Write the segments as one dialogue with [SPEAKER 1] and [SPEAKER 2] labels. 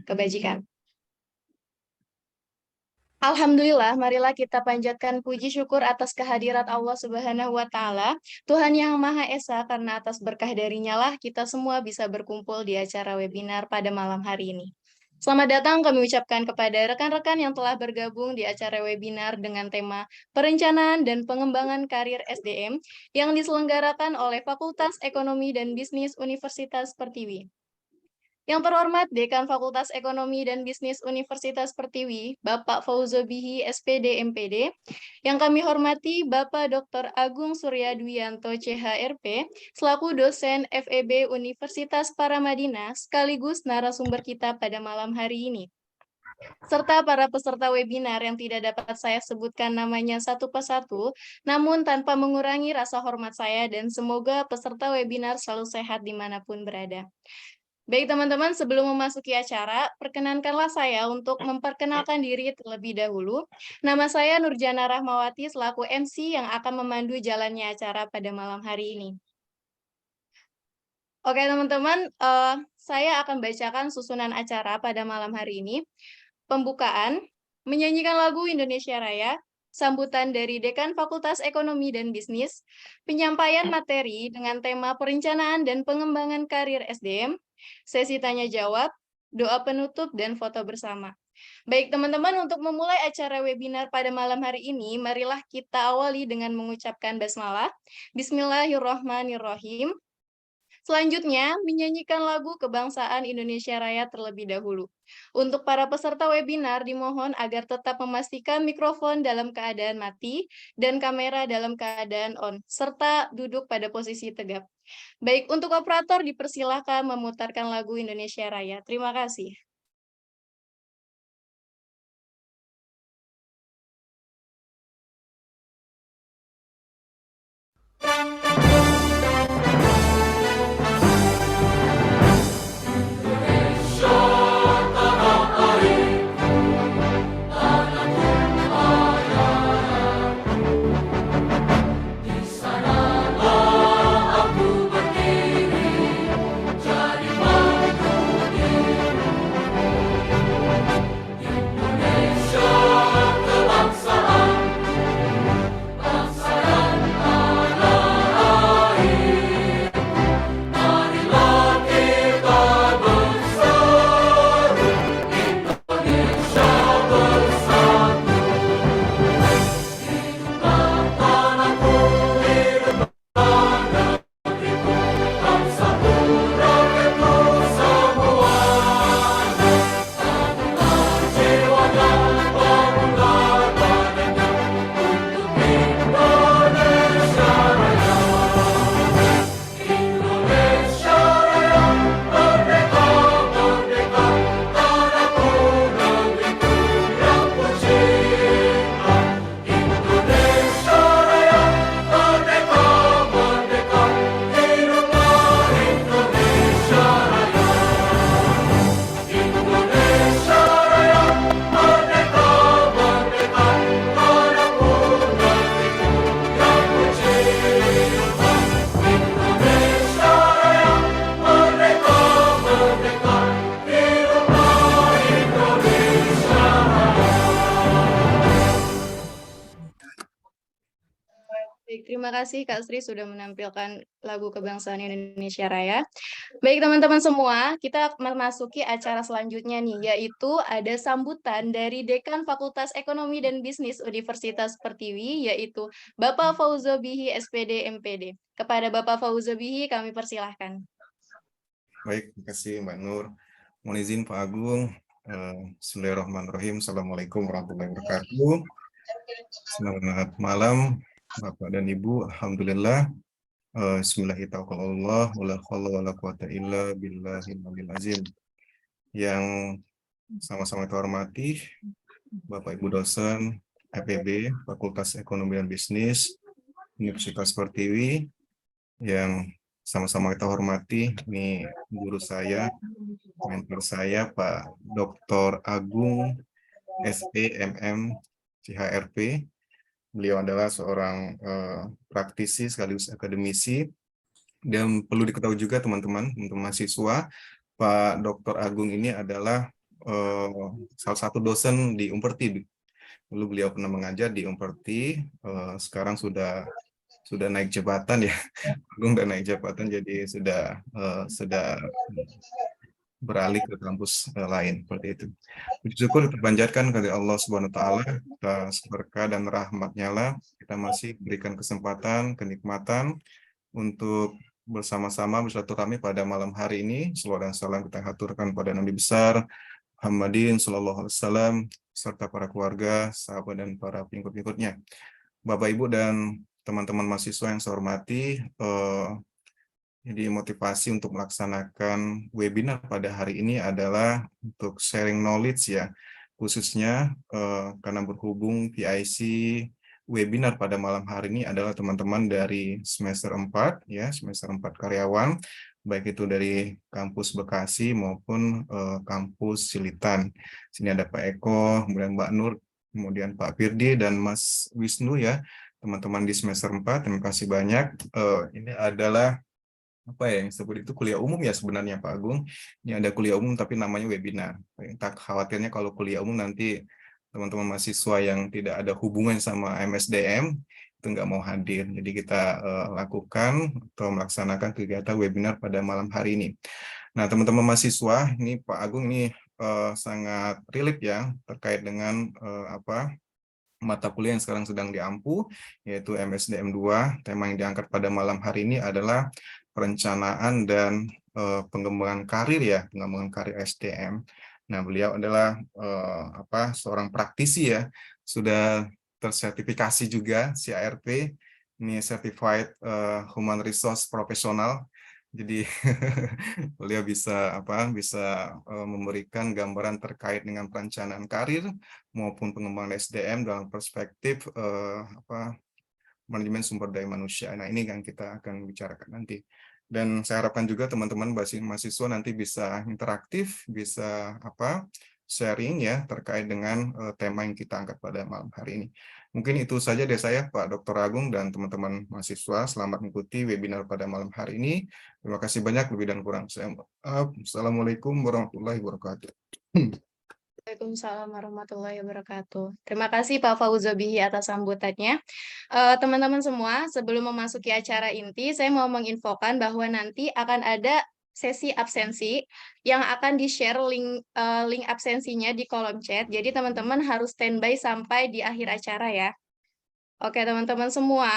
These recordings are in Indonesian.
[SPEAKER 1] kebajikan. Alhamdulillah, marilah kita panjatkan puji syukur atas kehadirat Allah Subhanahu wa Ta'ala, Tuhan yang Maha Esa, karena atas berkah darinya lah kita semua bisa berkumpul di acara webinar pada malam hari ini. Selamat datang kami ucapkan kepada rekan-rekan yang telah bergabung di acara webinar dengan tema Perencanaan dan Pengembangan Karir SDM yang diselenggarakan oleh Fakultas Ekonomi dan Bisnis Universitas Pertiwi. Yang terhormat Dekan Fakultas Ekonomi dan Bisnis Universitas Pertiwi, Bapak Fauzobihi SPD MPD. Yang kami hormati Bapak Dr. Agung Surya Dwianto CHRP, selaku dosen FEB Universitas Paramadina, sekaligus narasumber kita pada malam hari ini. Serta para peserta webinar yang tidak dapat saya sebutkan namanya satu persatu, namun tanpa mengurangi rasa hormat saya dan semoga peserta webinar selalu sehat dimanapun berada. Baik teman-teman, sebelum memasuki acara, perkenankanlah saya untuk memperkenalkan diri terlebih dahulu. Nama saya Nurjana Rahmawati selaku MC yang akan memandu jalannya acara pada malam hari ini. Oke teman-teman, saya akan bacakan susunan acara pada malam hari ini. Pembukaan, menyanyikan lagu Indonesia Raya, sambutan dari Dekan Fakultas Ekonomi dan Bisnis, penyampaian materi dengan tema perencanaan dan pengembangan karir SDM, sesi tanya-jawab, doa penutup, dan foto bersama. Baik teman-teman, untuk memulai acara webinar pada malam hari ini, marilah kita awali dengan mengucapkan basmalah. Bismillahirrahmanirrahim. Selanjutnya, menyanyikan lagu Kebangsaan Indonesia Raya terlebih dahulu. Untuk para peserta webinar, dimohon agar tetap memastikan mikrofon dalam keadaan mati dan kamera dalam keadaan on, serta duduk pada posisi tegap. Baik, untuk operator dipersilahkan memutarkan lagu Indonesia Raya. Terima kasih. Terima kasih Kak Sri sudah menampilkan lagu Kebangsaan Indonesia Raya. Baik teman-teman semua, kita memasuki acara selanjutnya nih, yaitu ada sambutan dari Dekan Fakultas Ekonomi dan Bisnis Universitas Pertiwi, yaitu Bapak Fauzobihi SPD MPD. Kepada Bapak Fauzobihi kami persilahkan.
[SPEAKER 2] Baik, terima kasih Mbak Nur. Mohon izin Pak Agung. Bismillahirrahmanirrahim. Assalamualaikum warahmatullahi wabarakatuh. Selamat malam Bapak dan Ibu. Alhamdulillah. Bismillahirrahmanirrahim. Wala haula wala quwata illa billahil aliyil azim. Yang sama-sama kita hormati Bapak Ibu dosen FEB Fakultas Ekonomi dan Bisnis Universitas Pertiwi, yang sama-sama kita hormati ini guru saya, mentor saya Pak Dr. Agung SEMM CHRP. Beliau adalah seorang praktisi sekaligus akademisi, dan perlu diketahui juga teman-teman, untuk mahasiswa, Pak Dr. Agung ini adalah salah satu dosen di Umperti. Dulu beliau pernah mengajar di Umperti, sekarang sudah naik jabatan ya, Agung udah naik jabatan, jadi sudah beralih ke kampus lain seperti itu. Puji syukur kita panjatkan kepada Allah Subhanahu wa taala atas berkah dan rahmat-Nya lah kita masih berikan kesempatan, kenikmatan untuk bersama-sama bersilaturahmi pada malam hari ini. Salawat dan salam kita haturkan pada Nabi besar Muhammadin sallallahu alaihi wasallam serta para keluarga, sahabat dan para pengikut-pengikutnya. Bapak Ibu dan teman-teman mahasiswa yang saya hormati, jadi motivasi untuk melaksanakan webinar pada hari ini adalah untuk sharing knowledge ya, khususnya karena berhubung PIC webinar pada malam hari ini adalah teman-teman dari semester 4 ya, semester 4 karyawan, baik itu dari kampus Bekasi maupun kampus Silitan. Sini ada Pak Eko, kemudian Mbak Nur, kemudian Pak Firdi dan Mas Wisnu ya, teman-teman di semester 4, terima kasih banyak. Ini adalah apa ya yang disebut itu kuliah umum ya sebenarnya Pak Agung. Ini ada kuliah umum tapi namanya webinar. Tak khawatirnya kalau kuliah umum nanti teman-teman mahasiswa yang tidak ada hubungan sama MSDM itu nggak mau hadir. Jadi kita lakukan atau melaksanakan kegiatan webinar pada malam hari ini. Nah teman-teman mahasiswa, ini Pak Agung ini sangat relate ya terkait dengan mata kuliah yang sekarang sedang diampu, yaitu MSDM 2. Tema yang diangkat pada malam hari ini adalah perencanaan dan pengembangan karir ya, pengembangan karir SDM. Nah, beliau adalah seorang praktisi ya, sudah tersertifikasi juga CARP, ini Certified Human Resource Professional. Jadi beliau bisa memberikan gambaran terkait dengan perencanaan karir maupun pengembangan SDM dalam perspektif manajemen sumber daya manusia. Nah, ini yang kita akan bicarakan nanti. Dan saya harapkan juga teman-teman mahasiswa nanti bisa interaktif, bisa sharing ya terkait dengan tema yang kita angkat pada malam hari ini. Mungkin itu saja dari saya, Pak Dr. Agung dan teman-teman mahasiswa. Selamat mengikuti webinar pada malam hari ini. Terima kasih banyak, lebih dan kurang saya maaf. Assalamualaikum warahmatullahi wabarakatuh.
[SPEAKER 1] Waalaikumsalam warahmatullahi wabarakatuh. Terima kasih Pak Fauzobihi atas sambutannya. Teman-teman semua, sebelum memasuki acara inti, saya mau menginfokan bahwa nanti akan ada sesi absensi yang akan di-share link absensinya di kolom chat. Jadi teman-teman harus standby sampai di akhir acara ya. Oke, teman-teman semua,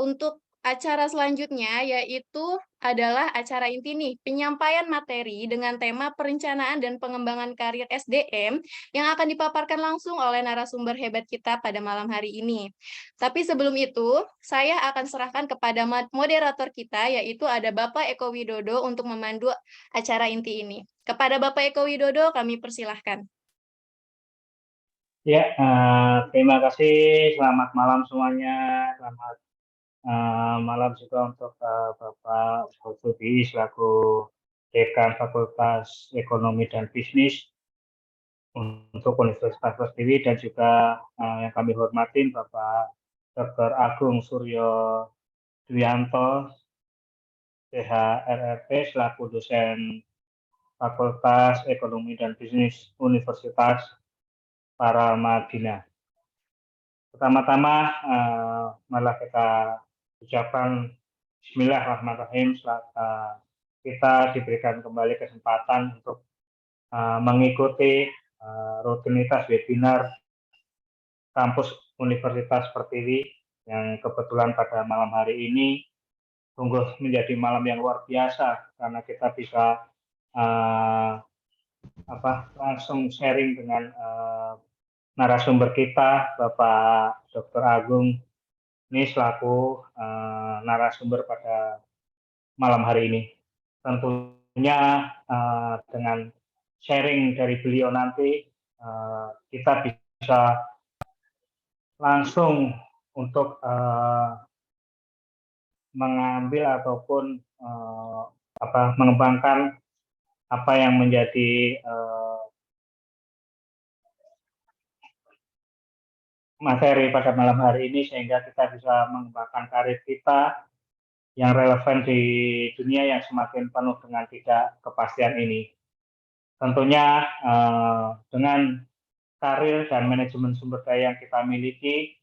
[SPEAKER 1] untuk acara selanjutnya yaitu adalah acara inti nih, penyampaian materi dengan tema perencanaan dan pengembangan karir SDM yang akan dipaparkan langsung oleh narasumber hebat kita pada malam hari ini. Tapi sebelum itu, saya akan serahkan kepada moderator kita, yaitu ada Bapak Eko Widodo untuk memandu acara inti ini. Kepada Bapak Eko Widodo, kami persilahkan.
[SPEAKER 3] Ya, terima kasih. Selamat malam semuanya. Selamat malam juga untuk Bapak Fauzubi selaku Dekan Fakultas Ekonomi dan Bisnis untuk Universitas Pertiwi, dan juga yang kami hormatin Bapak Dr. Agung Suryo Dwianto, CHRRP selaku dosen Fakultas Ekonomi dan Bisnis Universitas Paramadina. Pertama-tama malah kita ucapkan Bismillahirrahmanirrahim. Kita diberikan kembali kesempatan untuk mengikuti rutinitas webinar kampus Universitas Pertiwi yang kebetulan pada malam hari ini sungguh menjadi malam yang luar biasa karena kita bisa langsung sharing dengan narasumber kita, Bapak Dr. Agung, ini selaku narasumber pada malam hari ini. Tentunya dengan sharing dari beliau nanti, kita bisa langsung untuk mengambil ataupun mengembangkan apa yang menjadi materi pada malam hari ini, sehingga kita bisa mengembangkan karir kita yang relevan di dunia yang semakin penuh dengan tidak kepastian ini. tentunya dengan karir dan manajemen sumber daya yang kita miliki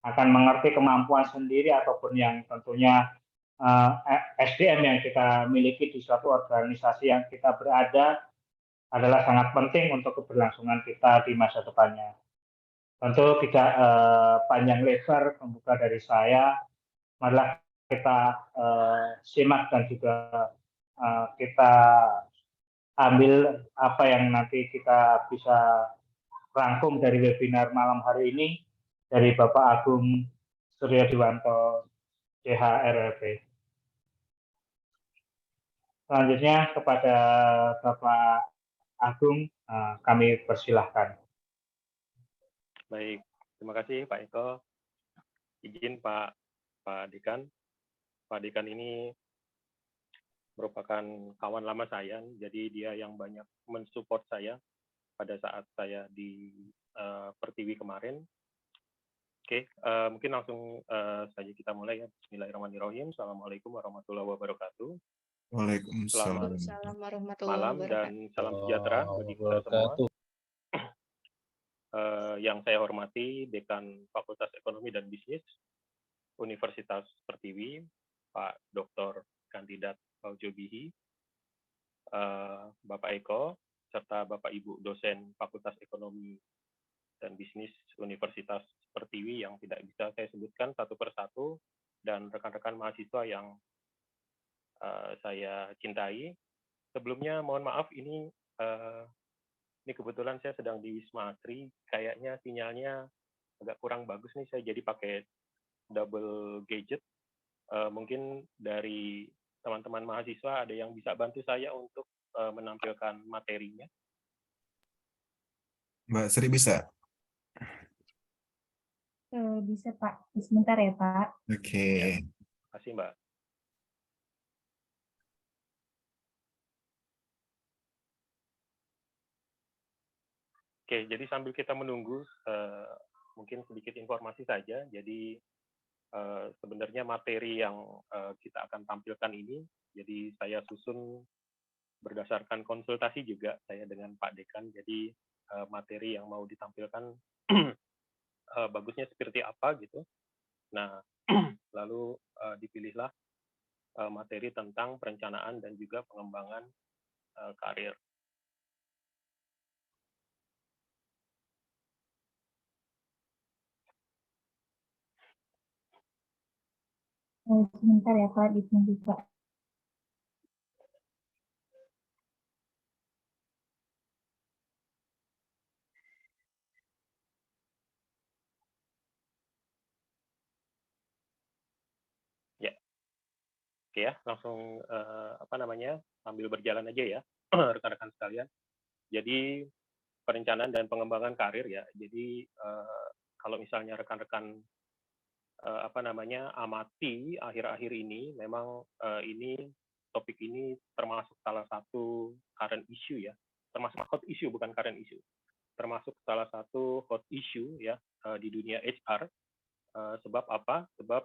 [SPEAKER 3] akan mengerti kemampuan sendiri ataupun yang tentunya SDM yang kita miliki di suatu organisasi yang kita berada adalah sangat penting untuk keberlangsungan kita di masa depannya. Tentu tidak panjang lebar pembuka dari saya, marilah kita simak dan juga kita ambil apa yang nanti kita bisa rangkum dari webinar malam hari ini dari Bapak Agung Suryadiwanto, CHRLP. Selanjutnya kepada Bapak Agung, kami persilahkan.
[SPEAKER 4] Baik, terima kasih Pak Eko. Izin Pak Dekan. Pak Dekan ini merupakan kawan lama saya, jadi dia yang banyak mensupport saya pada saat saya di Pertiwi kemarin. Oke, mungkin langsung saja kita mulai ya. Bismillahirrahmanirrahim. Assalamualaikum warahmatullahi wabarakatuh.
[SPEAKER 2] Waalaikumsalam.
[SPEAKER 4] Selamat
[SPEAKER 1] warahmatullahi
[SPEAKER 4] malam dan salam sejahtera bagi kita semua. Yang saya hormati Dekan Fakultas Ekonomi dan Bisnis Universitas Pertiwi, Pak Dr. Kandidat Faujo Bihi, Bapak Eko, serta Bapak Ibu dosen Fakultas Ekonomi dan Bisnis Universitas Pertiwi yang tidak bisa saya sebutkan satu persatu, dan rekan-rekan mahasiswa yang saya cintai. Sebelumnya mohon maaf, ini kebetulan saya sedang di Wisma Atri, kayaknya sinyalnya agak kurang bagus nih, saya jadi pakai double gadget. Mungkin dari teman-teman mahasiswa ada yang bisa bantu saya untuk menampilkan materinya.
[SPEAKER 2] Mbak Sri bisa?
[SPEAKER 5] Bisa Pak, sebentar ya Pak.
[SPEAKER 2] Oke.
[SPEAKER 4] Ya, terima kasih Mbak. Oke, jadi sambil kita menunggu, mungkin sedikit informasi saja. Jadi sebenarnya materi yang kita akan tampilkan ini, jadi saya susun berdasarkan konsultasi juga saya dengan Pak Dekan. Jadi materi yang mau ditampilkan bagusnya seperti apa gitu. Nah, lalu dipilihlah materi tentang perencanaan dan juga pengembangan karir.
[SPEAKER 5] Sebentar ya Pak, ditunggu Pak.
[SPEAKER 4] Ya, oke ya, langsung sambil berjalan aja ya, rekan-rekan sekalian. Jadi perencanaan dan pengembangan karir ya. Jadi kalau misalnya rekan-rekan amati akhir-akhir ini, memang topik ini termasuk salah satu current issue ya, termasuk hot issue bukan current issue, termasuk salah satu hot issue ya di dunia HR. Sebab apa? Sebab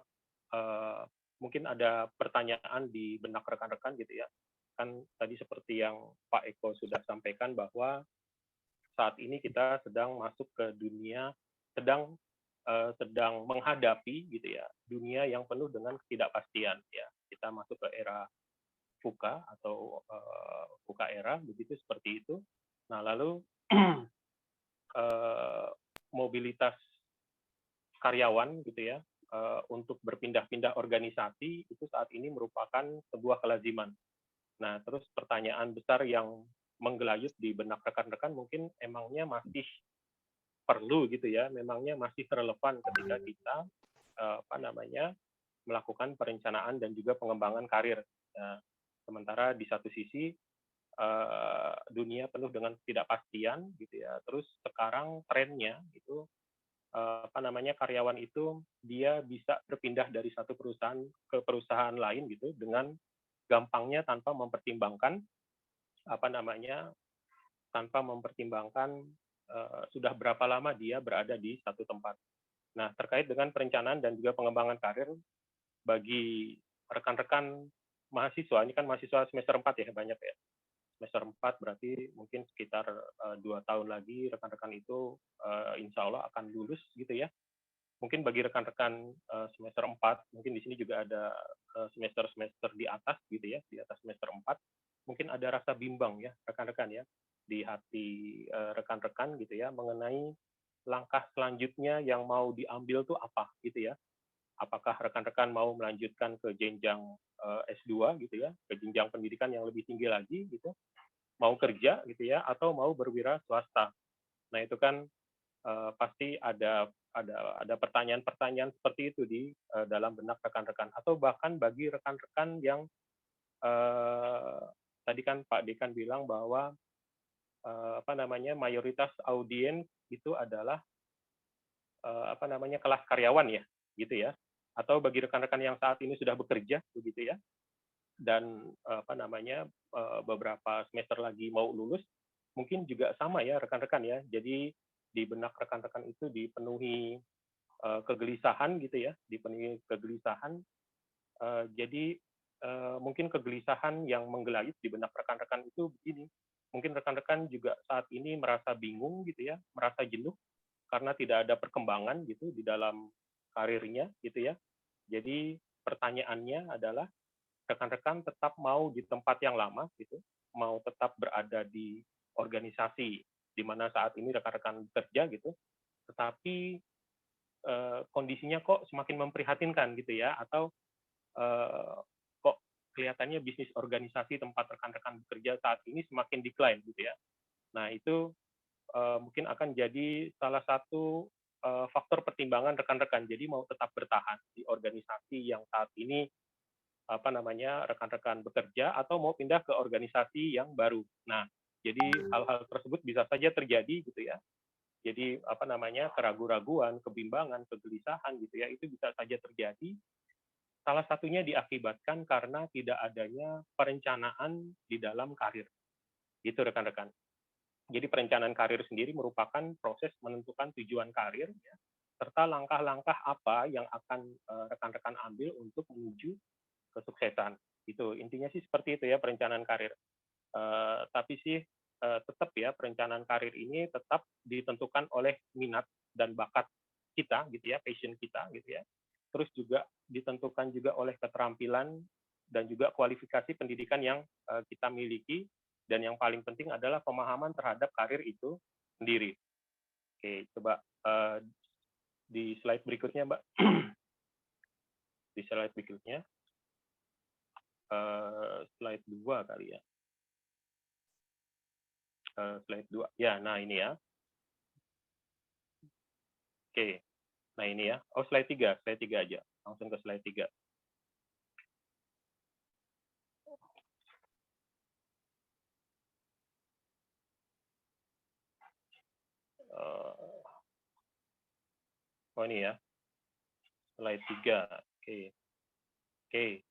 [SPEAKER 4] mungkin ada pertanyaan di benak rekan-rekan gitu ya. Kan tadi seperti yang Pak Eko sudah sampaikan bahwa saat ini kita sedang masuk ke dunia, sedang menghadapi gitu ya, dunia yang penuh dengan ketidakpastian ya. Kita masuk ke era VUCA atau VUCA era, begitu seperti itu. Nah, lalu mobilitas karyawan gitu ya, untuk berpindah-pindah organisasi itu saat ini merupakan sebuah kelaziman. Nah, terus pertanyaan besar yang menggelayut di benak rekan-rekan mungkin emangnya masih perlu gitu ya, memangnya masih relevan ketika kita melakukan perencanaan dan juga pengembangan karir. Nah, sementara di satu sisi dunia penuh dengan ketidakpastian gitu ya. Terus sekarang trennya itu karyawan itu dia bisa berpindah dari satu perusahaan ke perusahaan lain gitu dengan gampangnya tanpa mempertimbangkan sudah berapa lama dia berada di satu tempat. Nah, terkait dengan perencanaan dan juga pengembangan karir bagi rekan-rekan mahasiswa, ini kan mahasiswa semester 4 ya banyak ya. semester 4 berarti mungkin sekitar 2 tahun lagi rekan-rekan itu insya Allah akan lulus gitu ya. Mungkin bagi rekan-rekan semester 4, mungkin di sini juga ada semester-semester di atas gitu ya, di atas semester 4, mungkin ada rasa bimbang ya rekan-rekan ya, di hati rekan-rekan gitu ya, mengenai langkah selanjutnya yang mau diambil tuh apa gitu ya. Apakah rekan-rekan mau melanjutkan ke jenjang S2 gitu ya, ke jenjang pendidikan yang lebih tinggi lagi gitu, mau kerja gitu ya, atau mau berwira swasta. Nah itu kan pasti ada pertanyaan-pertanyaan seperti itu di dalam benak rekan-rekan, atau bahkan bagi rekan-rekan yang tadi kan Pak Dekan bilang bahwa mayoritas audiens itu adalah kelas karyawan ya, gitu ya. Atau bagi rekan-rekan yang saat ini sudah bekerja begitu ya, dan beberapa semester lagi mau lulus, mungkin juga sama ya rekan-rekan ya. Jadi di benak rekan-rekan itu dipenuhi kegelisahan gitu ya, dipenuhi kegelisahan. Jadi mungkin kegelisahan yang menggelayut di benak rekan-rekan itu begini. Mungkin rekan-rekan juga saat ini merasa bingung gitu ya, merasa jenuh karena tidak ada perkembangan gitu di dalam karirnya gitu ya. Jadi pertanyaannya adalah rekan-rekan tetap mau di tempat yang lama gitu, mau tetap berada di organisasi di mana saat ini rekan-rekan bekerja gitu, tetapi kondisinya kok semakin memprihatinkan gitu ya, atau kok kelihatannya bisnis organisasi tempat rekan-rekan bekerja saat ini semakin decline gitu ya. Nah itu mungkin akan jadi salah satu faktor pertimbangan rekan-rekan. Jadi mau tetap bertahan di organisasi yang saat ini rekan-rekan bekerja, atau mau pindah ke organisasi yang baru. Nah, jadi hal-hal tersebut bisa saja terjadi gitu ya. Jadi keraguan-raguan, kebimbangan, kegelisahan gitu ya, itu bisa saja terjadi. Salah satunya diakibatkan karena tidak adanya perencanaan di dalam karir. Gitu rekan-rekan. Jadi perencanaan karir sendiri merupakan proses menentukan tujuan karir ya, serta langkah-langkah apa yang akan rekan-rekan ambil untuk menuju kesuksesan. Itu intinya sih seperti itu ya perencanaan karir. Tapi sih tetap ya perencanaan karir ini tetap ditentukan oleh minat dan bakat kita gitu ya, passion kita gitu ya. Terus juga ditentukan juga oleh keterampilan dan juga kualifikasi pendidikan yang kita miliki, dan yang paling penting adalah pemahaman terhadap karir itu sendiri. Oke, coba di slide berikutnya, Mbak. Di slide berikutnya. Slide 2 kali ya. Slide 2. Ya, nah ini ya. Oke. Nah ini ya. Oh, slide 3. Slide 3 aja. Langsung ke slide 3. Oh ini ya. Slide 3. Oke. Oke.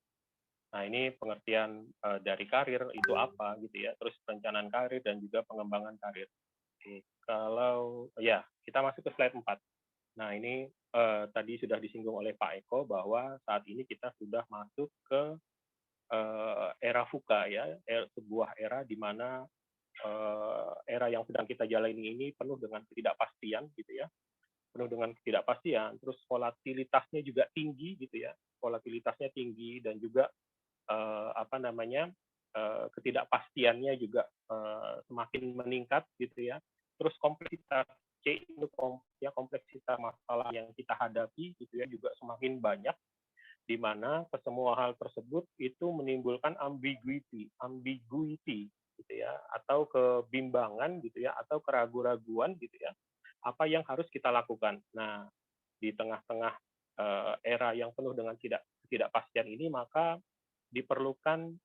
[SPEAKER 4] Nah, ini pengertian dari karir itu apa gitu ya. Terus perencanaan karir dan juga pengembangan karir. Oke. Kalau ya, kita masuk ke slide 4. Nah, ini tadi sudah disinggung oleh Pak Eko bahwa saat ini kita sudah masuk ke era VUCA ya, sebuah era di mana era yang sedang kita jalani ini penuh dengan ketidakpastian gitu ya, penuh dengan ketidakpastian, terus volatilitasnya juga tinggi gitu ya, volatilitasnya tinggi, dan juga ketidakpastiannya juga semakin meningkat gitu ya. Terus kompleksitas kompleksitas masalah yang kita hadapi gitu ya juga semakin banyak, di mana kesemua hal tersebut itu menimbulkan ambiguity gitu ya, atau kebimbangan gitu ya, atau keraguan-raguan gitu ya, apa yang harus kita lakukan. Nah, di tengah-tengah era yang penuh dengan ketidakpastian ini, maka diperlukan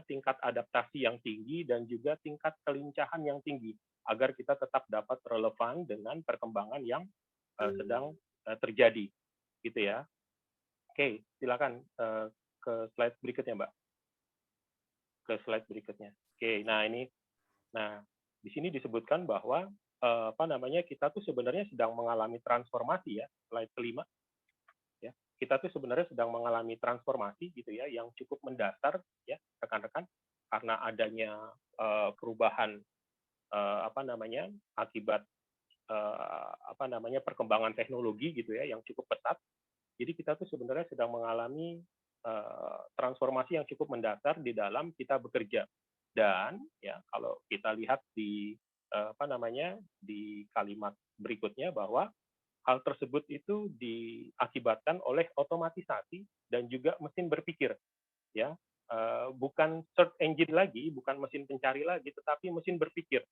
[SPEAKER 4] tingkat adaptasi yang tinggi dan juga tingkat kelincahan yang tinggi agar kita tetap dapat relevan dengan perkembangan yang sedang terjadi, gitu ya. Oke, silakan ke slide berikutnya, Mbak. Ke slide berikutnya. Oke, nah ini, di sini disebutkan bahwa kita tuh sebenarnya sedang mengalami transformasi ya, slide kelima. Ya, kita tuh sebenarnya sedang mengalami transformasi gitu ya yang cukup mendasar ya rekan-rekan, karena adanya perubahan akibat perkembangan teknologi gitu ya yang cukup pesat. Jadi kita tuh sebenarnya sedang mengalami transformasi yang cukup mendasar di dalam kita bekerja. Dan ya kalau kita lihat di di kalimat berikutnya bahwa hal tersebut itu diakibatkan oleh otomatisasi dan juga mesin berpikir, ya, bukan search engine lagi, bukan mesin pencari lagi, tetapi mesin berpikir,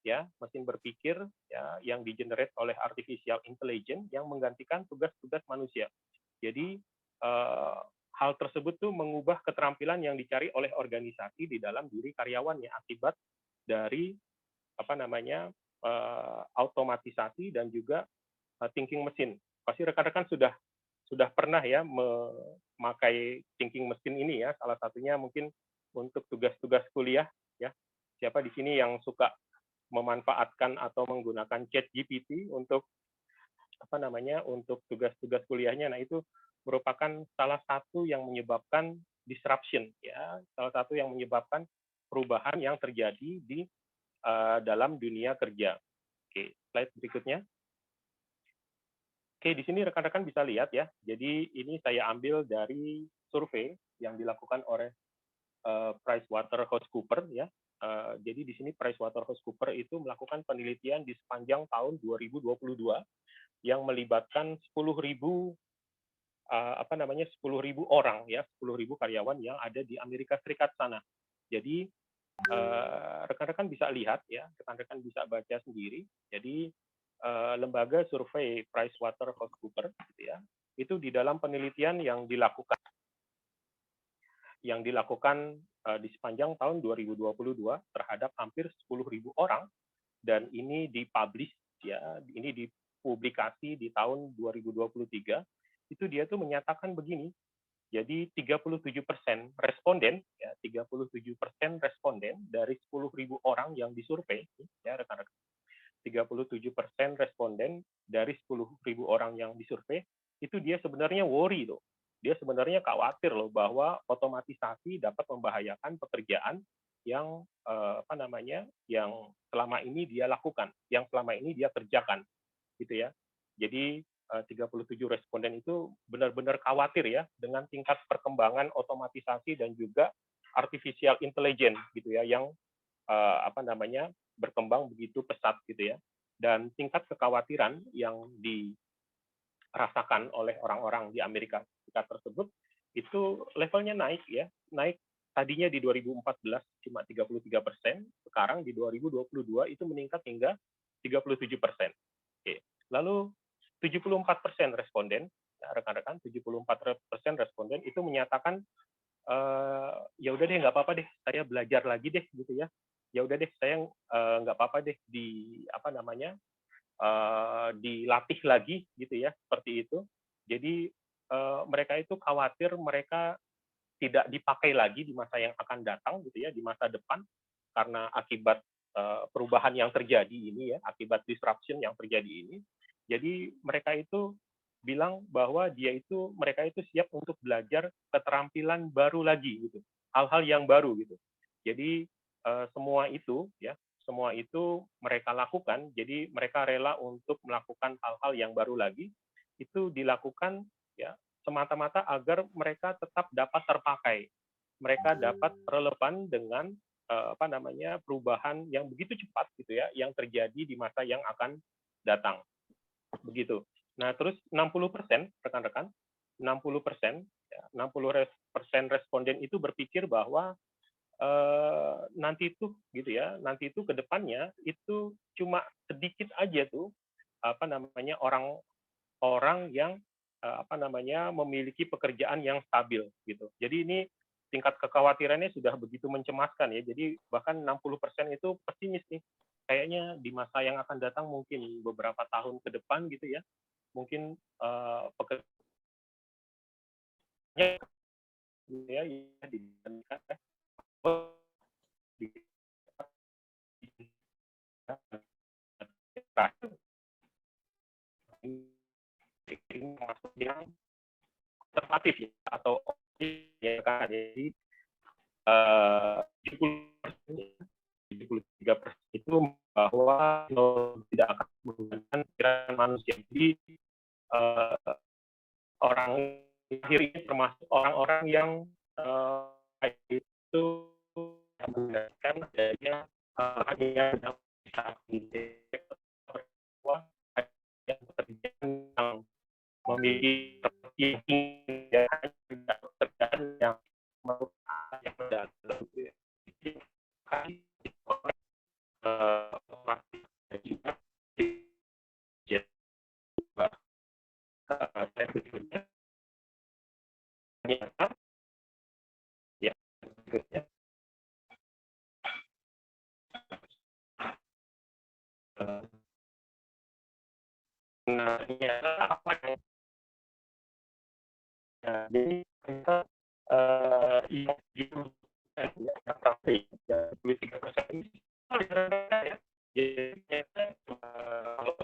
[SPEAKER 4] ya, mesin berpikir ya yang di-generate oleh artificial intelligence yang menggantikan tugas-tugas manusia. Jadi hal tersebut tuh mengubah keterampilan yang dicari oleh organisasi di dalam diri karyawannya akibat dari otomatisasi dan juga thinking mesin. Pasti rekan-rekan sudah pernah ya memakai thinking mesin ini ya. Salah satunya mungkin untuk tugas-tugas kuliah ya. Siapa di sini yang suka memanfaatkan atau menggunakan ChatGPT untuk untuk tugas-tugas kuliahnya? Nah, itu merupakan salah satu yang menyebabkan disruption ya, salah satu yang menyebabkan perubahan yang terjadi di dalam dunia kerja. Oke, slide berikutnya. Oke, di sini rekan-rekan bisa lihat ya. Jadi ini saya ambil dari survei yang dilakukan oleh PricewaterhouseCoopers ya. Jadi di sini PricewaterhouseCoopers itu melakukan penelitian di sepanjang tahun 2022 yang melibatkan 10.000 orang ya, 10.000 karyawan yang ada di Amerika Serikat sana. Jadi rekan-rekan bisa lihat ya, rekan-rekan bisa baca sendiri. Jadi lembaga survei PricewaterhouseCoopers gitu ya, itu di dalam penelitian yang dilakukan di sepanjang tahun 2022 terhadap hampir 10.000 orang, dan ini dipublish ya, ini dipublikasi di tahun 2023, itu dia tuh menyatakan begini. Jadi 37% responden ya, 37% responden dari 10.000 orang yang disurvei ya rekan-rekan. 37% responden dari 10.000 orang yang disurvei itu dia sebenarnya worry loh. Dia sebenarnya khawatir loh bahwa otomatisasi dapat membahayakan pekerjaan yang yang selama ini dia lakukan, yang selama ini dia kerjakan, gitu ya. Jadi 37 responden itu benar-benar khawatir ya dengan tingkat perkembangan otomatisasi dan juga artificial intelligence gitu ya yang berkembang begitu pesat gitu ya. Dan tingkat kekhawatiran yang dirasakan oleh orang-orang di Amerika Serikat tersebut itu levelnya naik ya, naik tadinya di 2014 cuma 33%, sekarang di 2022 itu meningkat hingga 37%. Oke. Lalu 74% responden, ya, rekan-rekan, 74% responden itu menyatakan ya udah deh, nggak apa-apa deh, saya belajar lagi deh gitu ya. Ya udah deh, saya nggak apa-apa deh dilatih lagi gitu ya, seperti itu. Jadi mereka itu khawatir mereka tidak dipakai lagi di masa yang akan datang gitu ya, di masa depan, karena akibat perubahan yang terjadi ini ya, akibat disruption yang terjadi ini. Jadi mereka itu bilang bahwa mereka itu siap untuk belajar keterampilan baru lagi gitu, hal-hal yang baru gitu. Jadi semua itu mereka lakukan. Jadi mereka rela untuk melakukan hal-hal yang baru lagi. Itu dilakukan ya semata-mata agar mereka tetap dapat terpakai, mereka dapat relevan dengan perubahan yang begitu cepat gitu ya, yang terjadi di masa yang akan datang. Begitu. Nah, terus 60% rekan-rekan, 60% responden itu berpikir bahwa nanti itu ke depannya itu cuma sedikit aja tuh orang-orang yang memiliki pekerjaan yang stabil gitu. Jadi ini tingkat kekhawatirannya sudah begitu mencemaskan ya. Jadi bahkan 60% itu pesimis nih. Kayaknya di masa yang akan datang mungkin beberapa tahun ke depan gitu ya. Mungkin pekerjaannya ya dibandingkan masuk yang konservatif ya, atau ya kan. Jadi 73% itu bahwa tidak akan menggunakan pikiran manusia. Jadi orang lahir ini termasuk orang-orang yang itu menggunakan adanya yang bisa yang pekerjaan yang memiliki pekerjaan yang menurut yang mendalam ya berikutnya apa yang jadi kita yang itu yang praktik ya 23% ini ya jadi kalau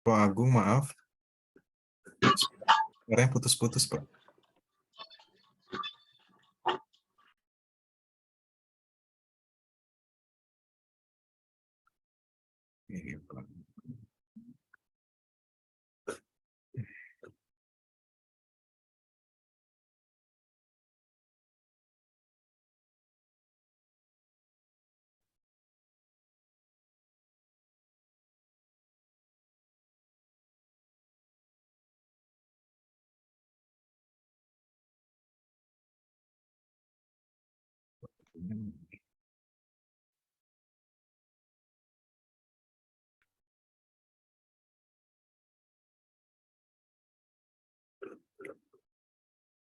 [SPEAKER 2] Pak Agung, maaf. Suaranya putus-putus, Pak. Iya, Pak.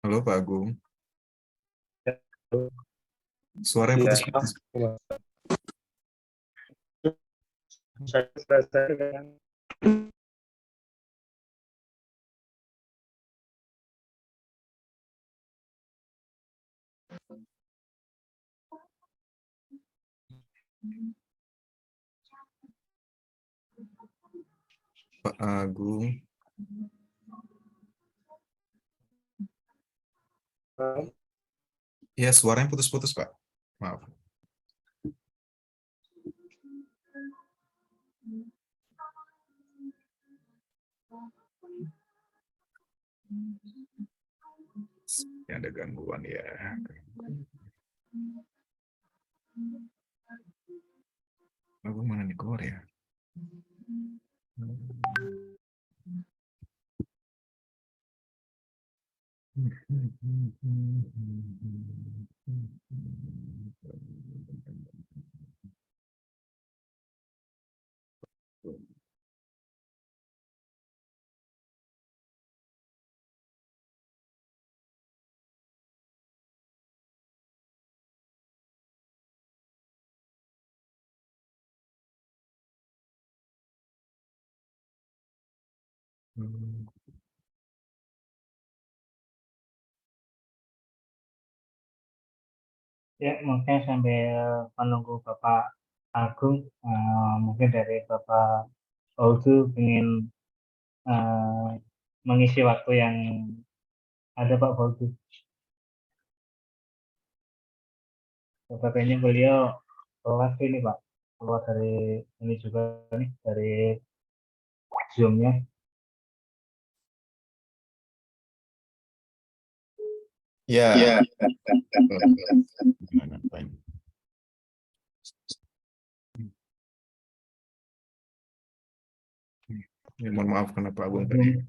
[SPEAKER 2] Halo, Pak Agung. Suaranya putus-putus. Pak Agung. Ya, suaranya putus-putus, Pak. Maaf. Ya, ada gangguan ya. Agung mana nih keluar ya?
[SPEAKER 3] Ya, mungkin sambil menunggu Bapak Agung, mungkin dari Bapak Ogu ingin mengisi waktu yang ada Pak Ogu. Katanya beliau kelas ini Pak, keluar dari ini juga nih, dari Zoom-nya.
[SPEAKER 2] Ya. Ya, mohon maaf karena Pak Agung tadi.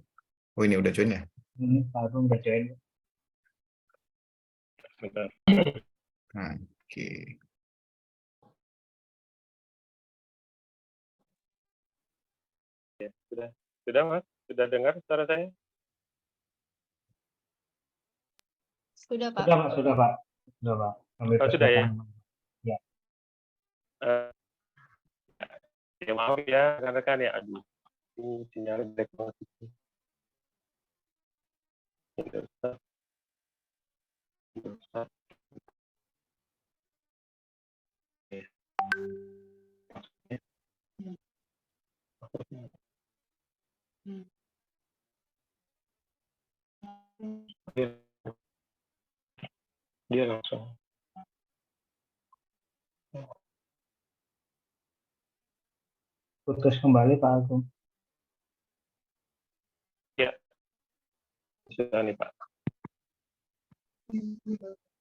[SPEAKER 2] Oh, ini udah join ya?
[SPEAKER 3] Ini Pak Agung udah join.
[SPEAKER 2] Nah, oke.
[SPEAKER 4] ya, sudah Mas, sudah dengar suara saya?
[SPEAKER 1] Sudah, Pak.
[SPEAKER 3] Sudah, Pak. Sudah, Pak. Sudah, Pak. Sambil
[SPEAKER 4] Sudah ya.
[SPEAKER 3] persiapan. Ya.
[SPEAKER 4] Ya maaf ya rekan-rekan ya. Aduh, ini sinyal jelek banget. Nggak usah. Nggak usah. Oke. Dia langsung.
[SPEAKER 3] Putus kembali, Pak Agung.
[SPEAKER 4] Ya. Sudah nih Pak.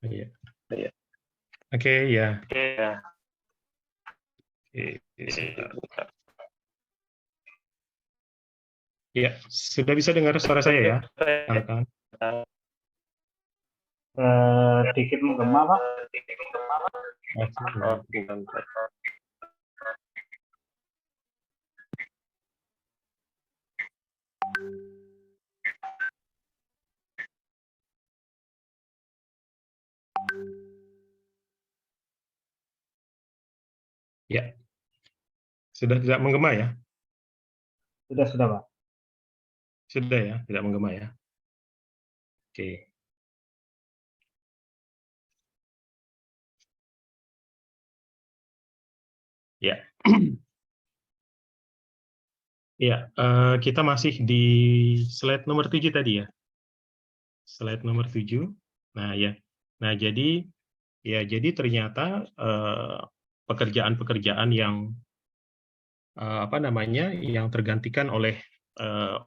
[SPEAKER 6] Iya.
[SPEAKER 4] Iya.
[SPEAKER 6] Oke, ya.
[SPEAKER 4] Oke ya.
[SPEAKER 6] Sebentar. Ya, sudah bisa dengar suara saya ya, rekan-rekan?
[SPEAKER 3] Sedikit menggema, Pak.
[SPEAKER 4] Oh, bentar.
[SPEAKER 6] Ya. Sudah tidak menggema ya?
[SPEAKER 3] Sudah, Pak.
[SPEAKER 6] Sudah ya, tidak menggema ya. Oke. Ya. Ya, kita masih di slide nomor 7 tadi ya. Slide nomor 7. Nah, ya. Nah, jadi ternyata pekerjaan-pekerjaan yang apa namanya, yang tergantikan oleh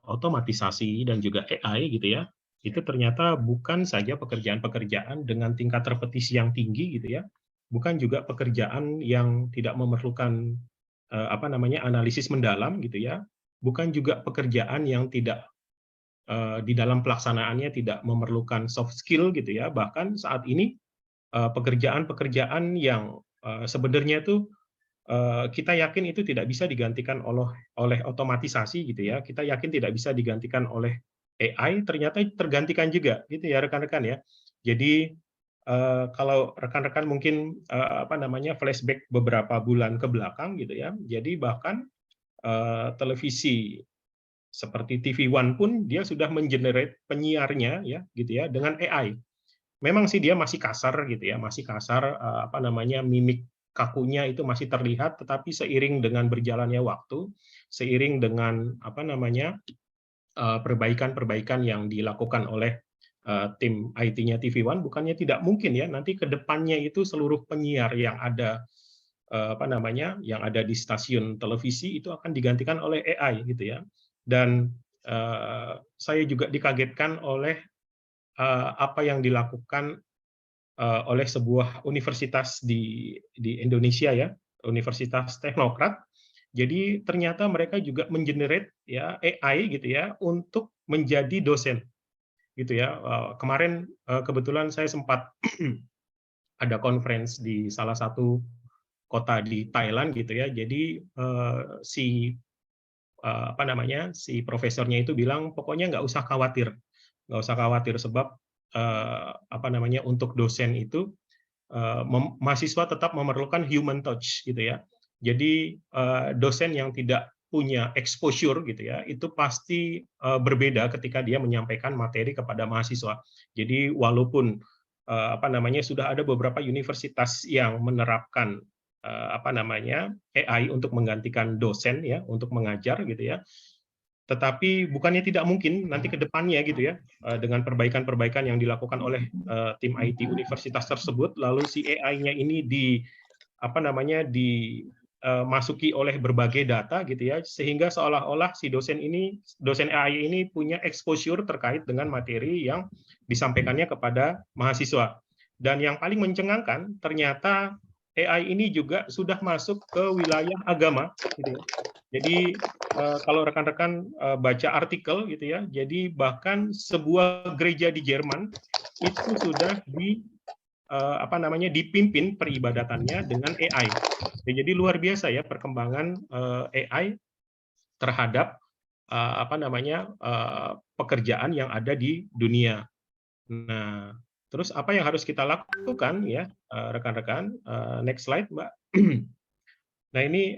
[SPEAKER 6] otomatisasi dan juga AI gitu ya, itu ternyata bukan saja pekerjaan-pekerjaan dengan tingkat repetisi yang tinggi gitu ya, bukan juga pekerjaan yang tidak memerlukan apa namanya, analisis mendalam gitu ya, bukan juga pekerjaan yang tidak di dalam pelaksanaannya tidak memerlukan soft skill gitu ya, bahkan saat ini pekerjaan-pekerjaan yang sebenarnya itu kita yakin itu tidak bisa digantikan oleh otomatisasi gitu ya. Kita yakin tidak bisa digantikan oleh AI, ternyata tergantikan juga gitu ya rekan-rekan ya. Jadi kalau rekan-rekan mungkin apa namanya, flashback beberapa bulan ke belakang gitu ya. Jadi bahkan televisi seperti TV One pun dia sudah mengenerate penyiarnya ya gitu ya dengan AI. Memang sih dia masih kasar gitu ya, masih kasar apa namanya, mimik kakunya itu masih terlihat, tetapi seiring dengan berjalannya waktu, seiring dengan apa namanya, perbaikan-perbaikan yang dilakukan oleh tim IT-nya TV One, bukannya tidak mungkin ya nanti ke depannya itu seluruh penyiar yang ada apa namanya, yang ada di stasiun televisi itu akan digantikan oleh AI gitu ya. Dan saya juga dikagetkan oleh apa yang dilakukan oleh sebuah universitas di Indonesia ya, Universitas Teknokrat. Jadi ternyata mereka juga mengenerate ya AI gitu ya untuk menjadi dosen gitu ya. Kemarin kebetulan saya sempat ada conference di salah satu kota di Thailand gitu ya. Jadi si apa namanya, si profesornya itu bilang pokoknya nggak usah khawatir, sebab apa namanya, untuk dosen itu mahasiswa tetap memerlukan human touch gitu ya. Jadi dosen yang tidak punya exposure gitu ya, itu pasti berbeda ketika dia menyampaikan materi kepada mahasiswa. Jadi walaupun apa namanya, sudah ada beberapa universitas yang menerapkan apa namanya, AI untuk menggantikan dosen ya, untuk mengajar gitu ya. Tetapi bukannya tidak mungkin nanti ke depannya gitu ya, dengan perbaikan-perbaikan yang dilakukan oleh tim IT universitas tersebut, lalu si AI-nya ini apa namanya, dimasuki oleh berbagai data gitu ya, sehingga seolah-olah si dosen AI ini punya exposure terkait dengan materi yang disampaikannya kepada mahasiswa. Dan yang paling mencengangkan, ternyata AI ini juga sudah masuk ke wilayah agama gitu ya. Jadi kalau rekan-rekan baca artikel gitu ya, jadi bahkan sebuah gereja di Jerman itu sudah apa namanya, dipimpin peribadatannya dengan AI. Ya, jadi luar biasa ya perkembangan AI terhadap apa namanya, pekerjaan yang ada di dunia. Nah, Terus apa yang harus kita lakukan ya, rekan-rekan? Next slide, Mbak. Nah, ini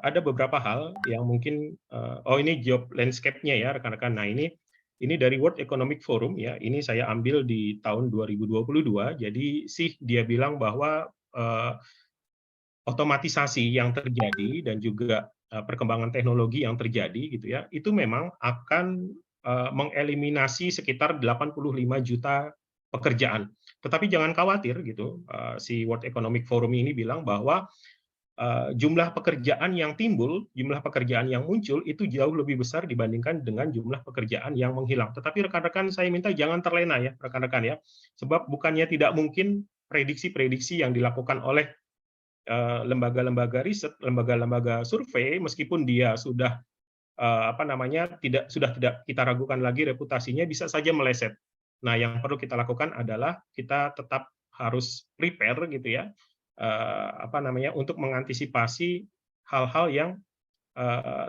[SPEAKER 6] ada beberapa hal yang mungkin ini job landscape-nya ya, rekan-rekan. Nah, ini dari World Economic Forum ya. Ini saya ambil di tahun 2022. Jadi sih dia bilang bahwa otomatisasi yang terjadi dan juga perkembangan teknologi yang terjadi gitu ya, itu memang akan mengeliminasi sekitar 85 juta pekerjaan. Tetapi jangan khawatir gitu, si World Economic Forum ini bilang bahwa jumlah pekerjaan yang timbul, jumlah pekerjaan yang muncul itu jauh lebih besar dibandingkan dengan jumlah pekerjaan yang menghilang. Tetapi rekan-rekan saya minta jangan terlena ya, rekan-rekan ya. Sebab bukannya tidak mungkin prediksi-prediksi yang dilakukan oleh lembaga-lembaga riset, lembaga-lembaga survei, meskipun dia sudah sudah tidak kita ragukan lagi reputasinya, bisa saja meleset. Nah, yang perlu kita lakukan adalah kita tetap harus prepare gitu ya, untuk mengantisipasi hal-hal yang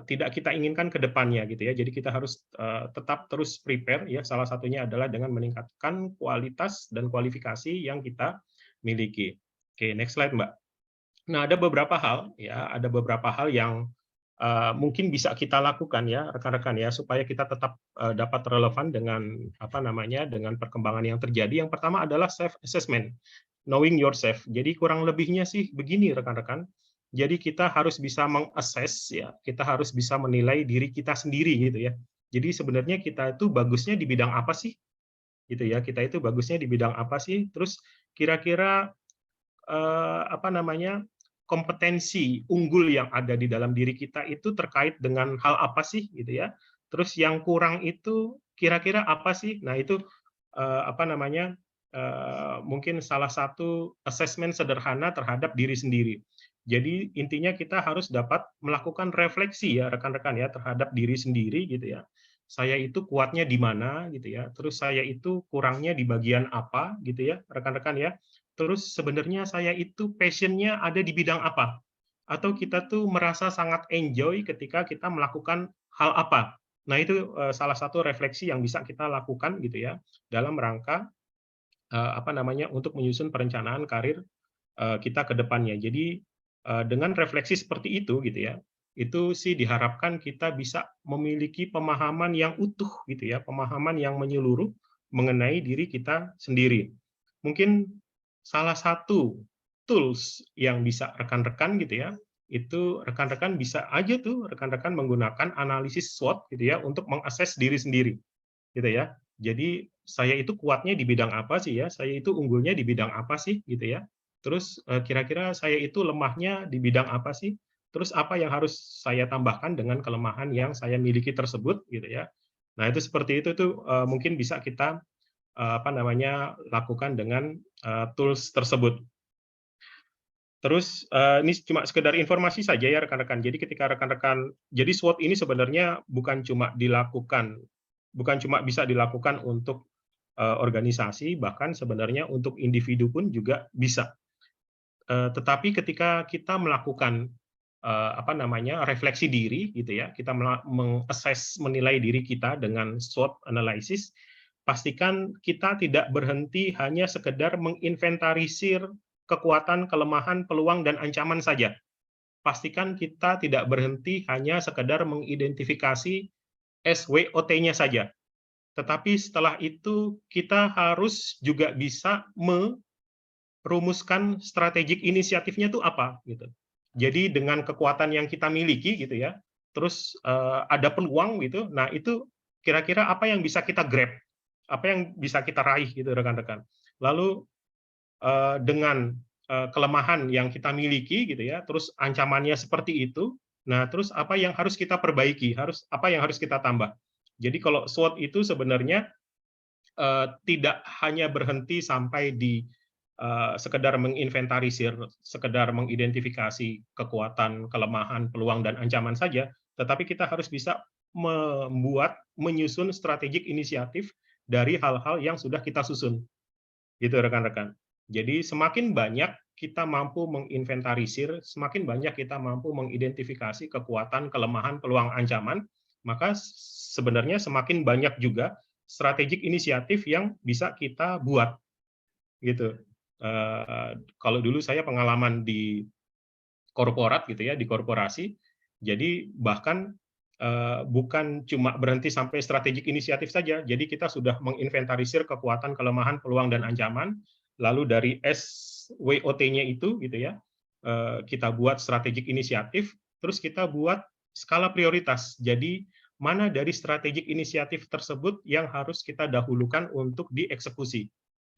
[SPEAKER 6] tidak kita inginkan ke depannya gitu ya. Jadi kita harus tetap terus prepare ya. Salah satunya adalah dengan meningkatkan kualitas dan kualifikasi yang kita miliki. Oke, next slide, Mbak. Nah, ada beberapa hal yang mungkin bisa kita lakukan ya, rekan-rekan ya, supaya kita tetap dapat relevan dengan dengan perkembangan yang terjadi. Yang pertama adalah self assessment, knowing yourself. Jadi kurang lebihnya sih begini, rekan-rekan. Jadi kita harus bisa mengakses ya, kita harus bisa menilai diri kita sendiri gitu ya. Jadi sebenarnya kita itu bagusnya di bidang apa sih? Gitu ya. Kita itu bagusnya di bidang apa sih? Terus kira-kira kompetensi unggul yang ada di dalam diri kita itu terkait dengan hal apa sih gitu ya. Terus yang kurang itu kira-kira apa sih? Nah, itu mungkin salah satu assessment sederhana terhadap diri sendiri. Jadi intinya kita harus dapat melakukan refleksi ya rekan-rekan ya terhadap diri sendiri gitu ya. Saya itu kuatnya di mana gitu ya. Terus saya itu kurangnya di bagian apa gitu ya rekan-rekan ya. Terus sebenarnya saya itu passion-nya ada di bidang apa? Atau kita tuh merasa sangat enjoy ketika kita melakukan hal apa? Nah, itu salah satu refleksi yang bisa kita lakukan gitu ya dalam rangka untuk menyusun perencanaan karir kita ke depannya. Jadi dengan refleksi seperti itu gitu ya, itu sih diharapkan kita bisa memiliki pemahaman yang utuh gitu ya, pemahaman yang menyeluruh mengenai diri kita sendiri. Mungkin salah satu tools yang bisa rekan-rekan gitu ya, itu rekan-rekan bisa aja tuh rekan-rekan menggunakan analisis SWOT gitu ya untuk mengakses diri sendiri gitu ya. Jadi saya itu kuatnya di bidang apa sih ya? Saya itu unggulnya di bidang apa sih gitu ya? Terus kira-kira saya itu lemahnya di bidang apa sih? Terus apa yang harus saya tambahkan dengan kelemahan yang saya miliki tersebut gitu ya? Nah, itu seperti itu tuh mungkin bisa kita lakukan dengan tools tersebut. Terus ini cuma sekedar informasi saja ya rekan-rekan. Jadi ketika rekan-rekan, jadi SWOT ini sebenarnya bukan cuma bisa dilakukan untuk organisasi, bahkan sebenarnya untuk individu pun juga bisa. Tetapi ketika kita melakukan refleksi diri gitu ya, kita mengassess menilai diri kita dengan SWOT analysis, pastikan kita tidak berhenti hanya sekedar menginventarisir kekuatan, kelemahan, peluang, dan ancaman saja. Pastikan kita tidak berhenti hanya sekedar mengidentifikasi SWOT-nya saja. Tetapi setelah itu kita harus juga bisa merumuskan strategik inisiatifnya itu apa gitu. Jadi dengan kekuatan yang kita miliki gitu ya, terus ada peluang gitu. Nah, itu kira-kira apa yang bisa kita grab? Apa yang bisa kita raih gitu rekan-rekan. Lalu dengan kelemahan yang kita miliki gitu ya, terus ancamannya seperti itu. Nah, terus apa yang harus kita perbaiki? Apa yang harus kita tambah? Jadi kalau SWOT itu sebenarnya tidak hanya berhenti sampai di sekedar menginventarisir, sekedar mengidentifikasi kekuatan, kelemahan, peluang, dan ancaman saja, tetapi kita harus bisa menyusun strategik inisiatif dari hal-hal yang sudah kita susun. Gitu rekan-rekan. Jadi semakin banyak kita mampu menginventarisir, semakin banyak kita mampu mengidentifikasi kekuatan, kelemahan, peluang, ancaman, maka sebenarnya semakin banyak juga strategik inisiatif yang bisa kita buat. gitu. Kalau dulu saya pengalaman di korporat gitu ya, di korporasi, jadi bahkan bukan cuma berhenti sampai strategic inisiatif saja, jadi kita sudah menginventarisir kekuatan, kelemahan, peluang, dan ancaman, lalu dari SWOT-nya itu gitu ya, kita buat strategic inisiatif, terus kita buat skala prioritas. Jadi mana dari strategic inisiatif tersebut yang harus kita dahulukan untuk dieksekusi.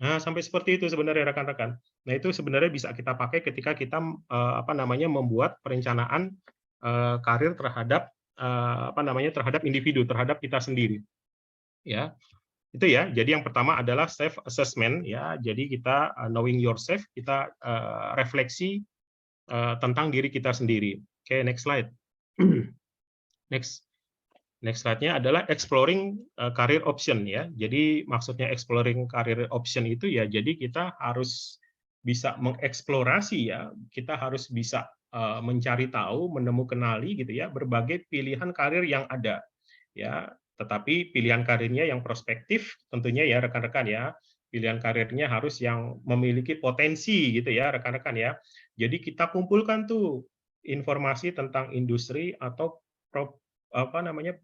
[SPEAKER 6] Nah, sampai seperti itu sebenarnya rekan-rekan. Nah, itu sebenarnya bisa kita pakai ketika kita membuat perencanaan karir terhadap terhadap individu, terhadap kita sendiri. Ya. Itu ya. Jadi yang pertama adalah self assessment ya. Jadi kita knowing yourself, kita refleksi tentang diri kita sendiri. Oke, next slide. Next slide-nya adalah exploring career option ya. Jadi maksudnya exploring career option itu ya, jadi kita harus bisa mengeksplorasi ya, kita harus bisa mencari tahu, kenali gitu ya, berbagai pilihan karir yang ada ya. Tetapi pilihan karirnya yang prospektif tentunya ya rekan-rekan ya. Pilihan karirnya harus yang memiliki potensi gitu ya rekan-rekan ya. Jadi kita kumpulkan tuh informasi tentang industri atau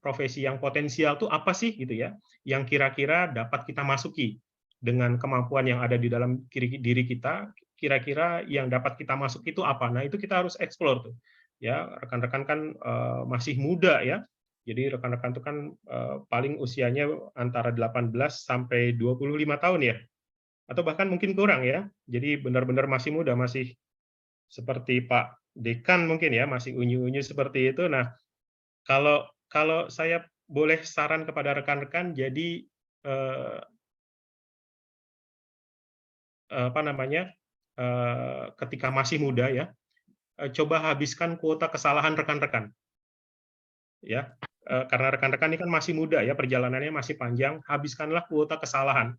[SPEAKER 6] profesi yang potensial tuh apa sih gitu ya, yang kira-kira dapat kita masuki dengan kemampuan yang ada di dalam diri kita, kira-kira yang dapat kita masuk itu apa. Nah, itu kita harus explore tuh. Ya, rekan-rekan kan masih muda ya. Jadi rekan-rekan itu kan paling usianya antara 18 sampai 25 tahun ya. Atau bahkan mungkin kurang ya. Jadi benar-benar masih muda, masih seperti Pak Dekan mungkin ya, masih unyu-unyu seperti itu. Nah, kalau saya boleh saran kepada rekan-rekan, jadi ketika masih muda ya, coba habiskan kuota kesalahan rekan-rekan, ya, karena rekan-rekan ini kan masih muda ya, perjalanannya masih panjang, habiskanlah kuota kesalahan.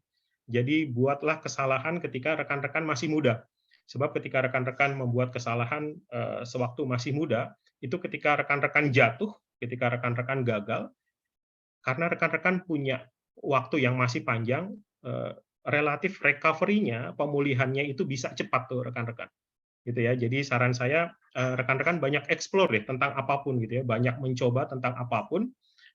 [SPEAKER 6] Jadi buatlah kesalahan ketika rekan-rekan masih muda. Sebab ketika rekan-rekan membuat kesalahan sewaktu masih muda, itu ketika rekan-rekan jatuh, ketika rekan-rekan gagal, karena rekan-rekan punya waktu yang masih panjang, relatif recovery-nya, pemulihannya itu bisa cepat tuh rekan-rekan. Gitu ya. Jadi saran saya rekan-rekan banyak explore deh tentang apapun gitu ya, banyak mencoba tentang apapun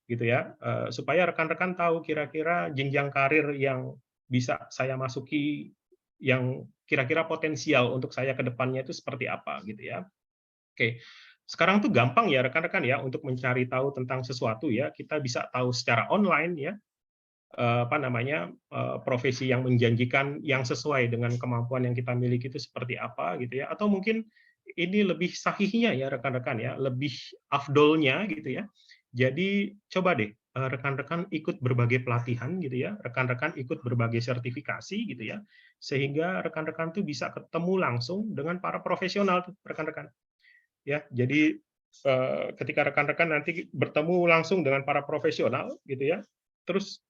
[SPEAKER 6] gitu ya, supaya rekan-rekan tahu kira-kira jenjang karir yang bisa saya masuki, yang kira-kira potensial untuk saya ke depannya itu seperti apa gitu ya. Oke. Sekarang tuh gampang ya rekan-rekan ya untuk mencari tahu tentang sesuatu ya, kita bisa tahu secara online ya, profesi yang menjanjikan yang sesuai dengan kemampuan yang kita miliki itu seperti apa gitu ya, atau mungkin ini lebih sahihnya ya rekan-rekan ya, lebih afdolnya gitu ya. Jadi coba deh rekan-rekan ikut berbagai pelatihan gitu ya, rekan-rekan ikut berbagai sertifikasi gitu ya, sehingga rekan-rekan tuh bisa ketemu langsung dengan para profesional tuh rekan-rekan. Ya, jadi ketika rekan-rekan nanti bertemu langsung dengan para profesional gitu ya, terus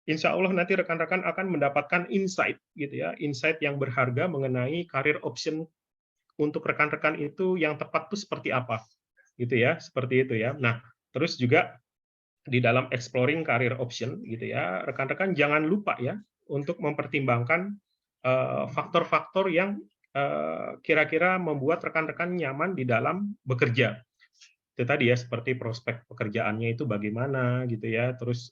[SPEAKER 6] insya Allah nanti rekan-rekan akan mendapatkan insight gitu ya, insight yang berharga mengenai career option untuk rekan-rekan itu yang tepat tuh seperti apa gitu ya, seperti itu ya. Nah, terus juga di dalam exploring career option gitu ya, rekan-rekan jangan lupa ya untuk mempertimbangkan faktor-faktor yang kira-kira membuat rekan-rekan nyaman di dalam bekerja. Itu tadi ya, seperti prospek pekerjaannya itu bagaimana gitu ya, terus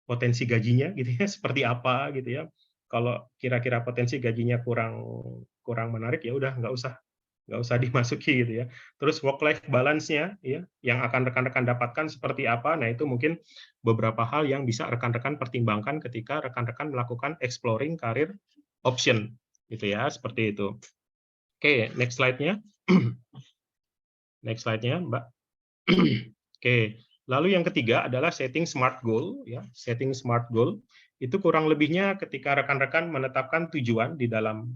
[SPEAKER 6] potensi gajinya gitu ya seperti apa gitu ya. Kalau kira-kira potensi gajinya kurang menarik ya udah nggak usah dimasuki gitu ya. Terus work life balance-nya ya yang akan rekan-rekan dapatkan seperti apa. Nah, itu mungkin beberapa hal yang bisa rekan-rekan pertimbangkan ketika rekan-rekan melakukan exploring career option gitu ya, seperti itu. Oke, next slide-nya. Next slide-nya, Mbak. Oke, lalu yang ketiga adalah setting smart goal ya. Setting smart goal itu kurang lebihnya ketika rekan-rekan menetapkan tujuan di dalam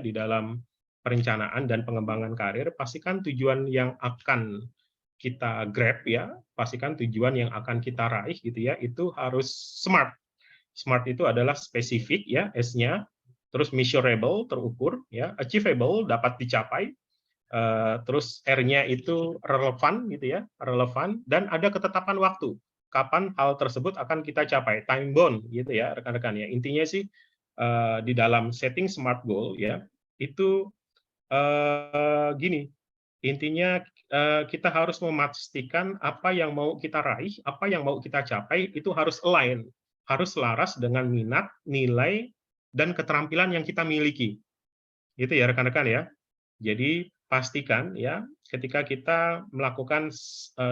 [SPEAKER 6] di dalam perencanaan dan pengembangan karir, pastikan tujuan yang akan kita grab ya, pastikan tujuan yang akan kita raih gitu ya, itu harus smart. Smart itu adalah spesifik ya, S-nya, terus measurable, terukur ya, achievable, dapat dicapai, terus R-nya itu relevan gitu ya, relevan, dan ada ketetapan waktu kapan hal tersebut akan kita capai, time bound gitu ya rekan-rekan ya. Intinya sih di dalam setting SMART goal ya, itu gini, intinya kita harus memastikan apa yang mau kita raih, apa yang mau kita capai itu harus align, harus selaras dengan minat, nilai, dan keterampilan yang kita miliki. Gitu ya rekan-rekan ya. Jadi pastikan ya ketika kita melakukan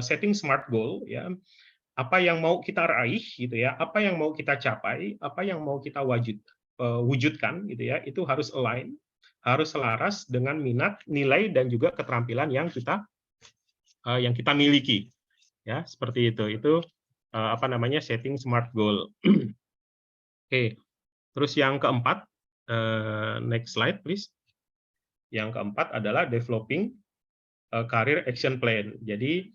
[SPEAKER 6] setting SMART goal ya, apa yang mau kita raih gitu ya, apa yang mau kita capai, apa yang mau kita wujudkan gitu ya, itu harus align, harus selaras dengan minat, nilai, dan juga keterampilan yang kita miliki ya, seperti itu. Itu apa namanya setting SMART goal. Oke, terus yang keempat, next slide please. Yang keempat adalah developing career action plan. Jadi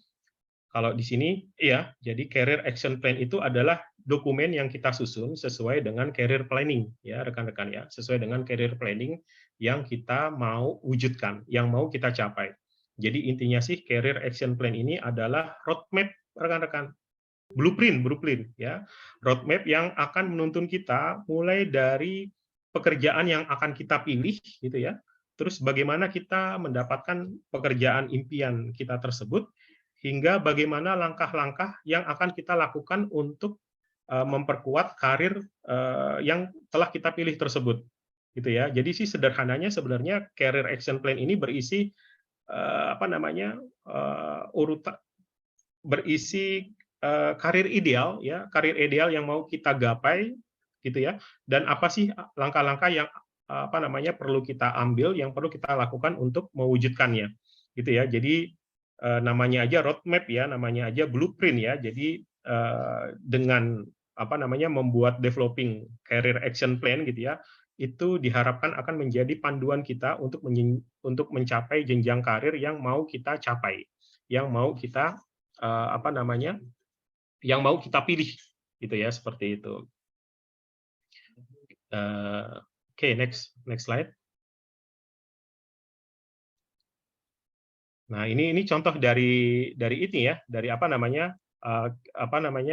[SPEAKER 6] kalau di sini ya, jadi career action plan itu adalah dokumen yang kita susun sesuai dengan career planning ya rekan-rekan ya, sesuai dengan career planning yang kita mau wujudkan, yang mau kita capai. Jadi intinya sih career action plan ini adalah roadmap rekan-rekan, blueprint ya, roadmap yang akan menuntun kita mulai dari pekerjaan yang akan kita pilih gitu ya. Terus bagaimana kita mendapatkan pekerjaan impian kita tersebut, hingga bagaimana langkah-langkah yang akan kita lakukan untuk memperkuat karir yang telah kita pilih tersebut. Gitu ya. Jadi sih sederhananya sebenarnya career action plan ini berisi apa namanya urutan, berisi karir ideal ya, karir ideal yang mau kita gapai gitu ya. Dan apa sih langkah-langkah yang apa namanya perlu kita ambil, yang perlu kita lakukan untuk mewujudkannya gitu ya. Jadi namanya aja roadmap ya, namanya aja blueprint ya. Jadi dengan apa namanya membuat developing career action plan gitu ya, itu diharapkan akan menjadi panduan kita untuk mencapai jenjang karir yang mau kita capai, yang mau kita apa namanya, yang mau kita pilih gitu ya, seperti itu. Oke, next slide. Nah, ini contoh dari ini ya, dari apa namanya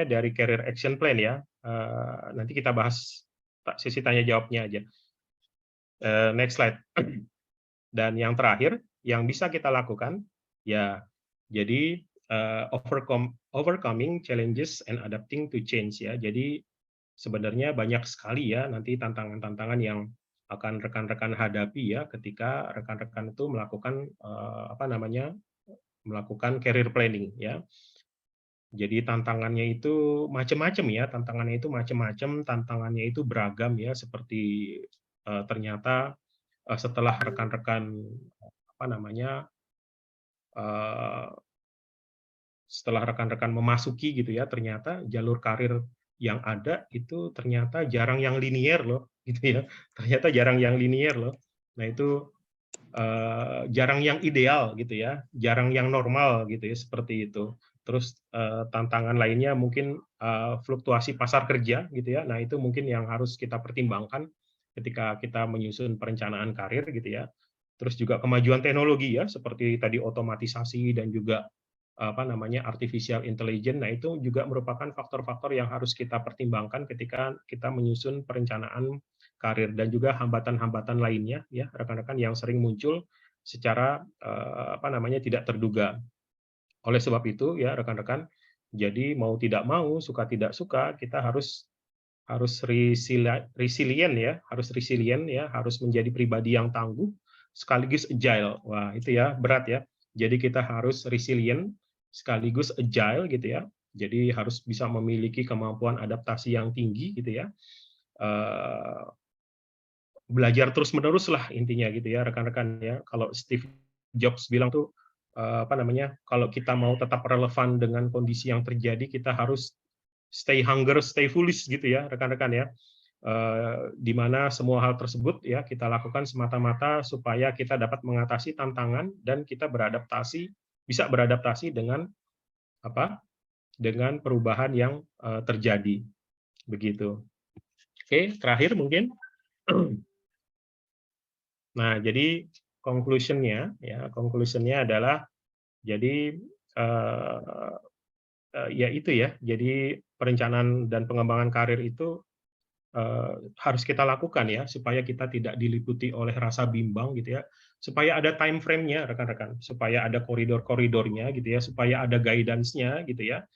[SPEAKER 6] dari career action plan ya. Nanti kita bahas sesi tanya jawabnya aja. Next slide. Dan yang terakhir yang bisa kita lakukan ya, jadi overcoming challenges and adapting to change ya. Jadi sebenarnya banyak sekali ya nanti tantangan-tantangan yang akan rekan-rekan hadapi ya ketika rekan-rekan itu melakukan apa namanya, melakukan career planning ya. Jadi tantangannya itu macam-macam ya, tantangannya itu beragam ya, seperti ternyata setelah rekan-rekan apa namanya setelah rekan-rekan memasuki gitu ya, ternyata jalur karir yang ada itu ternyata jarang yang linier loh gitu ya, ternyata jarang yang linier loh. Nah itu jarang yang ideal gitu ya, jarang yang normal gitu ya, seperti itu. Terus tantangan lainnya mungkin fluktuasi pasar kerja gitu ya. Nah itu mungkin yang harus kita pertimbangkan ketika kita menyusun perencanaan karir gitu ya. Terus juga kemajuan teknologi ya, seperti tadi otomatisasi dan juga apa namanya artificial intelligence. Nah itu juga merupakan faktor-faktor yang harus kita pertimbangkan ketika kita menyusun perencanaan karir, dan juga hambatan-hambatan lainnya ya rekan-rekan yang sering muncul secara apa namanya tidak terduga. Oleh sebab itu ya rekan-rekan, jadi mau tidak mau, suka tidak suka, kita harus resilient ya, harus menjadi pribadi yang tangguh sekaligus agile. Wah, itu ya berat ya. Jadi kita harus resilient sekaligus agile gitu ya. Jadi harus bisa memiliki kemampuan adaptasi yang tinggi gitu ya. Belajar terus-menerus lah intinya gitu ya rekan-rekan ya. Kalau Steve Jobs bilang tuh apa namanya, kalau kita mau tetap relevan dengan kondisi yang terjadi, kita harus stay hunger, stay foolish gitu ya rekan-rekan ya. Di mana semua hal tersebut ya kita lakukan semata-mata supaya kita dapat mengatasi tantangan dan kita bisa beradaptasi dengan apa? Dengan perubahan yang terjadi. Begitu. Oke, terakhir mungkin. Nah, jadi conclusion-nya adalah jadi ya itu ya. Jadi perencanaan dan pengembangan karir itu harus kita lakukan ya, supaya kita tidak diliputi oleh rasa bimbang gitu ya, supaya ada time frame-nya rekan-rekan, supaya ada koridor-koridornya gitu ya, supaya ada guidance-nya gitu ya,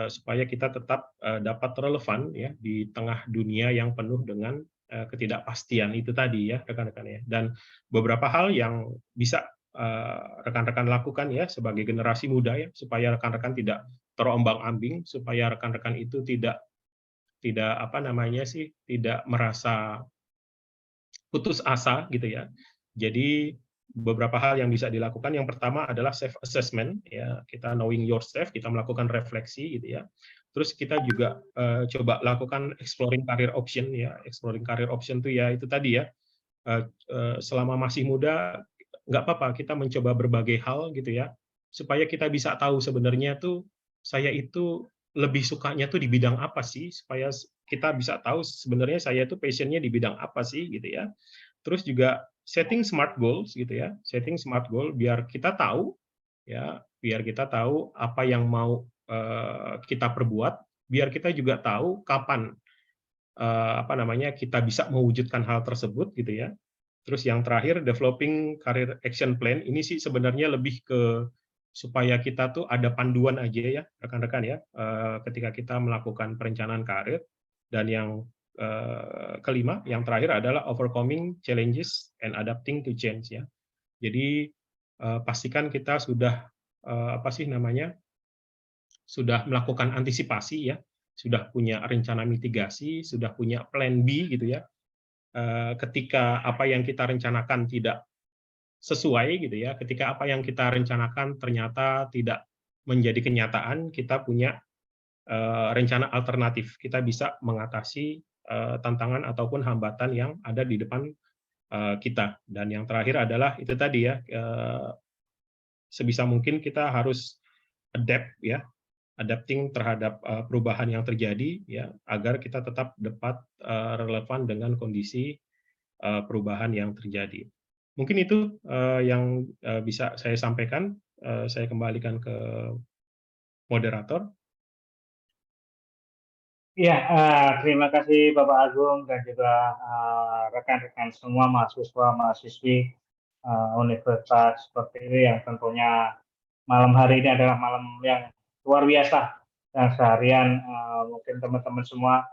[SPEAKER 6] supaya kita tetap dapat relevan ya di tengah dunia yang penuh dengan ketidakpastian itu tadi ya rekan-rekan ya. Dan beberapa hal yang bisa rekan-rekan lakukan ya sebagai generasi muda ya, supaya rekan-rekan tidak terombang-ambing, supaya rekan-rekan itu tidak apa namanya sih, tidak merasa putus asa gitu ya. Jadi beberapa hal yang bisa dilakukan, yang pertama adalah self assessment ya, kita knowing yourself, kita melakukan refleksi gitu ya. Terus kita juga coba lakukan exploring career option ya. Exploring career option itu ya itu tadi ya, selama masih muda nggak apa-apa kita mencoba berbagai hal gitu ya, supaya kita bisa tahu sebenarnya tuh saya itu lebih sukanya tuh di bidang apa sih, supaya kita bisa tahu sebenarnya saya tuh passion-nya di bidang apa sih gitu ya. Terus juga setting smart goals gitu ya, setting smart goal biar kita tahu ya, biar kita tahu apa yang mau kita perbuat, biar kita juga tahu kapan apa namanya kita bisa mewujudkan hal tersebut gitu ya. Terus yang terakhir developing career action plan, ini sih sebenarnya lebih ke supaya kita tuh ada panduan aja ya rekan-rekan ya, ketika kita melakukan perencanaan karir. Dan yang kelima, yang terakhir adalah overcoming challenges and adapting to change ya. Jadi pastikan kita sudah apa sih namanya, sudah melakukan antisipasi ya, sudah punya rencana mitigasi, sudah punya plan B gitu ya. Ketika apa yang kita rencanakan tidak sesuai gitu ya, ketika apa yang kita rencanakan ternyata tidak menjadi kenyataan, kita punya rencana alternatif. Kita bisa mengatasi tantangan ataupun hambatan yang ada di depan kita. Dan yang terakhir adalah itu tadi ya, sebisa mungkin kita harus adapt ya, adapting terhadap perubahan yang terjadi ya, agar kita tetap dapat relevan dengan kondisi perubahan yang terjadi. Mungkin itu yang bisa saya sampaikan. Saya kembalikan ke moderator.
[SPEAKER 3] Ya, terima kasih Bapak Agung dan juga rekan-rekan semua mahasiswa mahasiswi universitas seperti ini yang tentunya malam hari ini adalah malam yang luar biasa, dan seharian mungkin teman-teman semua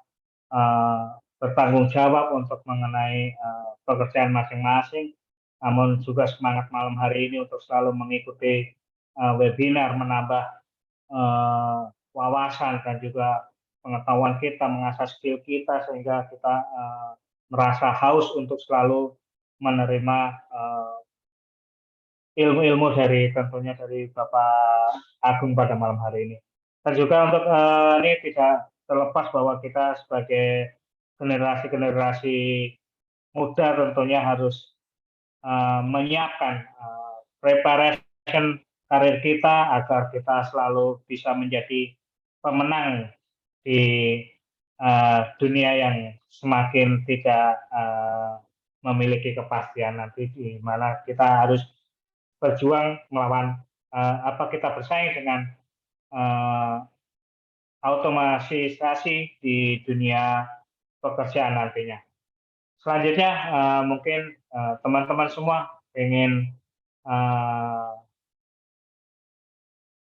[SPEAKER 3] bertanggung jawab untuk mengenai pekerjaan masing-masing, namun juga semangat malam hari ini untuk selalu mengikuti webinar, menambah wawasan dan juga pengetahuan kita, mengasah skill kita sehingga kita merasa haus untuk selalu menerima ilmu-ilmu dari tentunya dari Bapak Agung pada malam hari ini. Dan juga untuk ini tidak terlepas bahwa kita sebagai generasi-generasi muda tentunya harus menyiapkan preparation karir kita agar kita selalu bisa menjadi pemenang di dunia yang semakin tidak memiliki kepastian nanti, di mana kita harus berjuang melawan kita bersaing dengan otomatisasi di dunia pekerjaan nantinya. Selanjutnya mungkin teman-teman semua ingin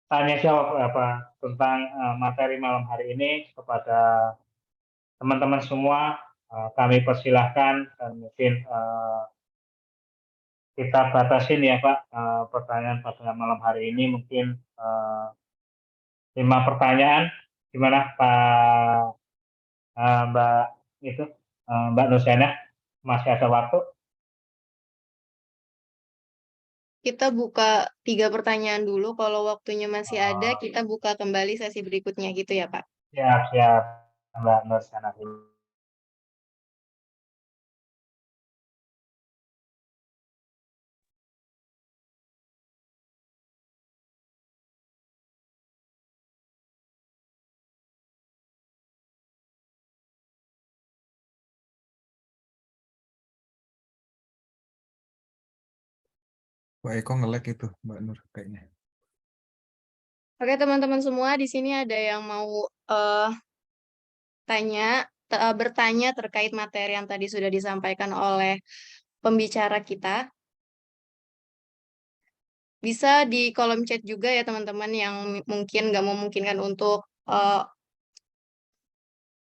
[SPEAKER 3] tanya jawab tentang materi malam hari ini kepada teman-teman semua. Kami persilahkan, dan mungkin kita batasin ya Pak pertanyaan pada malam hari ini mungkin 5 pertanyaan. Gimana Pak Mbak itu Mbak Nusena, masih ada waktu?
[SPEAKER 1] Kita buka 3 pertanyaan dulu, kalau waktunya masih ada, kita buka kembali sesi berikutnya gitu ya, Pak?
[SPEAKER 3] Siap, Mbak Nusena.
[SPEAKER 2] Pak Eko nge-lag itu, Mbak Nur kayaknya.
[SPEAKER 1] Oke, teman-teman semua, di sini ada yang mau tanya. bertanya terkait materi yang tadi sudah disampaikan oleh pembicara kita, bisa di kolom chat juga ya teman-teman yang mungkin nggak memungkinkan untuk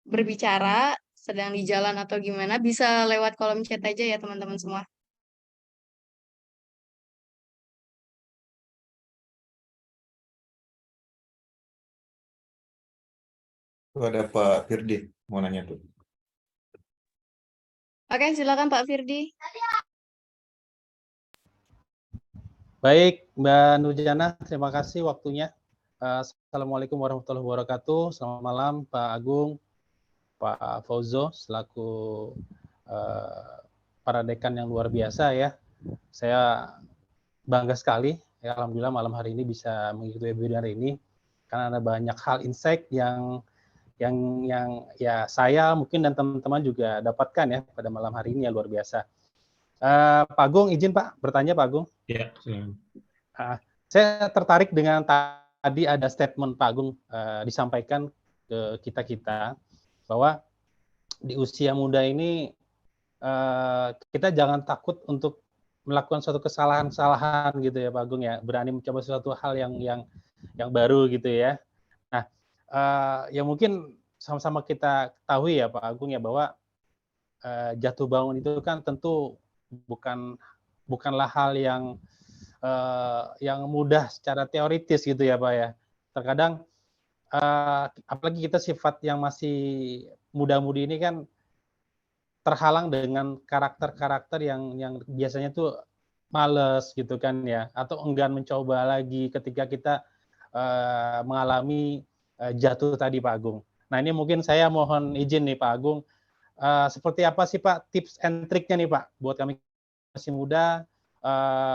[SPEAKER 1] berbicara, sedang di jalan atau gimana, bisa lewat kolom chat aja ya teman-teman semua.
[SPEAKER 2] Tuh ada Pak Firdi mau nanya tuh.
[SPEAKER 1] Oke, silakan Pak Firdi.
[SPEAKER 7] Baik, Mbak Nurjana, terima kasih waktunya. Assalamualaikum warahmatullahi wabarakatuh. Selamat malam, Pak Agung, Pak Fauzo, selaku para dekan yang luar biasa ya. Saya bangga sekali, ya, alhamdulillah malam hari ini bisa mengikuti webinar ini, karena ada banyak hal insight yang ya saya mungkin dan teman-teman juga dapatkan ya pada malam hari ini yang luar biasa. Pak Agung, izin Pak bertanya Pak Agung.
[SPEAKER 6] Ya, silakan.
[SPEAKER 7] Saya tertarik dengan tadi ada statement Pak Agung disampaikan ke kita bahwa di usia muda ini kita jangan takut untuk melakukan suatu kesalahan-kesalahan gitu ya Pak Agung ya, berani mencoba suatu hal yang baru gitu ya. Nah, yang mungkin sama-sama kita ketahui ya Pak Agung ya, bahwa jatuh bangun itu kan tentu bukanlah hal yang mudah secara teoritis gitu ya Pak ya. Terkadang apalagi kita sifat yang masih muda-mudi ini kan terhalang dengan karakter-karakter yang biasanya tuh males gitu kan ya, atau enggan mencoba lagi ketika kita mengalami jatuh tadi Pak Agung. Nah ini mungkin saya mohon izin nih Pak Agung, seperti apa sih Pak tips and triknya nih Pak buat kami masih muda,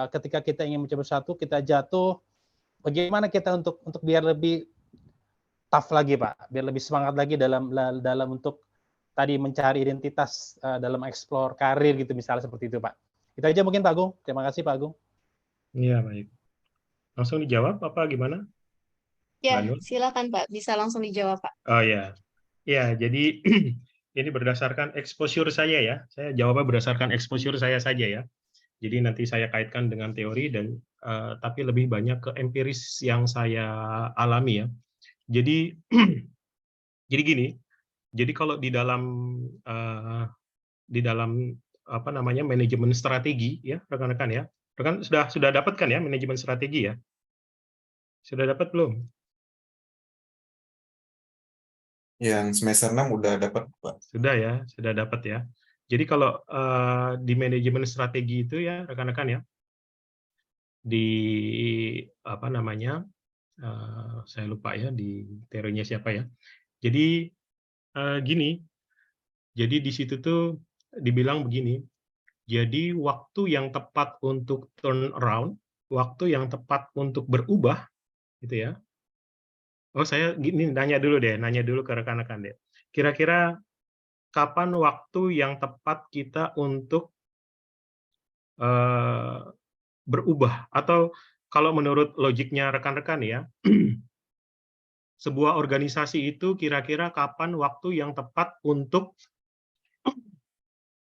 [SPEAKER 7] ketika kita ingin mencoba sesuatu kita jatuh, bagaimana kita untuk biar lebih tough lagi Pak, biar lebih semangat lagi dalam untuk tadi mencari identitas dalam explore karir gitu misalnya seperti itu Pak. Itu aja mungkin Pak Agung. Terima kasih Pak Agung.
[SPEAKER 6] Iya, baik. Langsung dijawab apa gimana?
[SPEAKER 1] Ya,
[SPEAKER 6] Mbak Nur?
[SPEAKER 1] silakan Pak, bisa langsung dijawab Pak.
[SPEAKER 6] Oh ya, ya. Jadi ini berdasarkan exposure saya ya. Saya jawabnya berdasarkan exposure saya saja ya. Jadi nanti saya kaitkan dengan teori dan tapi lebih banyak ke empiris yang saya alami ya. Jadi jadi gini. Jadi kalau di dalam apa namanya manajemen strategi ya rekan-rekan ya. Rekan sudah dapat kan ya manajemen strategi ya? Sudah dapat belum?
[SPEAKER 2] Yang semester 6 udah dapat, Pak.
[SPEAKER 6] Sudah ya, sudah dapat ya. Jadi kalau di manajemen strategi itu ya rekan-rekan ya, di apa namanya, saya lupa ya di teorinya siapa ya. Jadi gini, jadi di situ tuh dibilang begini, jadi waktu yang tepat untuk turn around, waktu yang tepat untuk berubah, gitu ya. Oh saya gini nanya dulu ke rekan-rekan deh. Kira-kira kapan waktu yang tepat kita untuk berubah? Atau kalau menurut logiknya rekan-rekan ya, sebuah organisasi itu kira-kira kapan waktu yang tepat untuk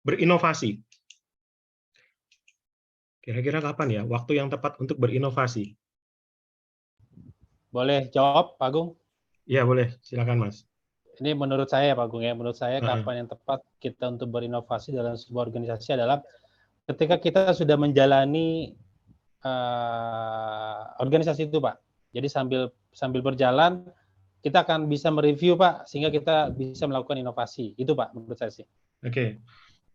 [SPEAKER 6] berinovasi? Kira-kira kapan ya waktu yang tepat untuk berinovasi?
[SPEAKER 7] Boleh jawab Pak Agung?
[SPEAKER 6] Ya boleh, silakan Mas.
[SPEAKER 7] Ini menurut saya Pak Agung ya, menurut saya kapan yang tepat kita untuk berinovasi dalam sebuah organisasi adalah ketika kita sudah menjalani organisasi itu Pak. Jadi sambil berjalan kita akan bisa mereview Pak, sehingga kita bisa melakukan inovasi. Itu Pak menurut saya sih.
[SPEAKER 6] Oke.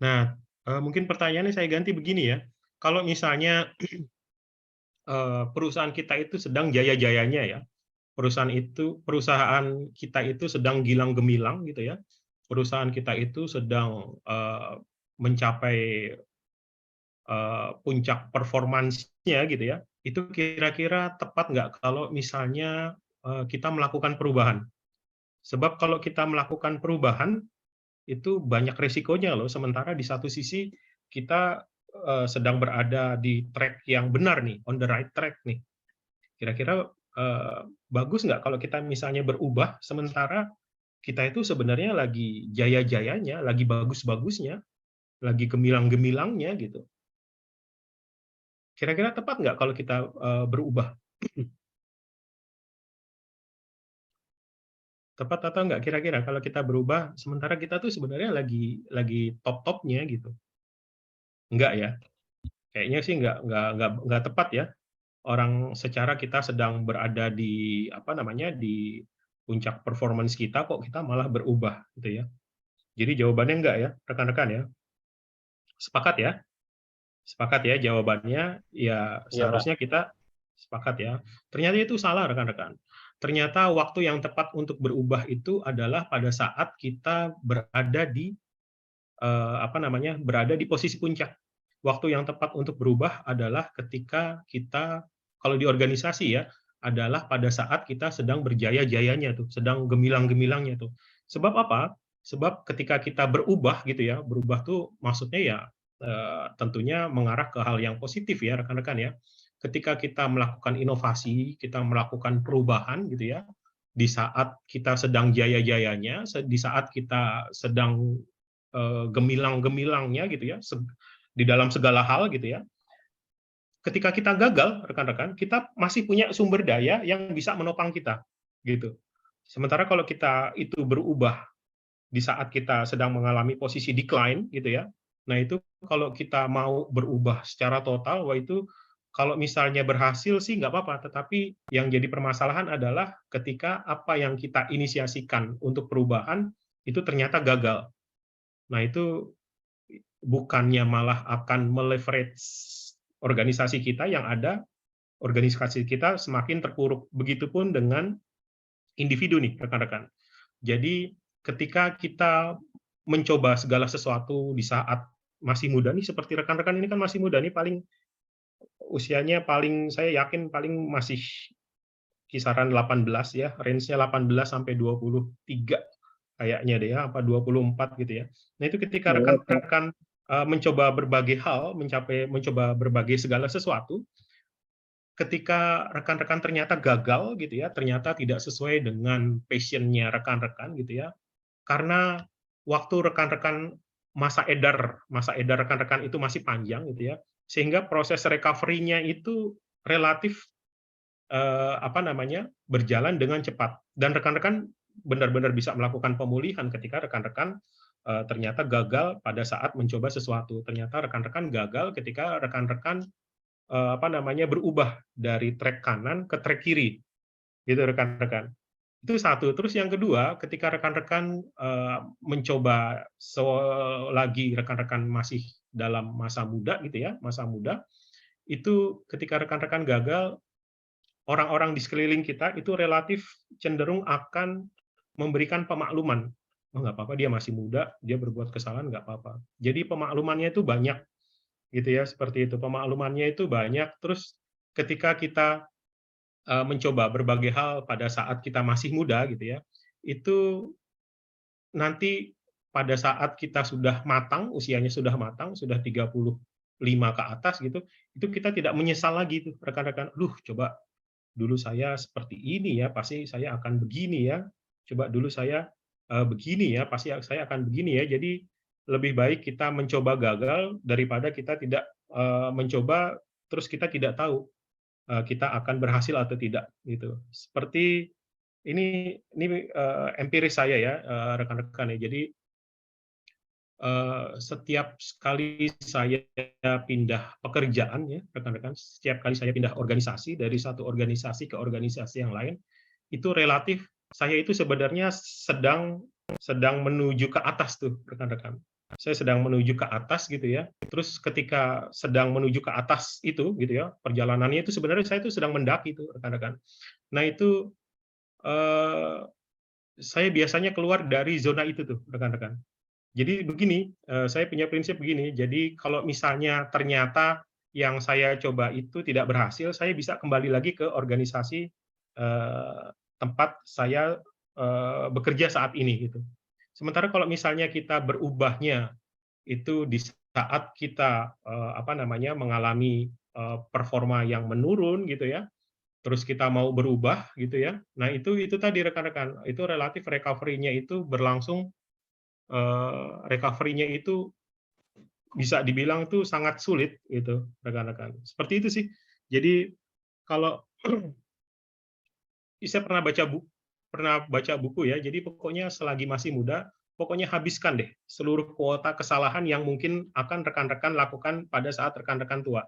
[SPEAKER 6] Nah, mungkin pertanyaannya saya ganti begini ya. Kalau misalnya perusahaan kita itu sedang jaya-jayanya ya, perusahaan kita itu sedang gilang gemilang gitu ya, perusahaan kita itu sedang mencapai puncak performansinya gitu ya, itu kira-kira tepat nggak kalau misalnya kita melakukan perubahan? Sebab kalau kita melakukan perubahan itu banyak resikonya loh, sementara di satu sisi kita sedang berada di track yang benar nih, on the right track nih. Kira-kira bagus nggak kalau kita misalnya berubah, sementara kita itu sebenarnya lagi jaya-jayanya, lagi bagus-bagusnya, lagi gemilang-gemilangnya gitu. Kira-kira tepat nggak kalau kita berubah? Tepat atau nggak kira-kira kalau kita berubah, sementara kita tuh sebenarnya lagi top-topnya gitu? Enggak ya? Kayaknya sih nggak tepat ya. Orang secara kita sedang berada di apa namanya di puncak performance kita, kok kita malah berubah gitu ya. Jadi jawabannya enggak ya, rekan-rekan ya. Sepakat ya? Sepakat ya jawabannya ya
[SPEAKER 7] Iya, Pak.
[SPEAKER 6] seharusnya kita sepakat ya. Ternyata itu salah rekan-rekan. Ternyata waktu yang tepat untuk berubah itu adalah pada saat kita berada di apa namanya? Berada di posisi puncak. Waktu yang tepat untuk berubah adalah ketika kita kalau di organisasi ya, adalah pada saat kita sedang berjaya-jayanya tuh, sedang gemilang-gemilangnya tuh. Sebab apa? Sebab ketika kita berubah gitu ya, berubah tuh maksudnya ya tentunya mengarah ke hal yang positif ya rekan-rekan ya. Ketika kita melakukan inovasi, kita melakukan perubahan gitu ya, di saat kita sedang jaya-jayanya, di saat kita sedang gemilang-gemilangnya gitu ya, di dalam segala hal gitu ya. Ketika kita gagal, rekan-rekan, kita masih punya sumber daya yang bisa menopang kita, gitu. Sementara kalau kita itu berubah di saat kita sedang mengalami posisi decline, gitu ya. Nah itu kalau kita mau berubah secara total, wah itu kalau misalnya berhasil sih nggak apa-apa. Tetapi yang jadi permasalahan adalah ketika apa yang kita inisiasikan untuk perubahan itu ternyata gagal. Nah itu bukannya malah akan meleverage organisasi kita yang ada, organisasi kita semakin terpuruk. Begitupun dengan individu nih, rekan-rekan. Jadi ketika kita mencoba segala sesuatu di saat masih muda nih, seperti rekan-rekan ini kan masih muda nih, paling usianya paling saya yakin paling masih kisaran 18 ya, range-nya 18 sampai 23 kayaknya deh ya, apa 24 gitu ya. Nah itu ketika rekan-rekan mencoba berbagai hal, mencoba berbagai segala sesuatu, ketika rekan-rekan ternyata gagal gitu ya, ternyata tidak sesuai dengan passion-nya rekan-rekan gitu ya, karena waktu rekan-rekan masa edar rekan-rekan itu masih panjang gitu ya, sehingga proses recovery-nya itu relatif apa namanya berjalan dengan cepat dan rekan-rekan benar-benar bisa melakukan pemulihan ketika rekan-rekan ternyata gagal pada saat mencoba sesuatu. Ternyata rekan-rekan gagal ketika rekan-rekan apa namanya berubah dari trek kanan ke trek kiri, gitu rekan-rekan. Itu satu. Terus yang kedua, ketika rekan-rekan mencoba lagi rekan-rekan masih dalam masa muda gitu ya, masa muda, itu ketika rekan-rekan gagal, orang-orang di sekeliling kita itu relatif cenderung akan memberikan pemakluman. Oh, nggak apa-apa, dia masih muda, dia berbuat kesalahan, nggak apa-apa. Jadi pemaklumannya itu banyak, gitu ya, seperti itu. Pemaklumannya itu banyak. Terus ketika kita mencoba berbagai hal pada saat kita masih muda, gitu ya, itu nanti pada saat kita sudah matang, usianya sudah matang, sudah 35 ke atas gitu, itu kita tidak menyesal lagi tuh rekan-rekan. Coba dulu saya seperti ini ya, pasti saya akan begini ya. Coba dulu saya begini ya, pasti saya akan begini ya. Jadi lebih baik kita mencoba gagal daripada kita tidak mencoba terus kita tidak tahu kita akan berhasil atau tidak gitu. Seperti ini empiris saya ya rekan-rekan ya. Jadi setiap kali saya pindah pekerjaan ya rekan-rekan, setiap kali saya pindah organisasi dari satu organisasi ke organisasi yang lain, itu relatif saya itu sebenarnya sedang menuju ke atas tuh rekan-rekan. Saya sedang menuju ke atas gitu ya. Terus ketika sedang menuju ke atas itu gitu ya, perjalanannya itu sebenarnya saya itu sedang mendaki tuh rekan-rekan. Nah itu saya biasanya keluar dari zona itu tuh rekan-rekan. Jadi begini, saya punya prinsip begini, jadi kalau misalnya ternyata yang saya coba itu tidak berhasil, saya bisa kembali lagi ke organisasi tempat saya bekerja saat ini gitu. Sementara kalau misalnya kita berubahnya itu di saat kita apa namanya mengalami performa yang menurun gitu ya, terus kita mau berubah gitu ya. Nah, itu tadi rekan-rekan, itu relatif recovery-nya itu berlangsung, recovery-nya itu bisa dibilang tuh sangat sulit gitu, rekan-rekan. Seperti itu sih. Jadi kalau saya pernah baca buku ya, jadi pokoknya selagi masih muda, pokoknya habiskan deh seluruh kuota kesalahan yang mungkin akan rekan-rekan lakukan pada saat rekan-rekan tua.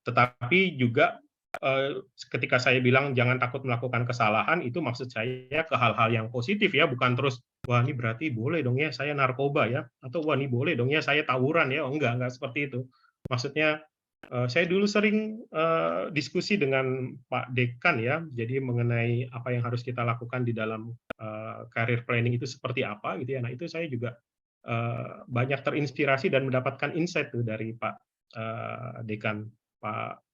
[SPEAKER 6] Tetapi juga ketika saya bilang jangan takut melakukan kesalahan, itu maksud saya ke hal-hal yang positif ya, bukan terus, wah ini berarti boleh dong ya saya narkoba ya, atau wah ini boleh dong ya saya tawuran ya, oh, enggak seperti itu. Maksudnya saya dulu sering diskusi dengan Pak Dekan ya, jadi mengenai apa yang harus kita lakukan di dalam career planning itu seperti apa gitu ya. Nah itu saya juga banyak terinspirasi dan mendapatkan insight tuh dari Pak Dekan, Pak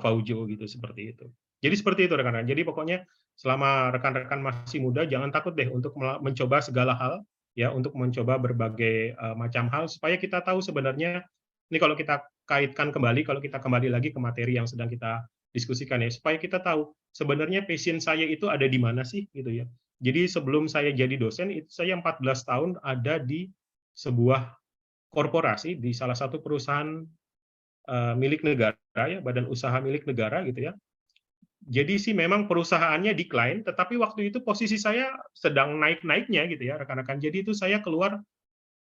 [SPEAKER 6] Faujo gitu, seperti itu. Jadi seperti itu rekan-rekan. Jadi pokoknya selama rekan-rekan masih muda jangan takut deh untuk mencoba segala hal ya, untuk mencoba berbagai macam hal supaya kita tahu sebenarnya ini kalau kita kaitkan kembali, kalau kita kembali lagi ke materi yang sedang kita diskusikan ya, supaya kita tahu sebenarnya passion saya itu ada di mana sih gitu ya. Jadi sebelum saya jadi dosen itu saya 14 tahun ada di sebuah korporasi di salah satu perusahaan milik negara ya, badan usaha milik negara gitu ya. Jadi sih memang perusahaannya decline, tetapi waktu itu posisi saya sedang naik-naiknya gitu ya rekan-rekan. Jadi itu saya keluar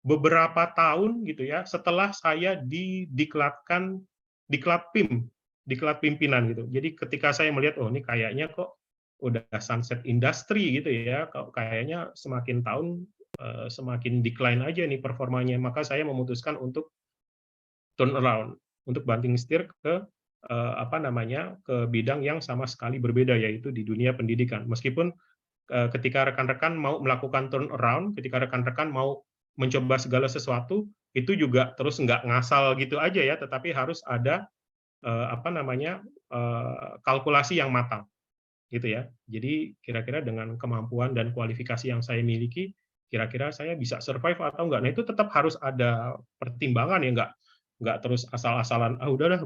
[SPEAKER 6] beberapa tahun gitu ya setelah saya diklatkan diklat PIM, diklat pimpinan gitu. Jadi ketika saya melihat oh ini kayaknya kok udah sunset industry gitu ya, kayaknya semakin tahun semakin decline aja nih performanya, maka saya memutuskan untuk turn around, untuk banting setir ke ke bidang yang sama sekali berbeda, yaitu di dunia pendidikan. Meskipun ketika rekan-rekan mau melakukan turn around, ketika rekan-rekan mau mencoba segala sesuatu, itu juga terus nggak ngasal gitu aja ya, tetapi harus ada kalkulasi yang matang, gitu ya. Jadi kira-kira dengan kemampuan dan kualifikasi yang saya miliki, kira-kira saya bisa survive atau enggak. Nah itu tetap harus ada pertimbangan ya, nggak terus asal-asalan udahlah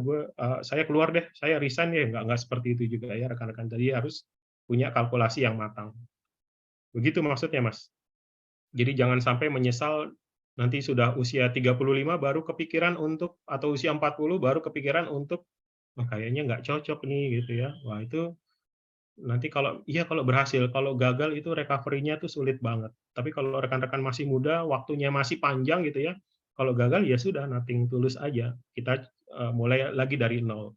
[SPEAKER 6] saya keluar deh, saya resign ya, nggak seperti itu juga ya rekan-rekan. Jadi harus punya kalkulasi yang matang, begitu maksudnya Mas. Jadi jangan sampai menyesal nanti sudah usia 35 baru kepikiran untuk, atau usia 40 baru kepikiran untuk kayaknya nggak cocok nih gitu ya. Wah itu nanti kalau berhasil, kalau gagal itu recovery-nya tuh sulit banget. Tapi kalau rekan-rekan masih muda, waktunya masih panjang gitu ya, kalau gagal ya sudah nothing tulus aja. Kita mulai lagi dari nol.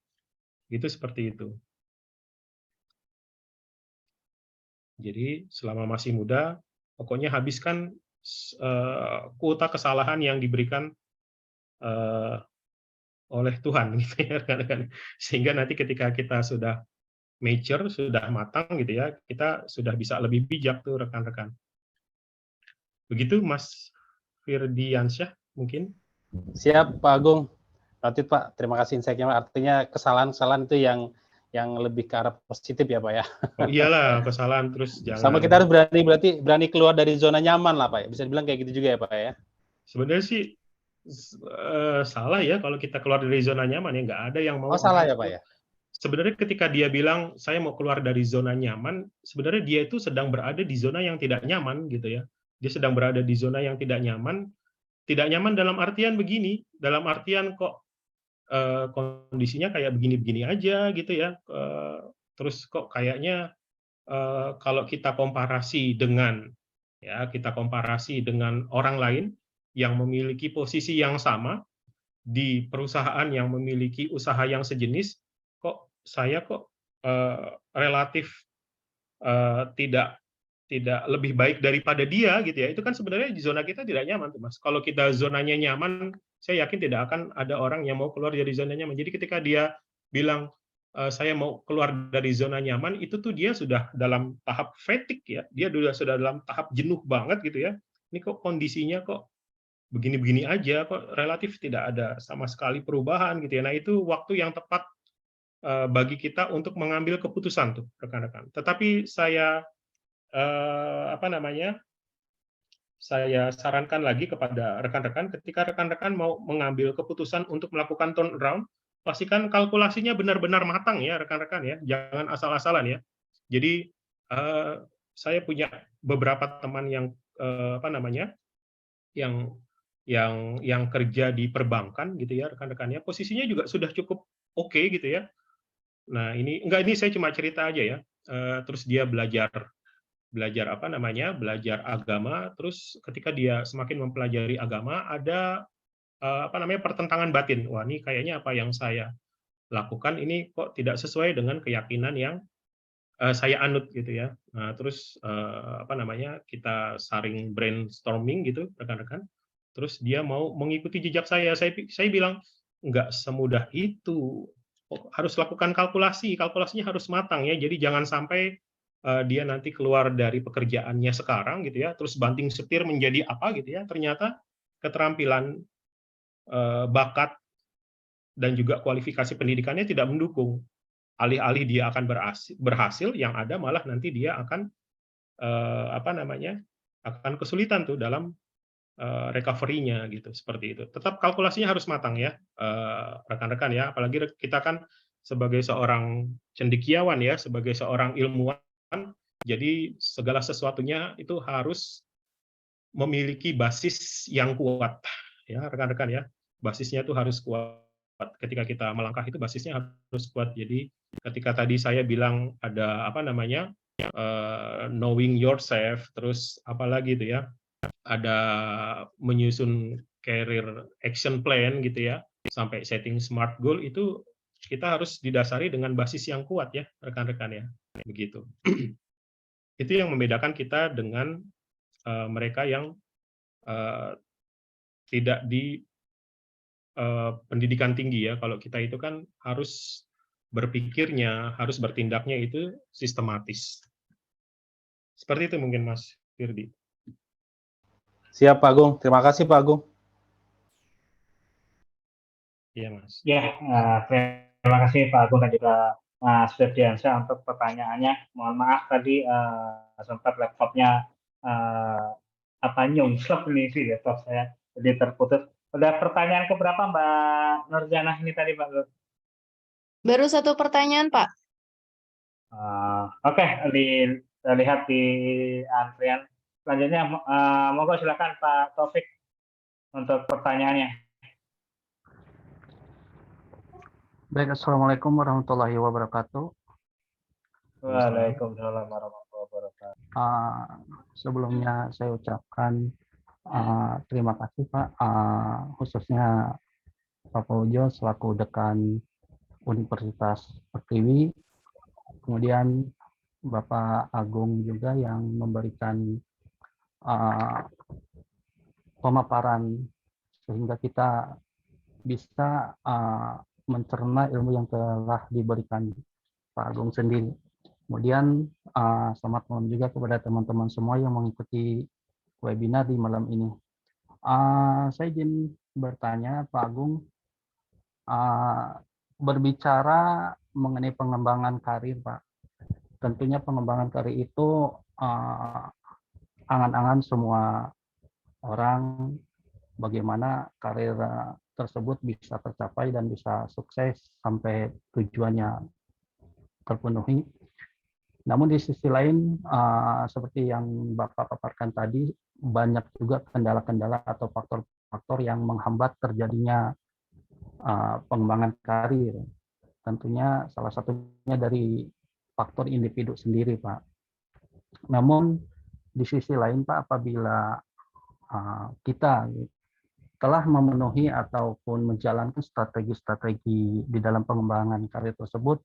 [SPEAKER 6] Itu seperti itu. Jadi selama masih muda, pokoknya habiskan kuota kesalahan yang diberikan oleh Tuhan gitu ya, sehingga nanti ketika kita sudah mature, sudah matang gitu ya, kita sudah bisa lebih bijak tuh rekan-rekan. Begitu Mas Firdiansyah mungkin.
[SPEAKER 7] Siap Pak Agung. Lanjut Pak, terima kasih insight-nya. Artinya kesalahan-kesalahan itu yang lebih ke arah positif ya Pak ya.
[SPEAKER 6] Oh iyalah, kesalahan terus jangan.
[SPEAKER 7] Sama kita harus berani keluar dari zona nyaman lah Pak. Bisa dibilang kayak gitu juga ya Pak ya.
[SPEAKER 6] Sebenarnya sih salah ya kalau kita keluar dari zona nyaman ya, nggak ada yang mau.
[SPEAKER 7] Oh salah ya Pak ya.
[SPEAKER 6] Sebenarnya ketika dia bilang saya mau keluar dari zona nyaman, sebenarnya dia itu sedang berada di zona yang tidak nyaman gitu ya. Dia sedang berada di zona yang tidak nyaman. Tidak nyaman dalam artian begini, dalam artian kok kondisinya kayak begini-begini aja gitu ya. Terus kok kayaknya kalau kita komparasi dengan orang lain yang memiliki posisi yang sama di perusahaan yang memiliki usaha yang sejenis, saya relatif tidak lebih baik daripada dia gitu ya. Itu kan sebenarnya di zona kita tidak nyaman tuh Mas. Kalau kita zonanya nyaman, saya yakin tidak akan ada orang yang mau keluar dari zona nyaman. Jadi ketika dia bilang saya mau keluar dari zona nyaman, itu tuh dia sudah dalam tahap fatigue ya. Dia sudah dalam tahap jenuh banget gitu ya. Ini kok kondisinya kok begini-begini aja, kok relatif tidak ada sama sekali perubahan gitu ya. Nah, itu waktu yang tepat bagi kita untuk mengambil keputusan tuh rekan-rekan. Tetapi saya saya sarankan lagi kepada rekan-rekan, ketika rekan-rekan mau mengambil keputusan untuk melakukan turnaround, pastikan kalkulasinya benar-benar matang ya rekan-rekan ya, jangan asal-asalan ya. Jadi saya punya beberapa teman yang apa namanya, yang yang kerja di perbankan gitu ya rekan-rekannya, posisinya juga sudah cukup oke gitu ya. Nah ini enggak, ini saya cuma cerita aja ya. Terus dia belajar apa namanya, belajar agama, terus ketika dia semakin mempelajari agama ada apa namanya, pertentangan batin. Wah ini kayaknya apa yang saya lakukan ini kok tidak sesuai dengan keyakinan yang saya anut gitu ya. Nah, terus apa namanya, kita saring brainstorming gitu rekan-rekan. Terus dia mau mengikuti jejak saya. Saya bilang nggak semudah itu. Harus lakukan kalkulasi, kalkulasinya harus matang ya. Jadi jangan sampai dia nanti keluar dari pekerjaannya sekarang gitu ya, terus banting setir menjadi apa gitu ya. Ternyata keterampilan, bakat dan juga kualifikasi pendidikannya tidak mendukung. Alih-alih dia akan berhasil, yang ada malah nanti dia akan apa namanya, akan kesulitan tuh dalam recovery-nya gitu, seperti itu. Tetap kalkulasinya harus matang ya, rekan-rekan ya. Apalagi kita kan sebagai seorang cendekiawan ya, sebagai seorang ilmuwan, jadi segala sesuatunya itu harus memiliki basis yang kuat ya rekan-rekan ya. Basisnya itu harus kuat. Ketika kita melangkah itu basisnya harus kuat. Jadi ketika tadi saya bilang ada apa namanya, knowing yourself, terus apalagi itu ya, ada menyusun career action plan gitu ya, sampai setting smart goal, itu kita harus didasari dengan basis yang kuat ya rekan-rekan ya, begitu. Itu yang membedakan kita dengan mereka yang tidak di pendidikan tinggi ya. Kalau kita itu kan harus berpikirnya, harus bertindaknya itu sistematis. Seperti itu mungkin Mas Firdi.
[SPEAKER 7] Siap Pak Agung, terima kasih Pak Agung.
[SPEAKER 6] Iya Mas.
[SPEAKER 3] Ya, terima kasih Pak Agung dan juga Mas Firdiansyah untuk pertanyaannya. Mohon maaf tadi sempat laptopnya nyungsep ini sih laptop saya, jadi terputus. Udah pertanyaan keberapa Mbak Nurjanah ini tadi Pak?
[SPEAKER 1] Baru satu pertanyaan, Pak.
[SPEAKER 3] Oke, lihat di antrian. Selanjutnya, monggo silakan Pak Taufik untuk pertanyaannya.
[SPEAKER 8] Baik, Assalamualaikum warahmatullahi wabarakatuh.
[SPEAKER 3] Waalaikumsalam warahmatullahi wabarakatuh.
[SPEAKER 8] Sebelumnya saya ucapkan terima kasih Pak, khususnya Pak Paujo selaku Dekan Universitas Pertiwi, kemudian Bapak Agung juga yang memberikan pemaparan sehingga kita bisa mencerna ilmu yang telah diberikan Pak Agung sendiri. Kemudian selamat malam juga kepada teman-teman semua yang mengikuti webinar di malam ini. Saya izin bertanya Pak Agung, berbicara mengenai pengembangan karir Pak. Tentunya pengembangan karir itu angan-angan semua orang, bagaimana karir tersebut bisa tercapai dan bisa sukses sampai tujuannya terpenuhi. Namun di sisi lain, seperti yang Bapak paparkan tadi, banyak juga kendala-kendala atau faktor-faktor yang menghambat terjadinya pengembangan karir. Tentunya salah satunya dari faktor individu sendiri, Pak. Namun di sisi lain, Pak, apabila kita telah memenuhi ataupun menjalankan strategi-strategi di dalam pengembangan karir tersebut,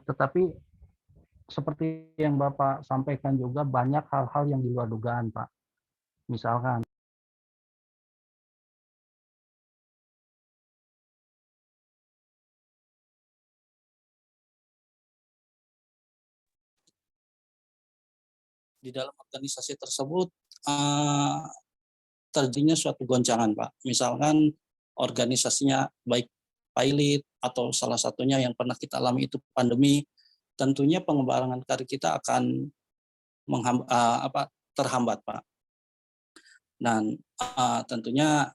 [SPEAKER 8] tetapi seperti yang Bapak sampaikan juga banyak hal-hal yang di luar dugaan, Pak. Misalkan
[SPEAKER 9] di dalam organisasi tersebut terjadinya suatu goncangan, Pak. Misalkan organisasinya baik pilot atau salah satunya yang pernah kita alami itu pandemi, tentunya pengembangan karir kita akan terhambat, Pak. Dan tentunya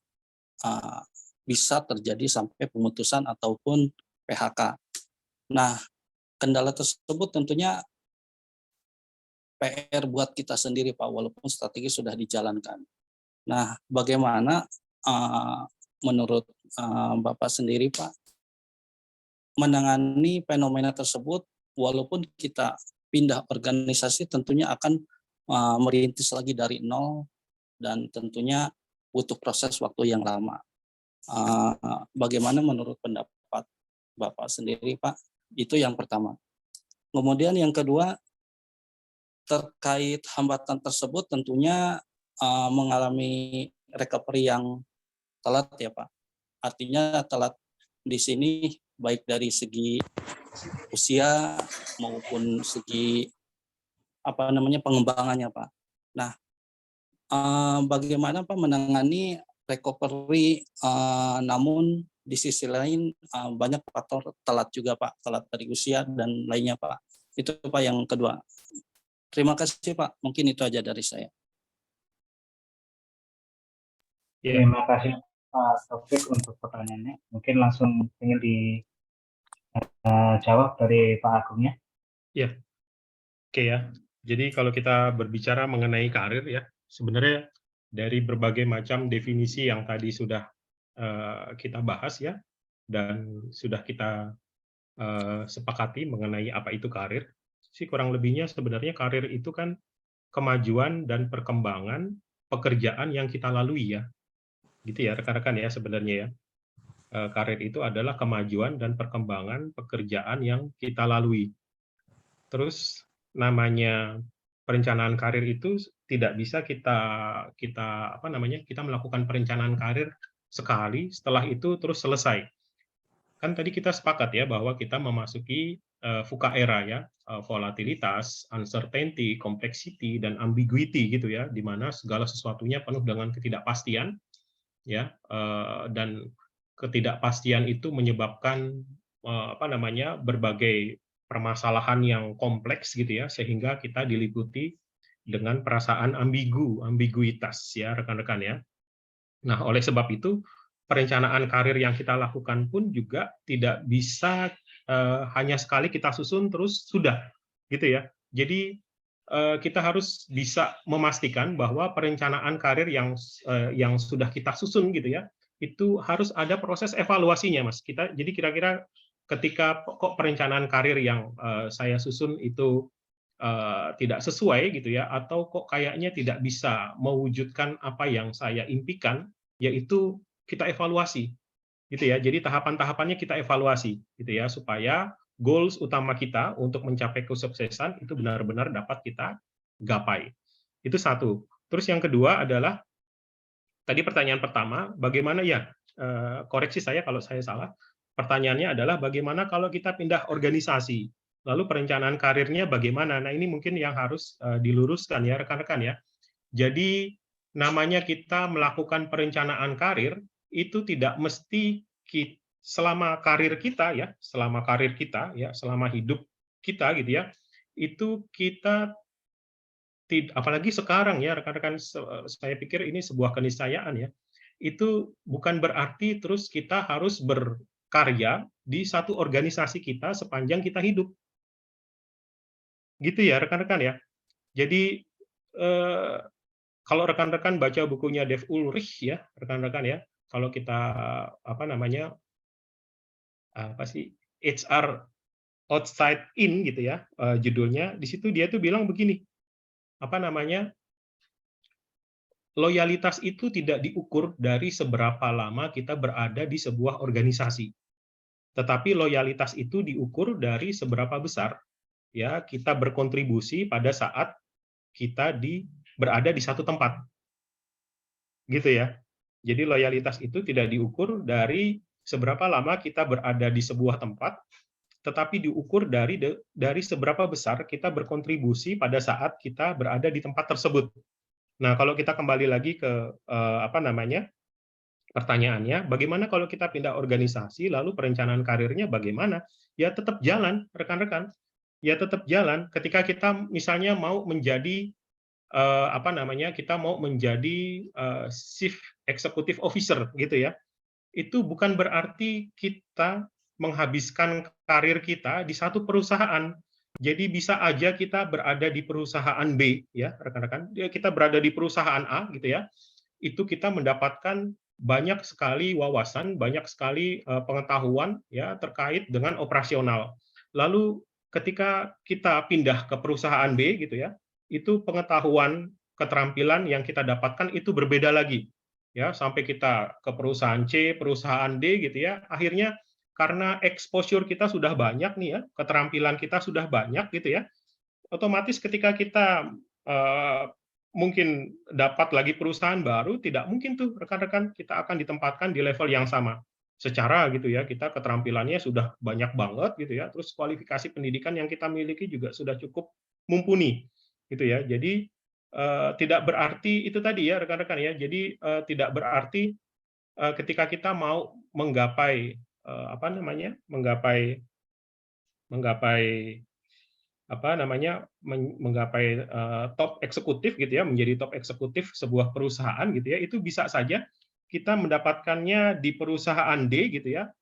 [SPEAKER 9] bisa terjadi sampai pemutusan ataupun PHK. Nah, kendala tersebut tentunya PR buat kita sendiri Pak, walaupun strategi sudah dijalankan. Nah, bagaimana menurut Bapak sendiri Pak, menangani fenomena tersebut walaupun kita pindah organisasi tentunya akan merintis lagi dari nol dan tentunya butuh proses waktu yang lama. Bagaimana menurut pendapat Bapak sendiri Pak? Itu yang pertama. Kemudian yang kedua, terkait hambatan tersebut tentunya mengalami recovery yang telat ya Pak. Artinya telat di sini baik dari segi usia maupun segi pengembangannya Pak. Nah, bagaimana Pak menangani recovery, namun di sisi lain banyak faktor telat juga Pak, telat dari usia dan lainnya Pak. Itu Pak yang kedua. Terima kasih Pak, mungkin itu aja dari saya.
[SPEAKER 3] Terima kasih Pak Taufik untuk pertanyaannya. Mungkin langsung ingin dijawab dari Pak Agung ya.
[SPEAKER 6] Ya, oke ya. Jadi kalau kita berbicara mengenai karir ya, sebenarnya dari berbagai macam definisi yang tadi sudah kita bahas ya, dan sudah kita sepakati mengenai apa itu karir, sih kurang lebihnya sebenarnya karir itu kan kemajuan dan perkembangan pekerjaan yang kita lalui ya, gitu ya rekan-rekan ya sebenarnya ya. Karir itu adalah kemajuan dan perkembangan pekerjaan yang kita lalui. Terus namanya perencanaan karir itu tidak bisa kita melakukan perencanaan karir sekali, setelah itu terus selesai. Kan tadi kita sepakat ya bahwa kita memasuki VUCA era ya, volatilitas, uncertainty, complexity, dan ambiguity gitu ya, di mana segala sesuatunya penuh dengan ketidakpastian ya, dan ketidakpastian itu menyebabkan berbagai permasalahan yang kompleks gitu ya, sehingga kita diliputi dengan perasaan ambiguitas ya rekan-rekan ya. Nah, oleh sebab itu perencanaan karir yang kita lakukan pun juga tidak bisa hanya sekali kita susun terus sudah gitu ya. Jadi kita harus bisa memastikan bahwa perencanaan karir yang sudah kita susun gitu ya, itu harus ada proses evaluasinya Mas. Jadi kira-kira ketika kok perencanaan karir yang saya susun itu tidak sesuai gitu ya, atau kok kayaknya tidak bisa mewujudkan apa yang saya impikan, yaitu kita evaluasi gitu ya. Jadi tahapan-tahapannya kita evaluasi gitu ya, supaya goals utama kita untuk mencapai kesuksesan itu benar-benar dapat kita gapai. Itu satu. Terus yang kedua adalah tadi pertanyaan pertama, bagaimana ya, koreksi saya kalau saya salah, pertanyaannya adalah bagaimana kalau kita pindah organisasi, lalu perencanaan karirnya bagaimana? Nah ini mungkin yang harus diluruskan ya rekan-rekan ya. Jadi namanya kita melakukan perencanaan karir, itu tidak mesti selama karir kita ya, selama hidup kita gitu ya, itu kita apalagi sekarang ya rekan-rekan, saya pikir ini sebuah keniscayaan ya, itu bukan berarti terus kita harus berkarya di satu organisasi kita sepanjang kita hidup. Gitu ya rekan-rekan ya. Jadi kalau rekan-rekan baca bukunya Dave Ulrich ya, rekan-rekan ya, kalau kita HR Outside In gitu ya, judulnya, di situ dia tuh bilang begini, loyalitas itu tidak diukur dari seberapa lama kita berada di sebuah organisasi, tetapi loyalitas itu diukur dari seberapa besar ya kita berkontribusi pada saat kita berada di satu tempat, gitu ya. Jadi loyalitas itu tidak diukur dari seberapa lama kita berada di sebuah tempat, tetapi diukur dari seberapa besar kita berkontribusi pada saat kita berada di tempat tersebut. Nah, kalau kita kembali lagi ke pertanyaannya, bagaimana kalau kita pindah organisasi, lalu perencanaan karirnya bagaimana? Ya tetap jalan, rekan-rekan. Ya tetap jalan. Ketika kita misalnya mau menjadi Chief Executive Officer gitu ya. itu bukan berarti kita menghabiskan karir kita di satu perusahaan. Jadi bisa aja kita berada di perusahaan B, ya rekan-rekan. Kita berada di perusahaan A, gitu ya. Itu kita mendapatkan banyak sekali wawasan, banyak sekali pengetahuan ya terkait dengan operasional. Lalu ketika kita pindah ke perusahaan B, gitu ya, itu pengetahuan, keterampilan yang kita dapatkan itu berbeda lagi. Ya, sampai kita ke perusahaan C, perusahaan D, gitu ya. Akhirnya karena exposure kita sudah banyak nih ya, keterampilan kita sudah banyak gitu ya, otomatis ketika kita mungkin dapat lagi perusahaan baru, tidak mungkin tuh rekan-rekan kita akan ditempatkan di level yang sama. Secara gitu ya, kita keterampilannya sudah banyak banget gitu ya, terus kualifikasi pendidikan yang kita miliki juga sudah cukup mumpuni gitu ya. Jadi tidak berarti itu tadi ya rekan-rekan ya. Jadi tidak berarti ketika kita mau menggapai menggapai top eksekutif gitu ya, menjadi top eksekutif sebuah perusahaan gitu ya, itu bisa saja kita mendapatkannya di perusahaan D gitu ya,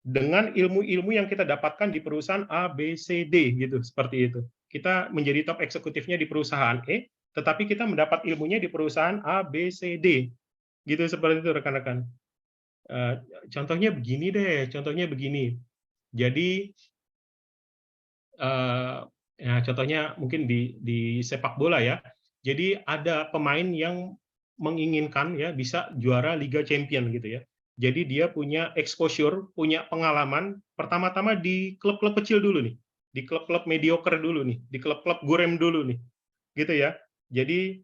[SPEAKER 6] dengan ilmu-ilmu yang kita dapatkan di perusahaan A, B, C, D gitu, seperti itu. Kita menjadi top eksekutifnya di perusahaan E, tetapi kita mendapat ilmunya di perusahaan A, B, C, D gitu, seperti itu rekan-rekan. Contohnya begini. Jadi ya, contohnya mungkin di sepak bola ya. Jadi ada pemain yang menginginkan ya bisa juara Liga Champion gitu ya. Jadi dia punya exposure, punya pengalaman pertama-tama di klub-klub kecil dulu nih, di klub-klub mediocre dulu nih, di klub-klub gurem dulu nih, gitu ya. Jadi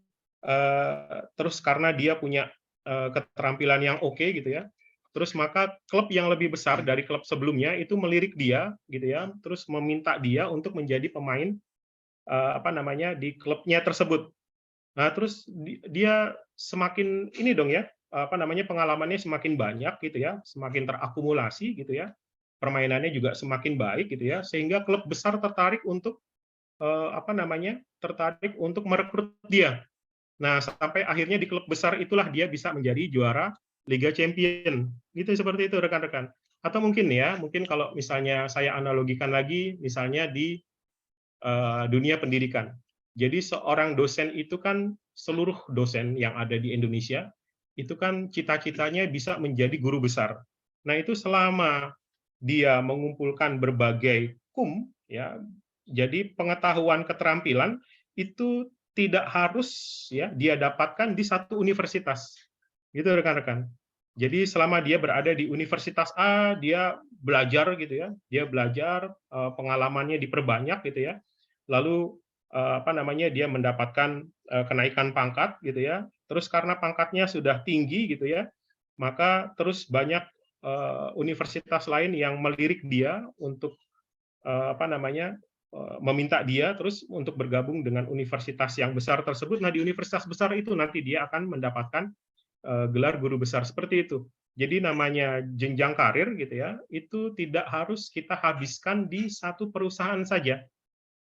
[SPEAKER 6] terus karena dia punya keterampilan yang oke gitu ya, terus maka klub yang lebih besar dari klub sebelumnya itu melirik dia gitu ya, terus meminta dia untuk menjadi pemain di klubnya tersebut. Nah, terus dia semakin ini dong ya, pengalamannya semakin banyak gitu ya, semakin terakumulasi gitu ya. Permainannya juga semakin baik gitu ya, sehingga klub besar tertarik untuk merekrut dia. Nah, sampai akhirnya di klub besar itulah dia bisa menjadi juara Liga Champion. Gitu, seperti itu rekan-rekan. Atau mungkin kalau misalnya saya analogikan lagi, misalnya di dunia pendidikan. Jadi seorang dosen itu kan, seluruh dosen yang ada di Indonesia, itu kan cita-citanya bisa menjadi guru besar. Nah, itu selama dia mengumpulkan berbagai ya, jadi pengetahuan keterampilan itu tidak harus ya dia dapatkan di satu universitas, gitu rekan-rekan. Jadi selama dia berada di universitas A, dia belajar gitu ya, dia belajar, pengalamannya diperbanyak gitu ya, lalu dia mendapatkan kenaikan pangkat gitu ya, terus karena pangkatnya sudah tinggi gitu ya, maka terus banyak universitas lain yang melirik dia untuk meminta dia terus untuk bergabung dengan universitas yang besar tersebut. Nah, di universitas besar itu nanti dia akan mendapatkan gelar guru besar, seperti itu. Jadi namanya jenjang karir gitu ya, itu tidak harus kita habiskan di satu perusahaan saja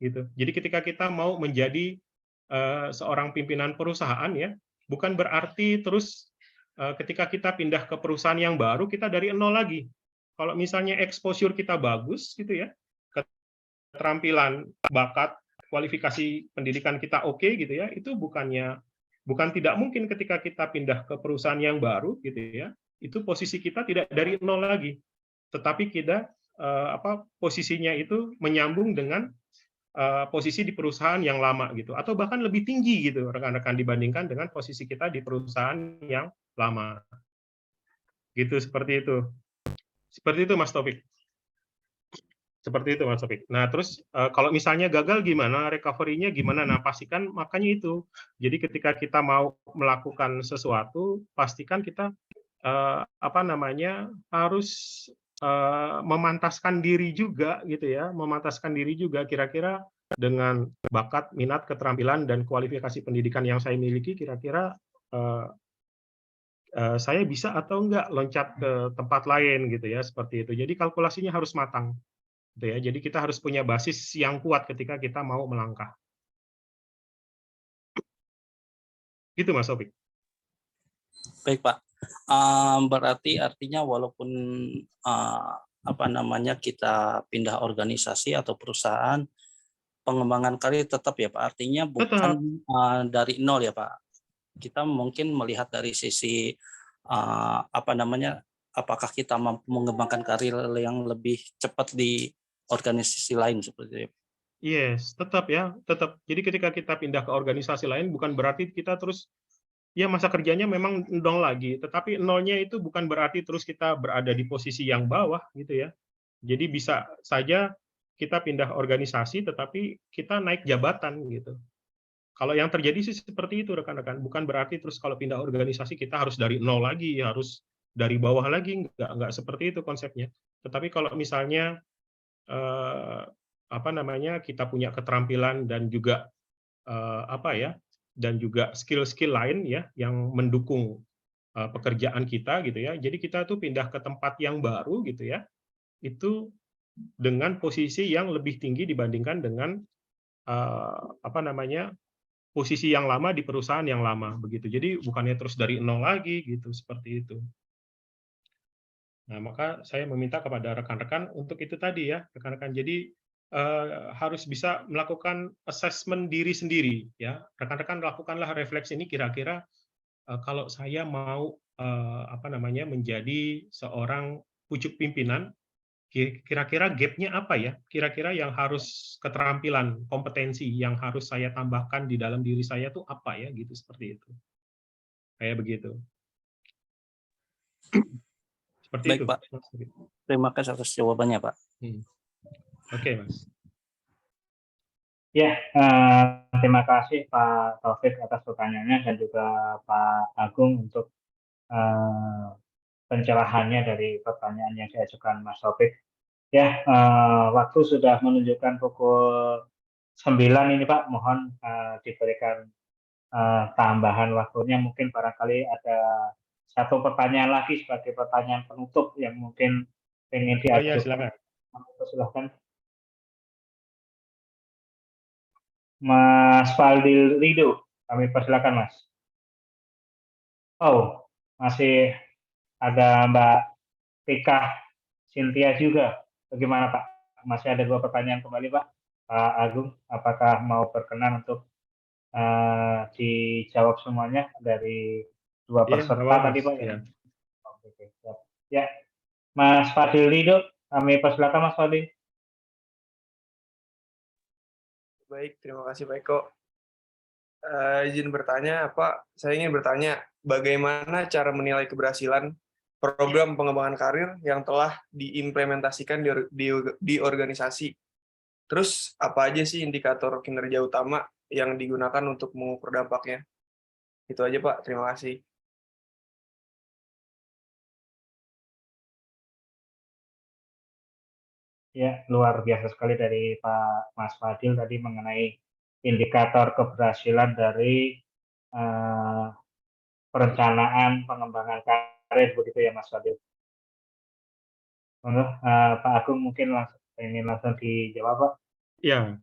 [SPEAKER 6] gitu. Jadi ketika kita mau menjadi seorang pimpinan perusahaan ya, bukan berarti terus ketika kita pindah ke perusahaan yang baru kita dari nol lagi. Kalau misalnya exposure kita bagus gitu ya, keterampilan, bakat, kualifikasi pendidikan kita oke gitu ya, itu bukan tidak mungkin ketika kita pindah ke perusahaan yang baru gitu ya, itu posisi kita tidak dari nol lagi, tetapi kita posisinya itu menyambung dengan posisi di perusahaan yang lama gitu, atau bahkan lebih tinggi gitu rekan-rekan dibandingkan dengan posisi kita di perusahaan yang lama. Gitu, seperti itu. Seperti itu Mas Taufik. Seperti itu Mas Taufik. Nah, terus kalau misalnya gagal gimana, recovery-nya gimana? Nah, pastikan makanya itu. Jadi ketika kita mau melakukan sesuatu, pastikan kita harus memantaskan diri juga gitu ya, memantaskan diri juga kira-kira dengan bakat, minat, keterampilan dan kualifikasi pendidikan yang saya miliki, kira-kira saya bisa atau enggak loncat ke tempat lain gitu ya, seperti itu. Jadi kalkulasinya harus matang. Gitu ya. Jadi kita harus punya basis yang kuat ketika kita mau melangkah. Gitu Mas Taufik.
[SPEAKER 9] Baik Pak. Berarti artinya walaupun kita pindah organisasi atau perusahaan, pengembangan karir tetap ya Pak. Artinya bukan dari nol ya Pak. Kita mungkin melihat dari sisi apakah kita mampu mengembangkan karir yang lebih cepat di organisasi lain seperti itu.
[SPEAKER 6] Yes, tetap ya, tetap. Jadi ketika kita pindah ke organisasi lain bukan berarti kita terus ya masa kerjanya memang nol lagi, tetapi nolnya itu bukan berarti terus kita berada di posisi yang bawah gitu ya. Jadi bisa saja kita pindah organisasi tetapi kita naik jabatan gitu. Kalau yang terjadi sih seperti itu rekan-rekan, bukan berarti terus kalau pindah organisasi kita harus dari nol lagi, harus dari bawah lagi, enggak seperti itu konsepnya. Tetapi kalau misalnya kita punya keterampilan dan juga dan juga skill-skill lain ya yang mendukung pekerjaan kita gitu ya. Jadi kita tuh pindah ke tempat yang baru gitu ya. Itu dengan posisi yang lebih tinggi dibandingkan dengan posisi yang lama di perusahaan yang lama begitu. Jadi bukannya terus dari nol lagi gitu, seperti itu. Nah, maka saya meminta kepada rekan-rekan untuk itu tadi ya, rekan-rekan. Jadi harus bisa melakukan assessment diri sendiri ya. Rekan-rekan lakukanlah refleksi ini kira-kira kalau saya mau menjadi seorang pucuk pimpinan, kira-kira gap-nya apa ya? Kira-kira yang harus keterampilan, kompetensi yang harus saya tambahkan di dalam diri saya tuh apa ya gitu, seperti itu. Kayak begitu. Seperti
[SPEAKER 9] Baik,
[SPEAKER 6] itu.
[SPEAKER 9] Pak. Terima kasih atas jawabannya, Pak.
[SPEAKER 6] Oke, Mas.
[SPEAKER 3] Ya, terima kasih Pak Taufik atas pertanyaannya dan juga Pak Agung untuk pencerahannya dari pertanyaan yang saya ajukan Mas Taufik. Ya, waktu sudah menunjukkan pukul 9 ini Pak, mohon diberikan tambahan waktunya. Mungkin barangkali ada satu pertanyaan lagi sebagai pertanyaan penutup yang mungkin ingin diajukan.
[SPEAKER 6] Oh ya, silakan.
[SPEAKER 3] Silahkan. Mas Faldil Rido, kami persilakan Mas. Oh, masih ada Mbak Tika Cynthia juga. Bagaimana Pak? Masih ada 2 pertanyaan kembali Pak. Pak Agung, apakah mau berkenan untuk dijawab semuanya dari 2 peserta tadi Pak?
[SPEAKER 6] Ya.
[SPEAKER 3] Oke, siap. Ya, Mas Fadil Rido, kami persilakan Mas Fadil.
[SPEAKER 10] Baik, terima kasih Pak Eko. Izin bertanya, saya ingin bertanya, bagaimana cara menilai keberhasilan program pengembangan karir yang telah diimplementasikan di organisasi? Terus, apa aja sih indikator kinerja utama yang digunakan untuk mengukur dampaknya? Itu aja Pak, terima kasih.
[SPEAKER 3] Ya, luar biasa sekali dari Pak Mas Fadil tadi mengenai indikator keberhasilan dari perencanaan pengembangan karir begitu ya Mas Fadil. Pak Agung mungkin ingin langsung dijawab Pak.
[SPEAKER 6] Ya,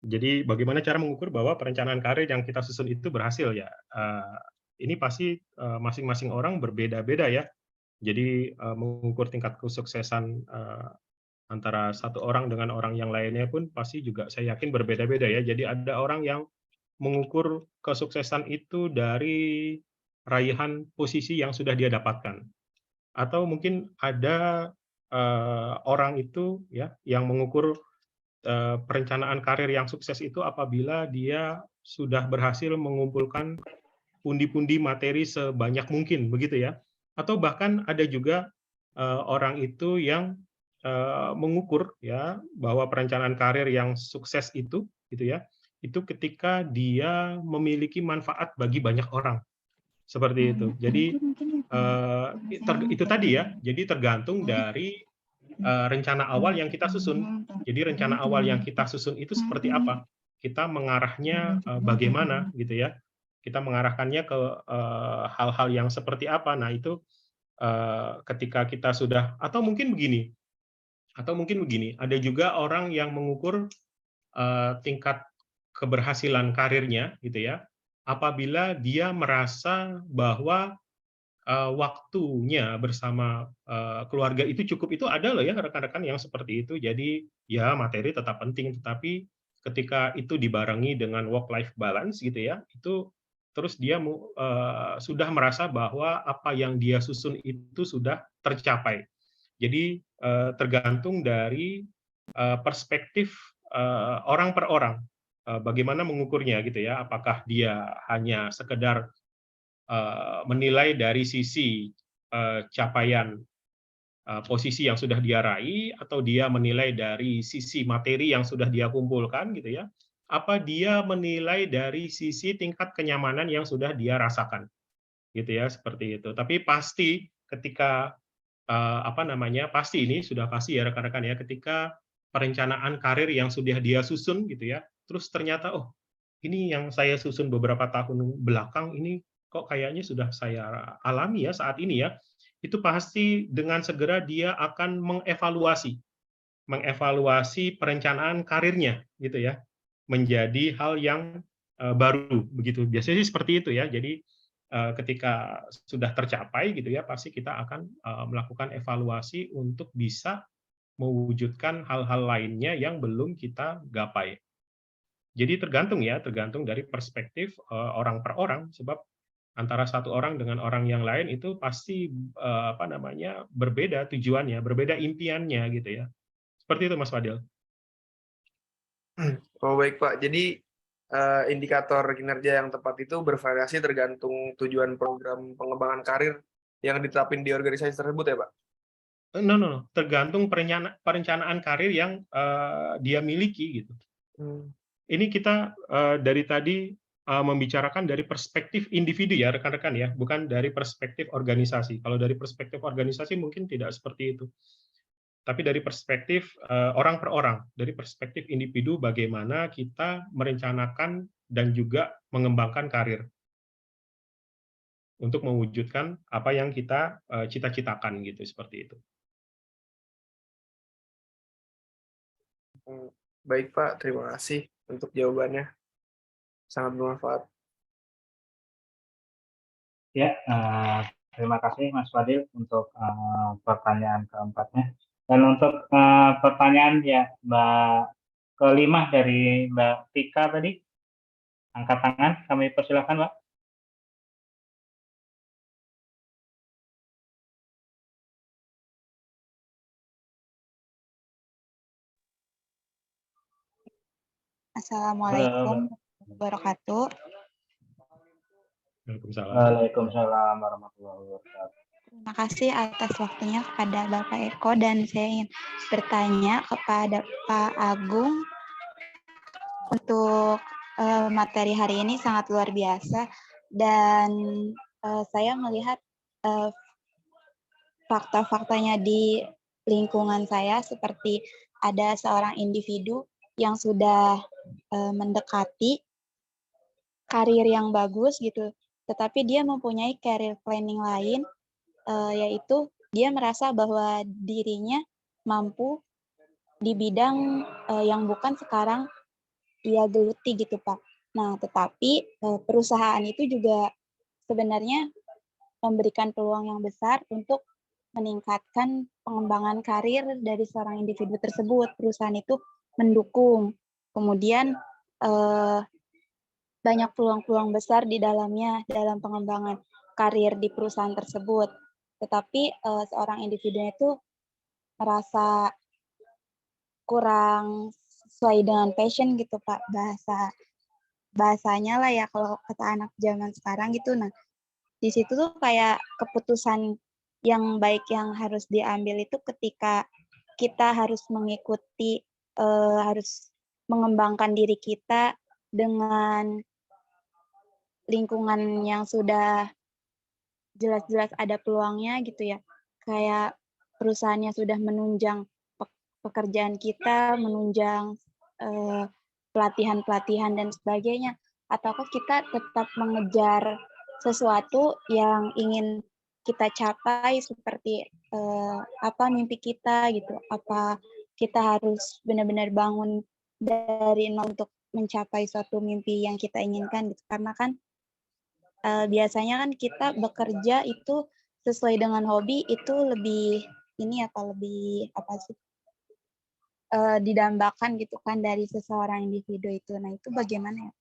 [SPEAKER 6] jadi bagaimana cara mengukur bahwa perencanaan karir yang kita susun itu berhasil ya? Ini pasti masing-masing orang berbeda-beda ya. Jadi mengukur tingkat kesuksesan antara satu orang dengan orang yang lainnya pun pasti juga saya yakin berbeda-beda ya. Jadi ada orang yang mengukur kesuksesan itu dari raihan posisi yang sudah dia dapatkan. Atau mungkin ada orang itu ya yang mengukur perencanaan karir yang sukses itu apabila dia sudah berhasil mengumpulkan pundi-pundi materi sebanyak mungkin begitu ya. Atau bahkan ada juga orang itu yang mengukur ya bahwa perencanaan karir yang sukses itu gitu ya, itu ketika dia memiliki manfaat bagi banyak orang. Seperti itu. Jadi itu tadi ya. Jadi tergantung dari rencana awal yang kita susun. Jadi rencana awal yang kita susun itu seperti apa? Kita mengarahnya bagaimana gitu ya? Kita mengarahkannya ke hal-hal yang seperti apa? Nah, itu ketika kita sudah atau mungkin begini, ada juga orang yang mengukur tingkat keberhasilan karirnya gitu ya, apabila dia merasa bahwa waktunya bersama keluarga itu cukup, itu ada loh ya rekan-rekan yang seperti itu. Jadi ya materi tetap penting, tetapi ketika itu dibarengi dengan work life balance gitu ya, itu terus dia sudah merasa bahwa apa yang dia susun itu sudah tercapai. Jadi tergantung dari perspektif orang per orang, bagaimana mengukurnya gitu ya, apakah dia hanya sekedar menilai dari sisi capaian posisi yang sudah dia raih, atau dia menilai dari sisi materi yang sudah dia kumpulkan gitu ya, apa dia menilai dari sisi tingkat kenyamanan yang sudah dia rasakan gitu ya, seperti itu. Tapi pasti ketika pasti ini sudah pasti ya rekan-rekan ya, ketika perencanaan karir yang sudah dia susun gitu ya, terus ternyata oh ini yang saya susun beberapa tahun belakang ini kok kayaknya sudah saya alami ya saat ini ya, itu pasti dengan segera dia akan mengevaluasi perencanaan karirnya gitu ya, menjadi hal yang baru begitu. Biasanya sih seperti itu ya. Jadi ketika sudah tercapai gitu ya, pasti kita akan melakukan evaluasi untuk bisa mewujudkan hal-hal lainnya yang belum kita gapai. Jadi tergantung dari perspektif orang per orang, sebab antara satu orang dengan orang yang lain itu pasti berbeda tujuannya, berbeda impiannya gitu ya. Seperti itu Mas Fadil.
[SPEAKER 10] Oh baik Pak, jadi indikator kinerja yang tepat itu bervariasi tergantung tujuan program pengembangan karir yang ditetapin di organisasi tersebut ya Pak?
[SPEAKER 6] No. Tergantung perencanaan karir yang dia miliki gitu. Ini kita dari tadi membicarakan dari perspektif individu ya rekan-rekan ya, bukan dari perspektif organisasi. Kalau dari perspektif organisasi mungkin tidak seperti itu. Tapi dari perspektif orang per orang, dari perspektif individu bagaimana kita merencanakan dan juga mengembangkan karir untuk mewujudkan apa yang kita cita-citakan gitu, seperti itu.
[SPEAKER 10] Baik Pak, terima kasih untuk jawabannya. Sangat bermanfaat.
[SPEAKER 3] Ya, terima kasih Mas Fadil untuk pertanyaan keempatnya. Dan untuk pertanyaan ya Mbak kelima dari Mbak Tika tadi, angkat tangan, kami persilakan Mbak.
[SPEAKER 11] Assalamualaikum warahmatullahi wabarakatuh.
[SPEAKER 3] Waalaikumsalam warahmatullahi wabarakatuh.
[SPEAKER 11] Terima kasih atas waktunya kepada Bapak Eko, dan saya ingin bertanya kepada Pak Agung untuk materi hari ini sangat luar biasa, dan saya melihat fakta-faktanya di lingkungan saya, seperti ada seorang individu yang sudah mendekati karir yang bagus gitu, tetapi dia mempunyai career planning lain, yaitu dia merasa bahwa dirinya mampu di bidang yang bukan sekarang ia geluti gitu Pak. Nah, tetapi perusahaan itu juga sebenarnya memberikan peluang yang besar untuk meningkatkan pengembangan karir dari seorang individu tersebut. Perusahaan itu mendukung. Kemudian banyak peluang-peluang besar di dalamnya dalam pengembangan karir di perusahaan tersebut. Tetapi seorang individu itu merasa kurang sesuai dengan passion gitu Pak, bahasanya lah ya kalau kata anak zaman sekarang gitu. Nah, di situ tuh kayak keputusan yang baik yang harus diambil itu ketika kita harus mengikuti, harus mengembangkan diri kita dengan lingkungan yang sudah jelas-jelas ada peluangnya gitu ya. Kayak perusahaannya sudah menunjang pekerjaan kita, menunjang pelatihan-pelatihan dan sebagainya. Ataukah kita tetap mengejar sesuatu yang ingin kita capai, seperti apa mimpi kita gitu. Apa kita harus benar-benar bangun dari nol untuk mencapai suatu mimpi yang kita inginkan gitu. Karena kan biasanya kan kita bekerja itu sesuai dengan hobi itu lebih lebih didambakan gitu kan dari seseorang individu itu. Nah, itu bagaimana ya?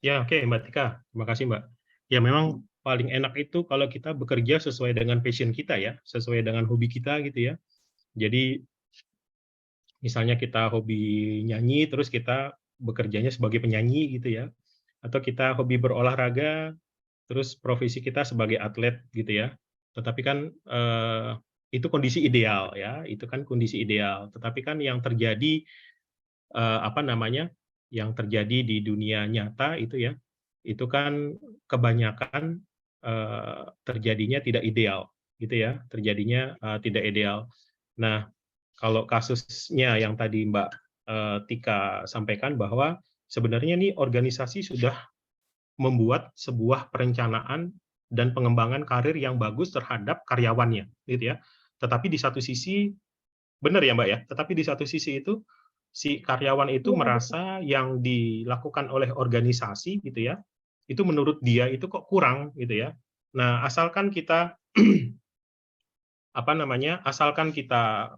[SPEAKER 6] Ya, oke, Mbak Tika. Terima kasih, Mbak. Ya, memang paling enak itu kalau kita bekerja sesuai dengan passion kita ya, sesuai dengan hobi kita gitu ya. Jadi, misalnya kita hobi nyanyi, terus kita bekerjanya sebagai penyanyi gitu ya. Atau kita hobi berolahraga, terus profesi kita sebagai atlet gitu ya. Tetapi kan itu kondisi ideal ya, itu kan kondisi ideal. Tetapi kan yang terjadi yang terjadi di dunia nyata itu ya, itu kan kebanyakan terjadinya tidak ideal gitu ya, terjadinya tidak ideal. Nah, kalau kasusnya yang tadi Mbak Tika sampaikan bahwa sebenarnya nih organisasi sudah membuat sebuah perencanaan dan pengembangan karir yang bagus terhadap karyawannya, gitu ya. Tetapi di satu sisi, benar ya Mbak ya, tetapi di satu sisi itu, si karyawan itu merasa yang dilakukan oleh organisasi, gitu ya, itu menurut dia itu kok kurang, gitu ya. Nah, asalkan kita, asalkan kita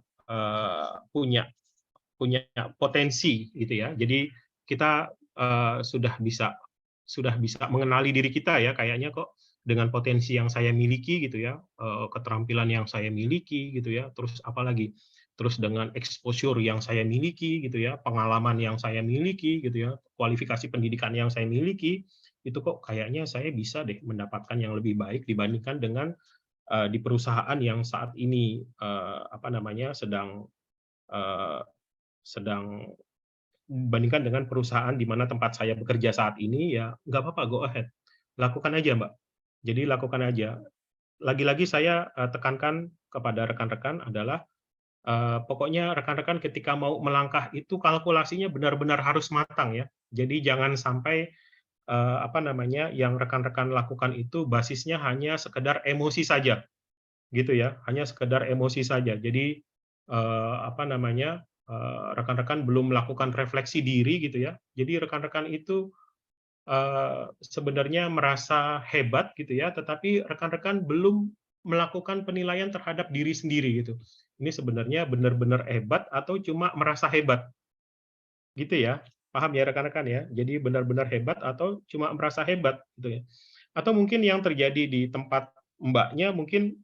[SPEAKER 6] punya potensi, gitu ya, jadi kita sudah bisa mengenali diri kita ya, kayaknya kok dengan potensi yang saya miliki gitu ya, keterampilan yang saya miliki gitu ya, terus apalagi, terus dengan exposure yang saya miliki gitu ya, pengalaman yang saya miliki gitu ya, kualifikasi pendidikan yang saya miliki, itu kok kayaknya saya bisa deh mendapatkan yang lebih baik dibandingkan dengan di perusahaan yang saat ini sedang bandingkan dengan perusahaan di mana tempat saya bekerja saat ini, ya nggak apa-apa, go ahead. Lakukan aja, Mbak. Jadi lakukan aja. Lagi-lagi saya tekankan kepada rekan-rekan adalah pokoknya rekan-rekan ketika mau melangkah itu kalkulasinya benar-benar harus matang ya. Jadi jangan sampai yang rekan-rekan lakukan itu basisnya hanya sekedar emosi saja, gitu ya. Hanya sekedar emosi saja. Jadi rekan-rekan belum melakukan refleksi diri gitu ya. Jadi rekan-rekan itu sebenarnya merasa hebat gitu ya, tetapi rekan-rekan belum melakukan penilaian terhadap diri sendiri gitu. Ini sebenarnya benar-benar hebat atau cuma merasa hebat, gitu ya. Paham ya rekan-rekan ya? Jadi benar-benar hebat atau cuma merasa hebat gitu ya. Atau mungkin yang terjadi di tempat Mbaknya mungkin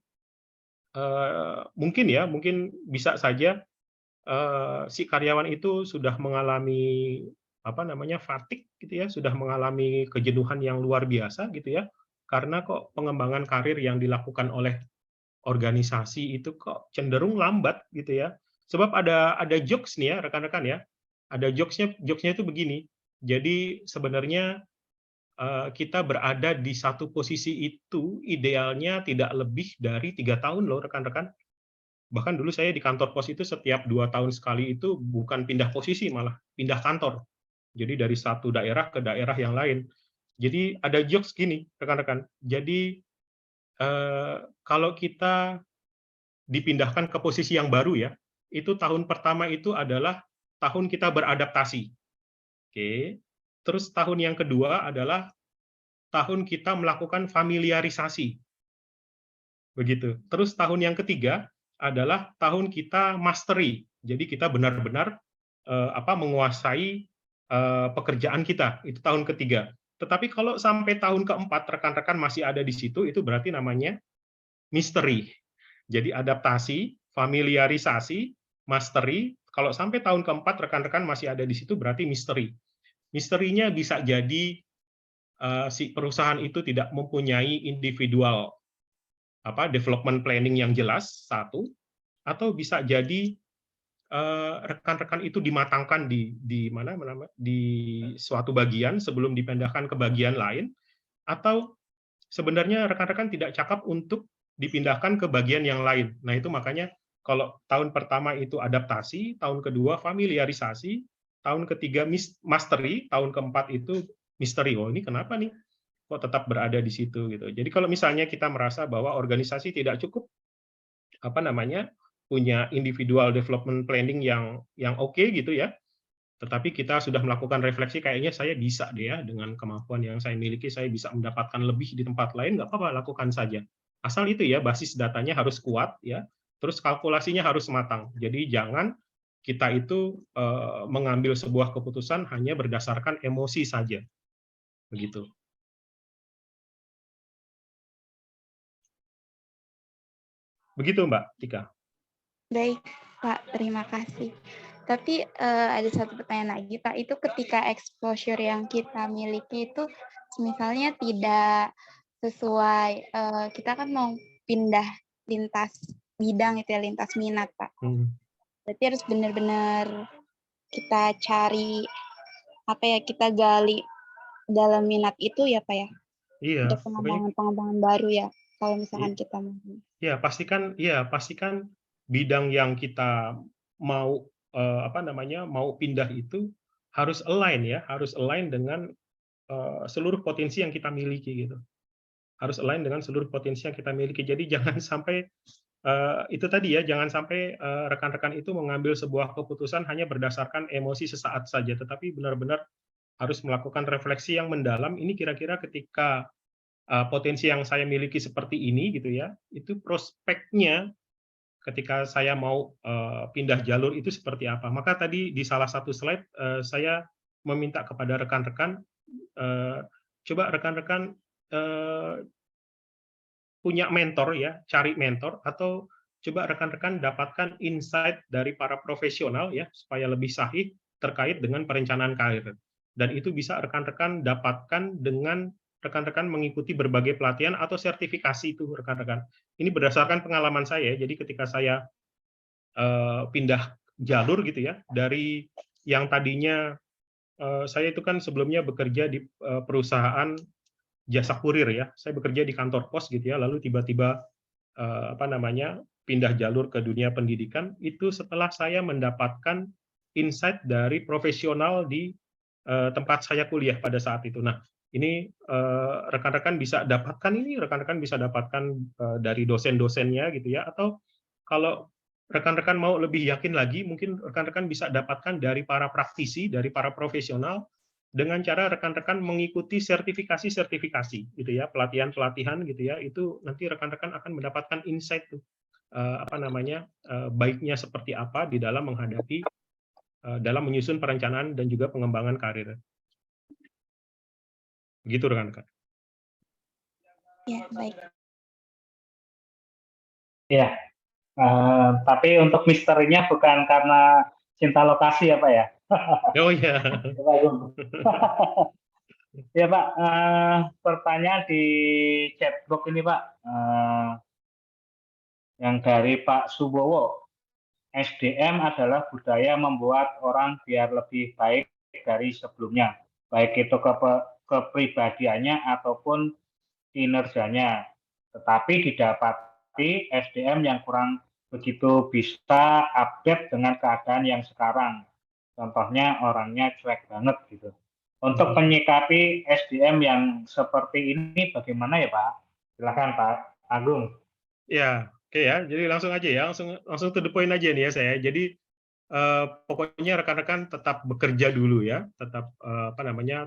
[SPEAKER 6] mungkin bisa saja si karyawan itu sudah mengalami fatigue gitu ya, sudah mengalami kejenuhan yang luar biasa gitu ya, karena kok pengembangan karir yang dilakukan oleh organisasi itu kok cenderung lambat gitu ya. Sebab ada jokes nih ya rekan-rekan ya, ada jokesnya itu begini. Jadi sebenarnya kita berada di satu posisi itu idealnya tidak lebih dari 3 tahun loh rekan-rekan. Bahkan dulu saya di kantor pos itu setiap 2 tahun sekali itu bukan pindah posisi, malah pindah kantor. Jadi dari satu daerah ke daerah yang lain. Jadi ada jokes gini, rekan-rekan. Jadi kalau kita dipindahkan ke posisi yang baru ya, itu tahun pertama itu adalah tahun kita beradaptasi. Oke. Terus tahun yang kedua adalah tahun kita melakukan familiarisasi. Begitu. Terus tahun yang ketiga adalah tahun kita mastery. Jadi kita benar-benar menguasai pekerjaan kita. Itu tahun ketiga. Tetapi kalau sampai tahun keempat rekan-rekan masih ada di situ, itu berarti namanya mystery. Jadi adaptasi, familiarisasi, mastery. Kalau sampai tahun keempat rekan-rekan masih ada di situ, berarti mystery. Misterinya bisa jadi si perusahaan itu tidak mempunyai individual development planning yang jelas, satu, atau bisa jadi rekan-rekan itu dimatangkan di suatu bagian sebelum dipindahkan ke bagian lain, atau sebenarnya rekan-rekan tidak cakap untuk dipindahkan ke bagian yang lain. Nah, itu makanya kalau tahun pertama itu adaptasi, tahun kedua familiarisasi, tahun ketiga mastery, tahun keempat itu misteri. Oh, ini kenapa nih? Kok tetap berada di situ gitu. Jadi kalau misalnya kita merasa bahwa organisasi tidak cukup punya individual development planning yang oke gitu ya, Tetapi kita sudah melakukan refleksi, kayaknya saya bisa deh ya, dengan kemampuan yang saya miliki, saya bisa mendapatkan lebih di tempat lain, nggak apa-apa, lakukan saja. Asal itu ya, basis datanya harus kuat, ya, terus kalkulasinya harus matang. Jadi jangan kita itu mengambil sebuah keputusan hanya berdasarkan emosi saja. Begitu. Begitu, Mbak Tika.
[SPEAKER 11] Baik, Pak, terima kasih. Tapi ada satu pertanyaan lagi, Pak. Itu ketika exposure yang kita miliki itu misalnya tidak sesuai, kita kan mau pindah lintas bidang itu ya, lintas minat, Pak. Berarti harus benar-benar kita cari, apa ya, kita gali dalam minat itu ya, Pak ya?
[SPEAKER 6] Iya.
[SPEAKER 11] Untuk pengembangan baru ya, kalau misalkan kita mau.
[SPEAKER 6] Ya, pastikan bidang yang kita mau mau pindah itu harus align ya, harus align dengan seluruh potensi yang kita miliki gitu. Harus align dengan seluruh potensi yang kita miliki. Jadi jangan sampai itu tadi ya, jangan sampai rekan-rekan itu mengambil sebuah keputusan hanya berdasarkan emosi sesaat saja, tetapi benar-benar harus melakukan refleksi yang mendalam. Ini kira-kira ketika potensi yang saya miliki seperti ini gitu ya, itu prospeknya ketika saya mau pindah jalur itu seperti apa. Maka tadi di salah satu slide saya meminta kepada rekan-rekan, coba rekan-rekan punya mentor ya, cari mentor, atau coba rekan-rekan dapatkan insight dari para profesional ya, supaya lebih sahih terkait dengan perencanaan karir. Dan itu bisa rekan-rekan dapatkan dengan rekan-rekan mengikuti berbagai pelatihan atau sertifikasi itu rekan-rekan. Ini berdasarkan pengalaman saya, jadi ketika saya pindah jalur gitu ya, dari yang tadinya saya itu kan sebelumnya bekerja di perusahaan jasa kurir ya, saya bekerja di kantor pos gitu ya, lalu tiba-tiba pindah jalur ke dunia pendidikan, itu setelah saya mendapatkan insight dari profesional di tempat saya kuliah pada saat itu. Nah, ini rekan-rekan bisa dapatkan dari dosen-dosennya gitu ya, atau kalau rekan-rekan mau lebih yakin lagi, mungkin rekan-rekan bisa dapatkan dari para praktisi, dari para profesional, dengan cara rekan-rekan mengikuti sertifikasi gitu ya, pelatihan-pelatihan gitu ya, itu nanti rekan-rekan akan mendapatkan insight tuh, baiknya seperti apa di dalam menghadapi, dalam menyusun perencanaan dan juga pengembangan karir. Begitu rekan-rekan.
[SPEAKER 11] Ya, baik.
[SPEAKER 3] Ya, tapi untuk misterinya bukan karena cinta lokasi ya Pak ya?
[SPEAKER 6] Oh iya.
[SPEAKER 3] Ya Pak, pertanyaan di chatbox ini Pak, yang dari Pak Subowo. SDM adalah budaya membuat orang biar lebih baik dari sebelumnya, baik itu kepribadiannya ataupun kinerjanya. Tetapi didapati SDM yang kurang begitu bisa update dengan keadaan yang sekarang. Contohnya orangnya cuek banget gitu. Untuk menyikapi SDM yang seperti ini bagaimana ya Pak? Silakan Pak Agung.
[SPEAKER 6] Ya, oke ya. Jadi langsung aja ya, langsung to the point aja nih ya saya. Jadi pokoknya rekan-rekan tetap bekerja dulu ya, tetap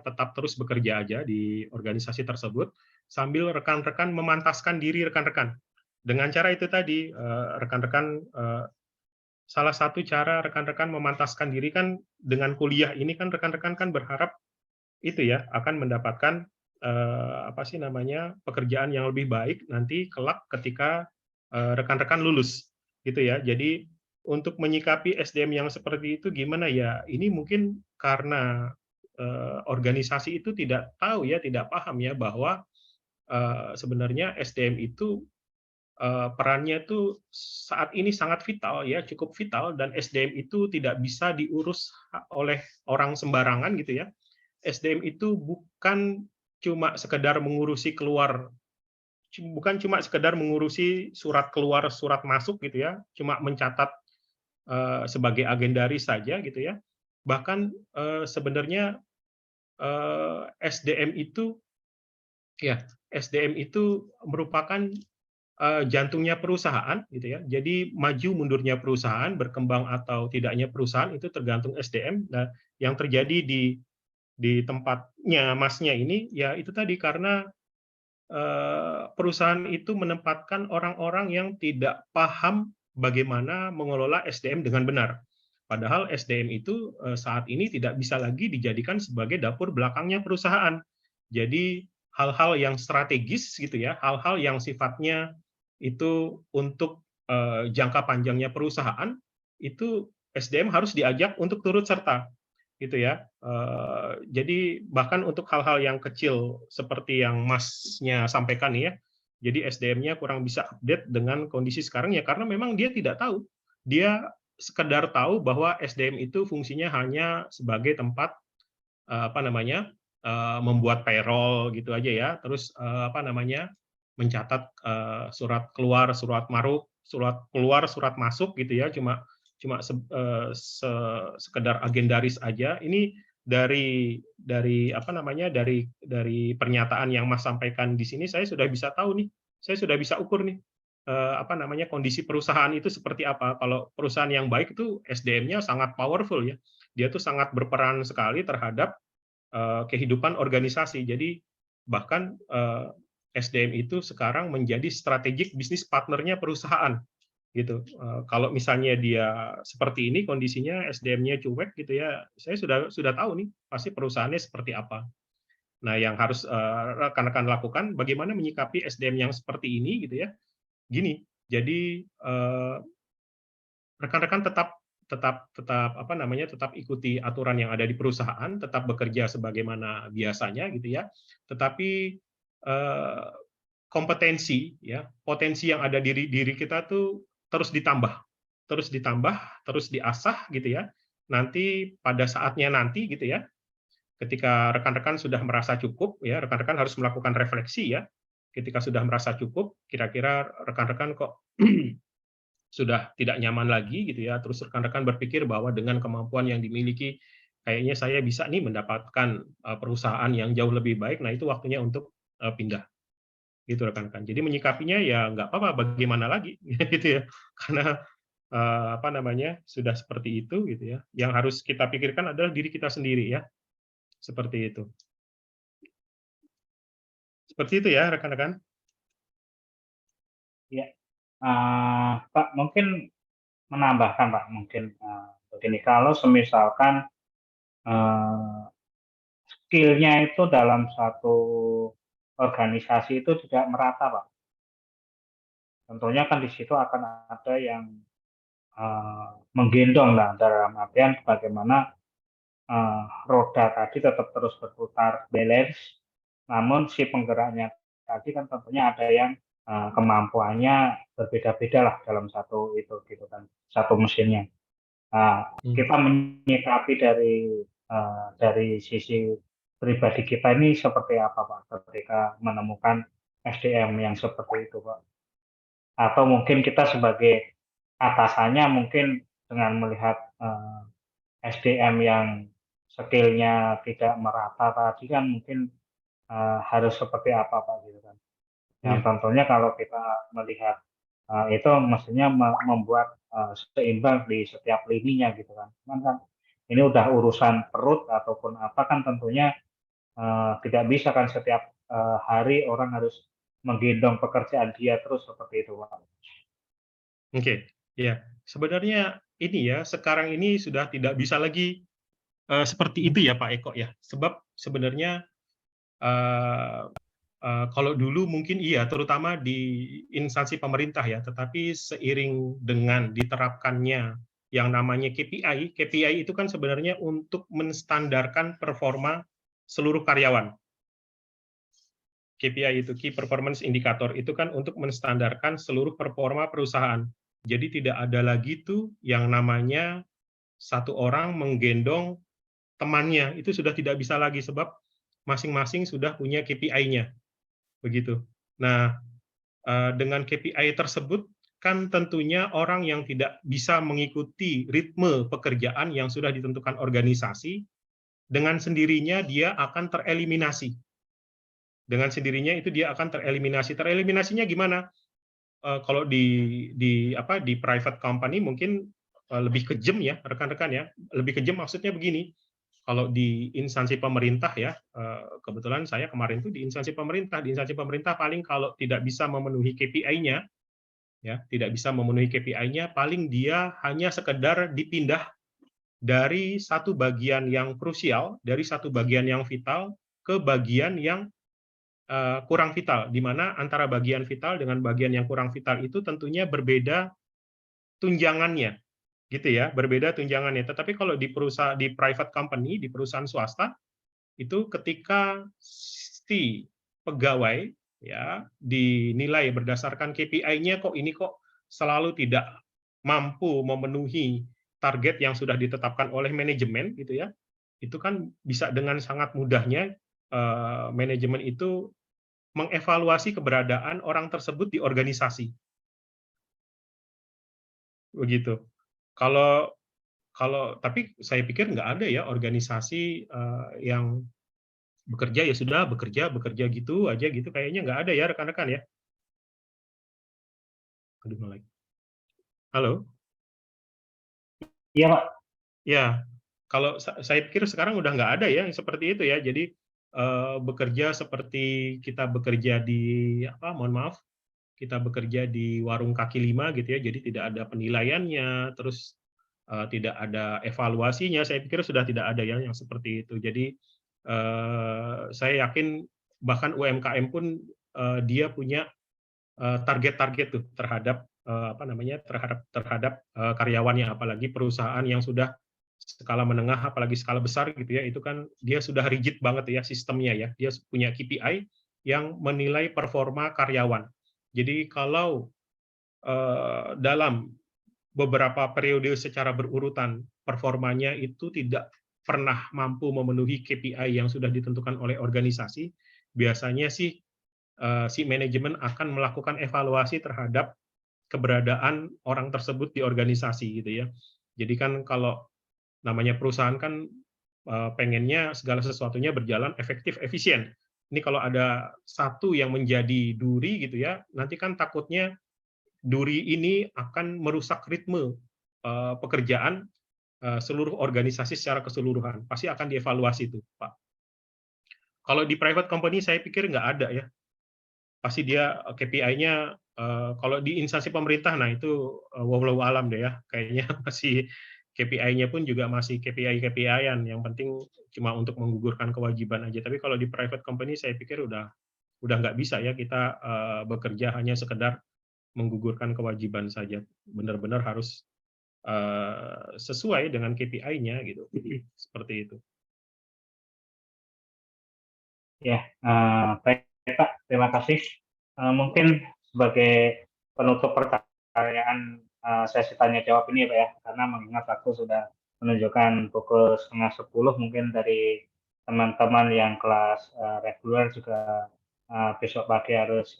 [SPEAKER 6] tetap terus bekerja aja di organisasi tersebut sambil rekan-rekan memantaskan diri rekan-rekan. Dengan cara itu tadi rekan-rekan salah satu cara rekan-rekan memantaskan diri kan dengan kuliah ini kan rekan-rekan kan berharap itu ya akan mendapatkan pekerjaan yang lebih baik nanti kelak ketika rekan-rekan lulus gitu ya. Jadi untuk menyikapi SDM yang seperti itu gimana ya? Ini mungkin karena organisasi itu tidak tahu ya, tidak paham ya bahwa sebenarnya SDM itu perannya itu saat ini sangat vital ya, cukup vital, dan SDM itu tidak bisa diurus oleh orang sembarangan gitu ya. SDM itu bukan cuma sekedar mengurusi surat keluar, surat masuk gitu ya, cuma mencatat sebagai agendaris saja gitu ya. Bahkan sebenarnya SDM itu merupakan jantungnya perusahaan gitu ya. Jadi maju mundurnya perusahaan, berkembang atau tidaknya perusahaan itu tergantung SDM. Nah, yang terjadi di tempatnya Masnya ini, ya itu tadi karena perusahaan itu menempatkan orang-orang yang tidak paham bagaimana mengelola SDM dengan benar. Padahal SDM itu saat ini tidak bisa lagi dijadikan sebagai dapur belakangnya perusahaan. Jadi hal-hal yang strategis gitu ya, hal-hal yang sifatnya itu untuk jangka panjangnya perusahaan, itu SDM harus diajak untuk turut serta gitu ya. Jadi bahkan untuk hal-hal yang kecil seperti yang Masnya sampaikan ya, jadi SDM-nya kurang bisa update dengan kondisi sekarang ya karena memang dia tidak tahu. Dia sekedar tahu bahwa SDM itu fungsinya hanya sebagai tempat membuat payroll gitu aja ya. Terus mencatat surat keluar, surat keluar, surat masuk gitu ya. Cuma sekedar agendaris aja. Ini dari pernyataan yang Mas sampaikan di sini saya sudah bisa tahu nih. Saya sudah bisa ukur nih kondisi perusahaan itu seperti apa. Kalau perusahaan yang baik itu SDM-nya sangat powerful ya. Dia tuh sangat berperan sekali terhadap kehidupan organisasi. Jadi bahkan SDM itu sekarang menjadi strategic bisnis partnernya perusahaan gitu. Kalau misalnya dia seperti ini kondisinya SDM-nya cuek gitu ya, saya sudah tahu nih pasti perusahaannya seperti apa. Nah, yang harus rekan-rekan lakukan bagaimana menyikapi SDM yang seperti ini gitu ya. Gini, jadi rekan-rekan tetap ikuti aturan yang ada di perusahaan, tetap bekerja sebagaimana biasanya gitu ya. Tetapi kompetensi ya, potensi yang ada di diri kita tuh terus ditambah, terus diasah gitu ya. Nanti pada saatnya nanti gitu ya, ketika rekan-rekan sudah merasa cukup ya, rekan-rekan harus melakukan refleksi ya. Ketika sudah merasa cukup, kira-kira rekan-rekan kok sudah tidak nyaman lagi gitu ya, terus rekan-rekan berpikir bahwa dengan kemampuan yang dimiliki kayaknya saya bisa nih mendapatkan perusahaan yang jauh lebih baik. Nah, itu waktunya untuk pindah. Gitu rekan-rekan. Jadi menyikapinya ya nggak apa-apa, bagaimana lagi gitu ya. Karena sudah seperti itu gitu ya. Yang harus kita pikirkan adalah diri kita sendiri ya. Seperti itu. Seperti itu ya rekan-rekan.
[SPEAKER 3] Ya, Pak mungkin menambahkan Pak, mungkin begini, kalau semisalkan skill-nya itu dalam satu organisasi itu tidak merata Pak. Tentunya kan di situ akan ada yang menggendong lah, dalam artian bagaimana roda tadi tetap terus berputar balance, namun si penggeraknya tadi kan tentunya ada yang kemampuannya berbeda-beda lah dalam satu itu gitu kan, satu mesinnya. Kita menyikapi dari sisi pribadi kita ini seperti apa Pak ketika menemukan SDM yang seperti itu Pak? Atau mungkin kita sebagai atasannya mungkin dengan melihat SDM yang skill-nya tidak merata tadi kan mungkin harus seperti apa Pak gitu kan. Yang tentunya kalau kita melihat itu mestinya membuat seimbang di setiap lininya gitu kan. Cuman kan ini udah urusan perut ataupun apa kan tentunya tidak bisa kan setiap hari orang harus menggendong pekerjaan dia terus seperti itu Pak.
[SPEAKER 6] Oke, ya. Sebenarnya ini ya, sekarang ini sudah tidak bisa lagi seperti itu ya Pak Eko ya. Sebab sebenarnya kalau dulu mungkin iya, terutama di instansi pemerintah ya, tetapi seiring dengan diterapkannya yang namanya KPI, KPI itu kan sebenarnya untuk menstandarkan performa seluruh karyawan. KPI itu Key Performance Indicator itu kan untuk menstandarkan seluruh performa perusahaan. Jadi tidak ada lagi tuh yang namanya satu orang menggendong temannya, itu sudah tidak bisa lagi sebab masing-masing sudah punya KPI-nya. Begitu. Nah, dengan KPI tersebut kan tentunya orang yang tidak bisa mengikuti ritme pekerjaan yang sudah ditentukan organisasi, dengan sendirinya dia akan tereliminasi. Dengan sendirinya itu dia akan tereliminasi. Tereliminasinya gimana? Kalau di private company mungkin lebih kejam ya rekan-rekan ya. Lebih kejam maksudnya begini. kalau di instansi pemerintah ya, kebetulan saya kemarin tuh di instansi pemerintah paling kalau tidak bisa memenuhi KPI-nya, ya tidak bisa memenuhi KPI-nya, paling dia hanya sekedar dipindah dari satu bagian yang krusial, dari satu bagian yang vital ke bagian yang kurang vital, di mana antara bagian vital dengan bagian yang kurang vital itu tentunya berbeda tunjangannya, gitu ya, berbeda tunjangannya. Tetapi kalau di perusahaan, di private company, di perusahaan swasta, itu ketika si pegawai ya dinilai berdasarkan KPI-nya, kok ini kok selalu tidak mampu memenuhi target yang sudah ditetapkan oleh manajemen, gitu ya, itu kan bisa dengan sangat mudahnya manajemen itu mengevaluasi keberadaan orang tersebut di organisasi. Begitu. Kalau tapi saya pikir nggak ada ya organisasi yang bekerja ya sudah bekerja gitu aja gitu, kayaknya nggak ada ya rekan-rekan ya. Aduh, mulai. Halo?
[SPEAKER 3] Iya, Pak.
[SPEAKER 6] Ya, kalau saya pikir sekarang udah nggak ada ya yang seperti itu ya. Jadi bekerja seperti kita bekerja di apa? Mohon maaf, kita bekerja di warung kaki lima gitu ya. Jadi tidak ada penilaiannya, terus tidak ada evaluasinya. Saya pikir sudah tidak ada ya yang seperti itu. Jadi saya yakin bahkan UMKM pun dia punya target-target tuh terhadap apa namanya terhadap karyawannya, apalagi perusahaan yang sudah skala menengah apalagi skala besar gitu ya, itu kan dia sudah rigid banget ya sistemnya ya, dia punya KPI yang menilai performa karyawan. Jadi kalau dalam beberapa periode secara berurutan performanya itu tidak pernah mampu memenuhi KPI yang sudah ditentukan oleh organisasi, biasanya sih si manajemen akan melakukan evaluasi terhadap keberadaan orang tersebut di organisasi gitu ya. Jadi kan kalau namanya perusahaan kan pengennya segala sesuatunya berjalan efektif, efisien. Ini kalau ada satu yang menjadi duri gitu ya, nanti kan takutnya duri ini akan merusak ritme pekerjaan seluruh organisasi secara keseluruhan. Pasti akan dievaluasi itu, Pak. Kalau di private company saya pikir nggak ada ya. Pasti dia KPI-nya kalau di instansi pemerintah, nah itu wallahu alam deh ya. Kayaknya masih KPI-nya pun juga masih KPI-KPI-an, yang penting cuma untuk menggugurkan kewajiban aja. Tapi kalau di private company saya pikir udah nggak bisa ya kita bekerja hanya sekedar menggugurkan kewajiban saja. Benar-benar harus sesuai dengan KPI-nya gitu. Seperti itu.
[SPEAKER 3] Ya, baik Pak, terima kasih. Mungkin sebagai penutup pertanyaan sesi tanya jawab ini Pak ya, karena mengingat aku sudah menunjukkan pukul 9:30, mungkin dari teman-teman yang kelas reguler juga besok pagi harus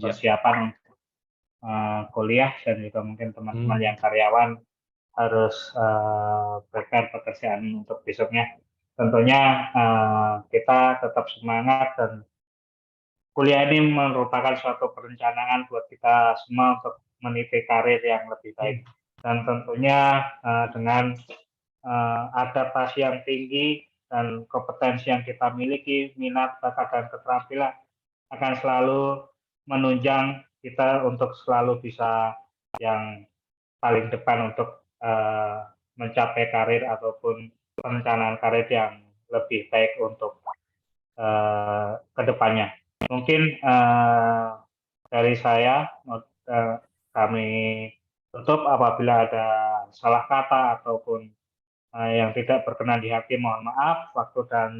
[SPEAKER 3] persiapan kuliah, dan juga mungkin teman-teman yang karyawan harus prepare pekerjaan untuk besoknya. Tentunya kita tetap semangat, dan kuliah ini merupakan suatu perencanaan buat kita semua untuk meniti karir yang lebih baik. Dan tentunya dengan adaptasi yang tinggi dan kompetensi yang kita miliki, minat, bakat, dan keterampilan akan selalu menunjang kita untuk selalu bisa yang paling depan untuk mencapai karir ataupun perencanaan karir yang lebih baik untuk ke depannya. Mungkin dari saya, kami tutup. Apabila ada salah kata ataupun yang tidak berkenan di hati, mohon maaf. Waktu dan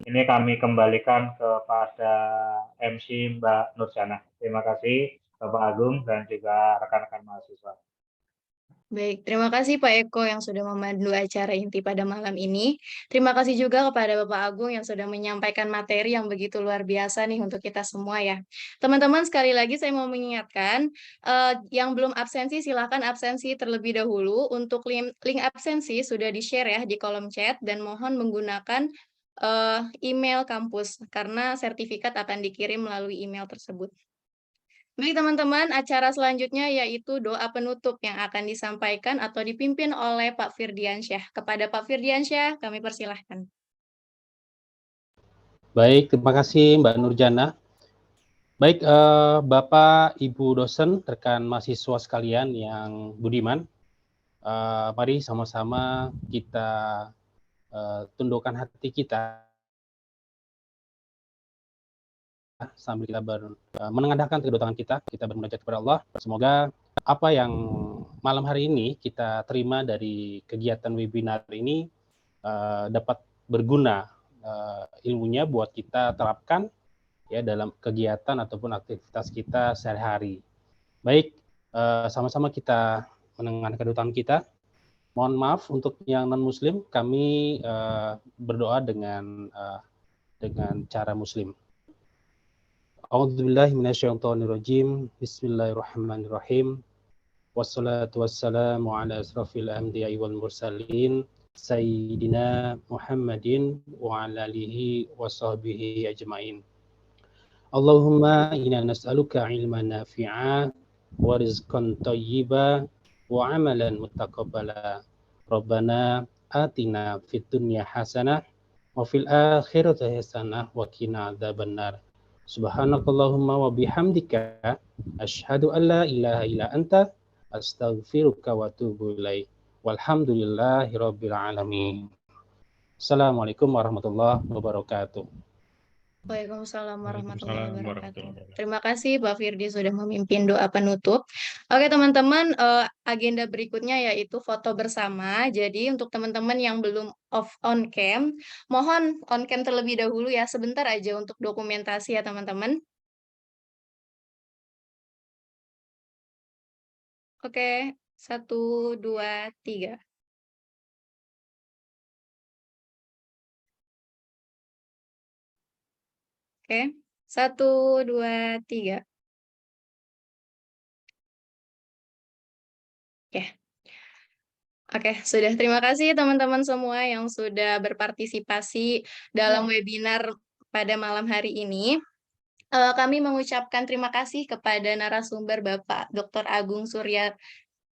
[SPEAKER 3] ini kami kembalikan kepada MC Mbak Nurjana. Terima kasih Bapak Agung dan juga rekan-rekan mahasiswa.
[SPEAKER 1] Baik, terima kasih Pak Eko yang sudah memandu acara inti pada malam ini. Terima kasih juga kepada Bapak Agung yang sudah menyampaikan materi yang begitu luar biasa nih untuk kita semua ya. Teman-teman, sekali lagi saya mau mengingatkan, yang belum absensi silakan absensi terlebih dahulu. Untuk link absensi sudah di-share ya di kolom chat, dan mohon menggunakan email kampus karena sertifikat akan dikirim melalui email tersebut. Baik teman-teman, acara selanjutnya yaitu doa penutup yang akan disampaikan atau dipimpin oleh Pak Firdiansyah. Kepada Pak Firdiansyah, kami persilahkan.
[SPEAKER 7] Baik, terima kasih Mbak Nurjana. Baik, Bapak, Ibu dosen, rekan mahasiswa sekalian yang budiman, mari sama-sama kita tundukkan hati kita sambil kita menengadahkan kedua tangan kita bermunajat kepada Allah. Semoga apa yang malam hari ini kita terima dari kegiatan webinar ini dapat berguna ilmunya buat kita terapkan ya dalam kegiatan ataupun aktivitas kita sehari-hari. Baik, sama-sama kita menengadahkan kedua tangan kita. Mohon maaf untuk yang non-muslim, kami berdoa dengan cara muslim. A'udzubillahi minasyaitonirrajim. Bismillahirrahmanirrahim. Wassalatu wassalamu ala asrafil anbiya'i wal mursalin sayyidina Muhammadin wa ala alihi wa sahbihi ajmain. Allahumma inna nas'aluka ilman nafi'a wa rizqan thayyiba wa amalan mutaqabbala. Rabbana atina fid dunya hasanah wa fil akhirati hasanah wa qina adzabannar. Subhanakallahumma wa bihamdika asyhadu an la ilaha illa anta astaghfiruka wa atubu ilaik. Walhamdulillahi rabbil alamin. Assalamualaikum warahmatullahi wabarakatuh.
[SPEAKER 1] Waalaikumsalam warahmatullahi
[SPEAKER 6] Waalaikumsalam
[SPEAKER 1] wabarakatuh.
[SPEAKER 6] warahmatullahi wabarakatuh.
[SPEAKER 1] Terima kasih Pak Firdi sudah memimpin doa penutup. Oke teman-teman, agenda berikutnya yaitu foto bersama. Jadi untuk teman-teman yang belum off on cam, mohon on cam terlebih dahulu ya, sebentar aja untuk dokumentasi ya teman-teman. Oke, 1, 2, 3. Oke, 1, 2, 3. Oke, sudah. Terima kasih teman-teman semua yang sudah berpartisipasi dalam webinar pada malam hari ini. Kami mengucapkan terima kasih kepada narasumber Bapak Dr. Agung Surya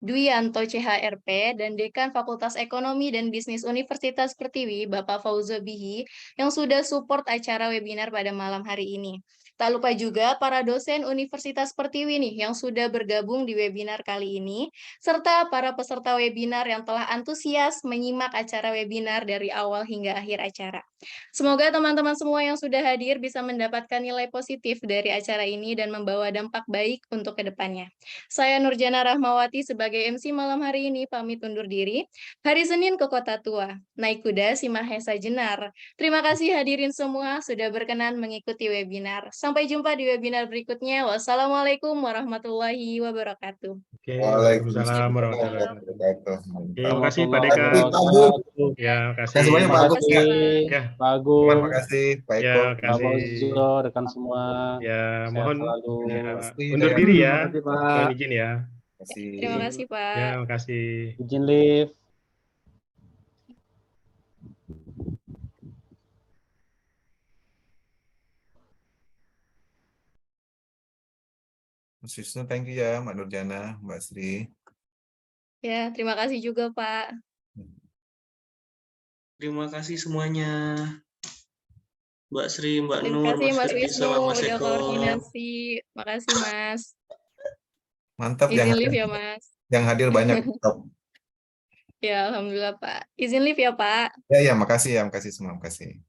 [SPEAKER 1] Dwianto CHRP dan Dekan Fakultas Ekonomi dan Bisnis Universitas Pertiwi, Bapak Fauzo Bihi, yang sudah support acara webinar pada malam hari ini. Tak lupa juga para dosen Universitas Pertiwi nih yang sudah bergabung di webinar kali ini, serta para peserta webinar yang telah antusias menyimak acara webinar dari awal hingga akhir acara. Semoga teman-teman semua yang sudah hadir bisa mendapatkan nilai positif dari acara ini dan membawa dampak baik untuk kedepannya. Saya Nurjana Rahmawati sebagai MC malam hari ini pamit undur diri. Hari Senin ke Kota Tua, naik kuda si Mahesa Jenar. Terima kasih hadirin semua sudah berkenan mengikuti webinar. Sampai jumpa di webinar berikutnya. Wassalamualaikum warahmatullahi wabarakatuh.
[SPEAKER 6] Oke,
[SPEAKER 2] Waalaikumsalam
[SPEAKER 6] waalaikumsalam warahmatullahi wabarakatuh.
[SPEAKER 2] wabarakatuh.
[SPEAKER 6] Terima kasih Pak Deka. Ya, kasih.
[SPEAKER 2] Kasih banyak Pak Agung ya.
[SPEAKER 6] Ya,
[SPEAKER 7] Pak Agung,
[SPEAKER 2] Terima kasih Pak
[SPEAKER 6] ya,
[SPEAKER 2] Eko.
[SPEAKER 7] Pak Fauzo, rekan semua.
[SPEAKER 6] Ya,
[SPEAKER 7] Sehat
[SPEAKER 6] mohon
[SPEAKER 7] selalu.
[SPEAKER 6] ya,
[SPEAKER 2] Pasti,
[SPEAKER 6] undur
[SPEAKER 2] Daya.
[SPEAKER 6] diri ya.
[SPEAKER 8] Terima kasih, Pak.
[SPEAKER 6] Mohon izin ya.
[SPEAKER 2] Terima kasih.
[SPEAKER 1] Terima kasih Pak.
[SPEAKER 6] Ya, makasih.
[SPEAKER 7] Izin live.
[SPEAKER 2] Mas Wisnu, thank you ya Mbak Nurjana, Mbak Sri.
[SPEAKER 1] Ya, terima kasih juga Pak.
[SPEAKER 12] Terima kasih semuanya. Mbak Sri, Mbak
[SPEAKER 1] Terima
[SPEAKER 12] Nur,
[SPEAKER 1] kasih
[SPEAKER 12] Mas
[SPEAKER 1] Mas
[SPEAKER 12] Ferdi,
[SPEAKER 1] Wisnu
[SPEAKER 12] sama Mas
[SPEAKER 1] udah
[SPEAKER 12] Eko.
[SPEAKER 1] koordinasi. Makasih Mas.
[SPEAKER 2] Mantap
[SPEAKER 1] Izin live ya Mas.
[SPEAKER 2] yang hadir banyak. Top.
[SPEAKER 1] Ya, alhamdulillah Pak. Izin live ya Pak.
[SPEAKER 2] Ya, makasih ya, makasih semua, makasih.